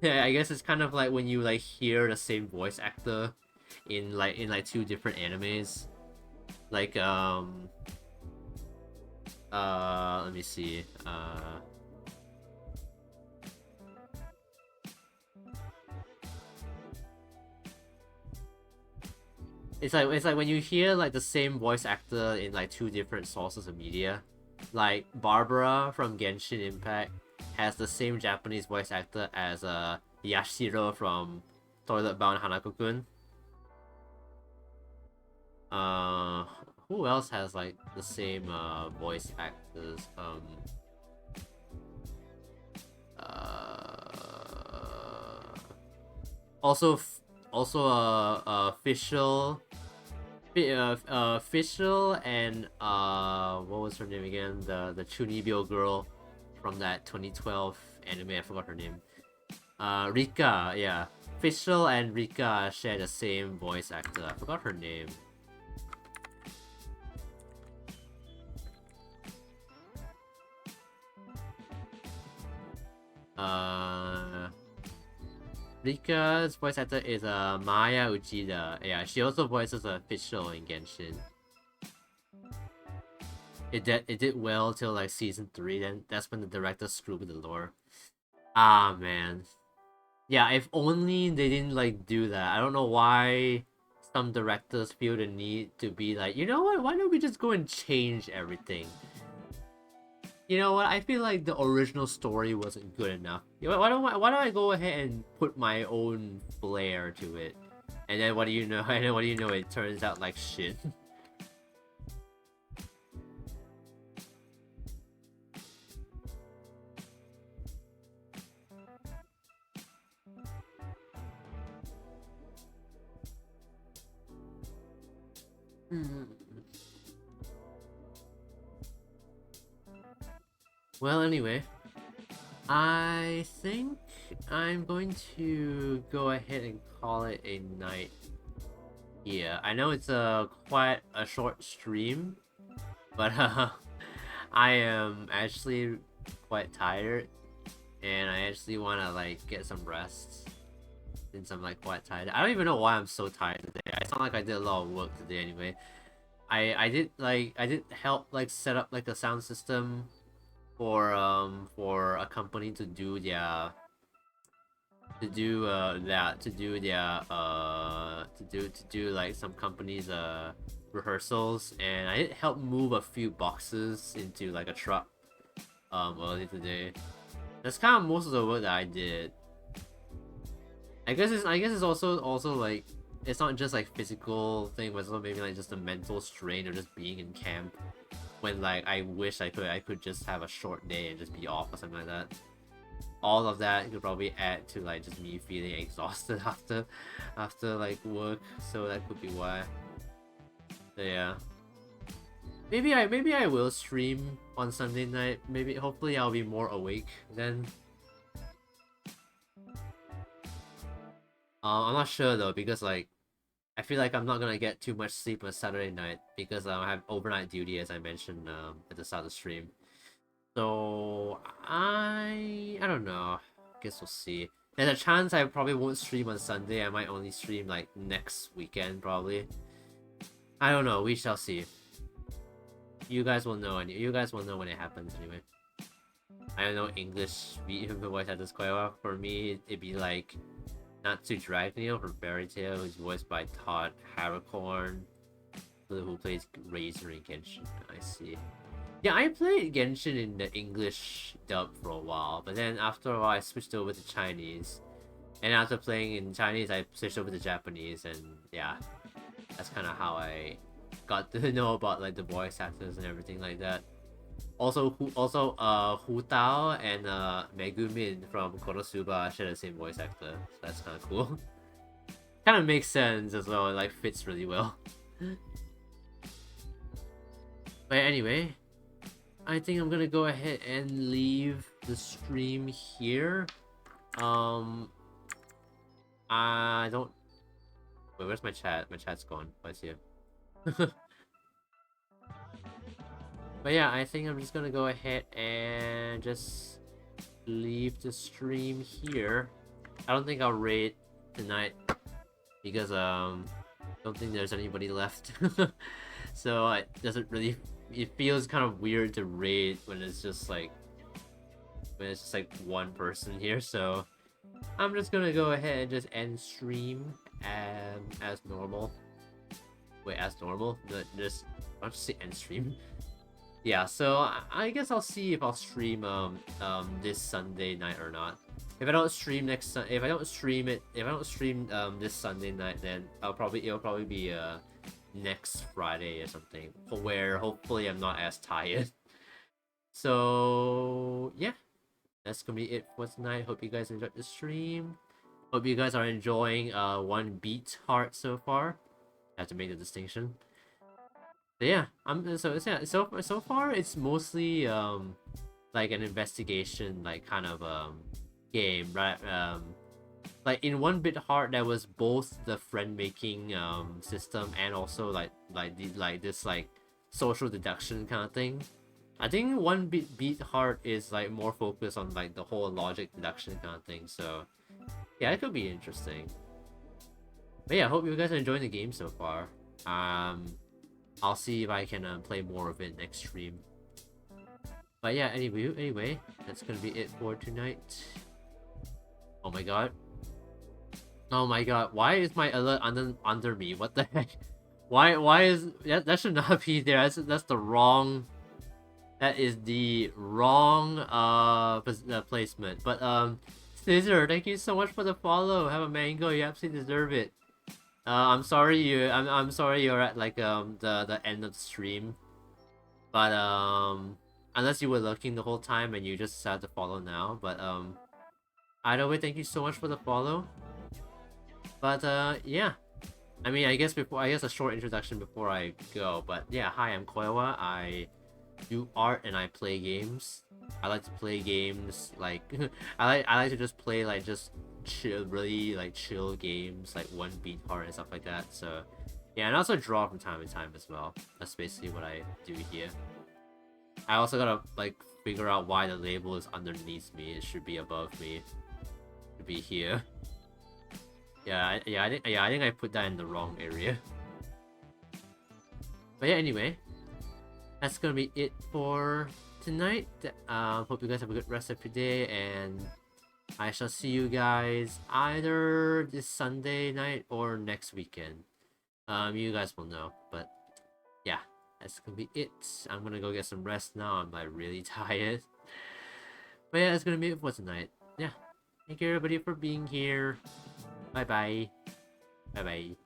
Yeah, I guess it's kind of like when you like hear the same voice actor in like two different animes. Like let me see. It's like when you hear like the same voice actor in like two different sources of media. Like Barbara from Genshin Impact has the same Japanese voice actor as Yashiro from Toilet Bound Hanako-kun. Who else has like the same voice actors? Also Fischl and what was her name again? The Chunibyo girl from that 2012 anime. I forgot her name. Rika, yeah. Fischl and Rika share the same voice actor. I forgot her name. Rika's voice actor is Maya Uchida. Yeah, she also voices a Fischl in Genshin. It did well till like season 3. Then that's when the director screwed with the lore. Ah man, yeah. If only they didn't like do that. I don't know why some directors feel the need to be like, you know what? Why don't we just go and change everything? You know what? I feel like the original story wasn't good enough. Why don't I go ahead and put my own flair to it? And then what do you know? And then what do you know? It turns out like shit. Well, anyway, I think I'm going to go ahead and call it a night. Yeah, I know it's quite a short stream, but I am actually quite tired, and I actually want to like get some rest since I'm like quite tired. I don't even know why I'm so tired today. I sound like I did a lot of work today anyway. I did help like set up like a sound system for a company to do their to do like some companies rehearsals, and I did help move a few boxes into like a truck earlier today. That's kind of most of the work that I did. I guess it's also like it's not just like physical thing, but it's also maybe like just a mental strain of just being in camp when like I wish I could just have a short day and just be off or something like that. All of that could probably add to like just me feeling exhausted after like work, so that could be why. But yeah, maybe I will stream on Sunday night. Maybe hopefully I'll be more awake then. I'm not sure though, because like I feel like I'm not gonna get too much sleep on Saturday night because I have overnight duty, as I mentioned at the start of the stream. So I don't know. Guess we'll see. There's a chance I probably won't stream on Sunday. I might only stream like next weekend probably. I don't know. We shall see. You guys will know. You guys will know when it happens anyway. I don't know English voice actors quite well. For me, it'd be like Natsu Dragonio from Fairy Tail, who's voiced by Todd Harricorn, who plays Razor in Genshin. I see. Yeah, I played Genshin in the English dub for a while, but then after a while I switched over to Chinese. And after playing in Chinese, I switched over to Japanese, and yeah, that's kind of how I got to know about like the voice actors and everything like that. Also, Hu Tao and Megumin from Konosuba share the same voice actor, so that's kind of cool. Kind of makes sense as well, it like fits really well. But anyway, I think I'm gonna go ahead and leave the stream here. I don't... Wait, where's my chat? My chat's gone. Oh, it's here. But yeah, I think I'm just gonna go ahead and just leave the stream here. I don't think I'll raid tonight because don't think there's anybody left. So it doesn't really... It feels kind of weird to raid when it's just like one person here, so I'm just gonna go ahead and just end stream as normal. Wait, as normal? Just I'll just say end stream. Yeah, so I guess I'll see if I'll stream this Sunday night or not. If I don't stream this Sunday night, then it'll probably be next Friday or something, where hopefully I'm not as tired. So yeah, that's gonna be it for tonight. Hope you guys enjoyed the stream. Hope you guys are enjoying 1BEATHEART so far. I have to make the distinction. But yeah, so far it's mostly like an investigation like kind of game, right? Like in 1BitHeart there was both the friend making system and also like this like social deduction kind of thing. I think 1BitHeart is like more focused on like the whole logic deduction kind of thing, so yeah, it could be interesting. But yeah, I hope you guys are enjoying the game so far. I'll see if I can play more of it next stream. But yeah, anyway, that's gonna be it for tonight. Oh my god. Oh my god, why is my alert under me? What the heck? Why is that should not be there? That's the wrong That is the wrong placement. But Scissor, thank you so much for the follow. Have a mango, you absolutely deserve it. I'm sorry I'm sorry you're at like the end of the stream. But unless you were looking the whole time and you just decided to follow now. But either way, thank you so much for the follow. But yeah. I mean, I guess a short introduction before I go. But yeah, hi, I'm Koiwa. I do art and I play games. I like to play games like I like to just play like just chill, really like chill games like 1BEATHEART and stuff like that. So yeah, and I also draw from time to time as well. That's basically what I do here. I also gotta like figure out why the label is underneath me. It should be above me. It should be here. I think I put that in the wrong area. But yeah, anyway, that's gonna be it for tonight. Hope you guys have a good rest of your day, and I shall see you guys either this Sunday night or next weekend. You guys will know, but yeah, that's gonna be it. I'm gonna go get some rest now. I'm like really tired. But yeah, that's gonna be it for tonight. Yeah, thank you everybody for being here. Bye bye. Bye bye.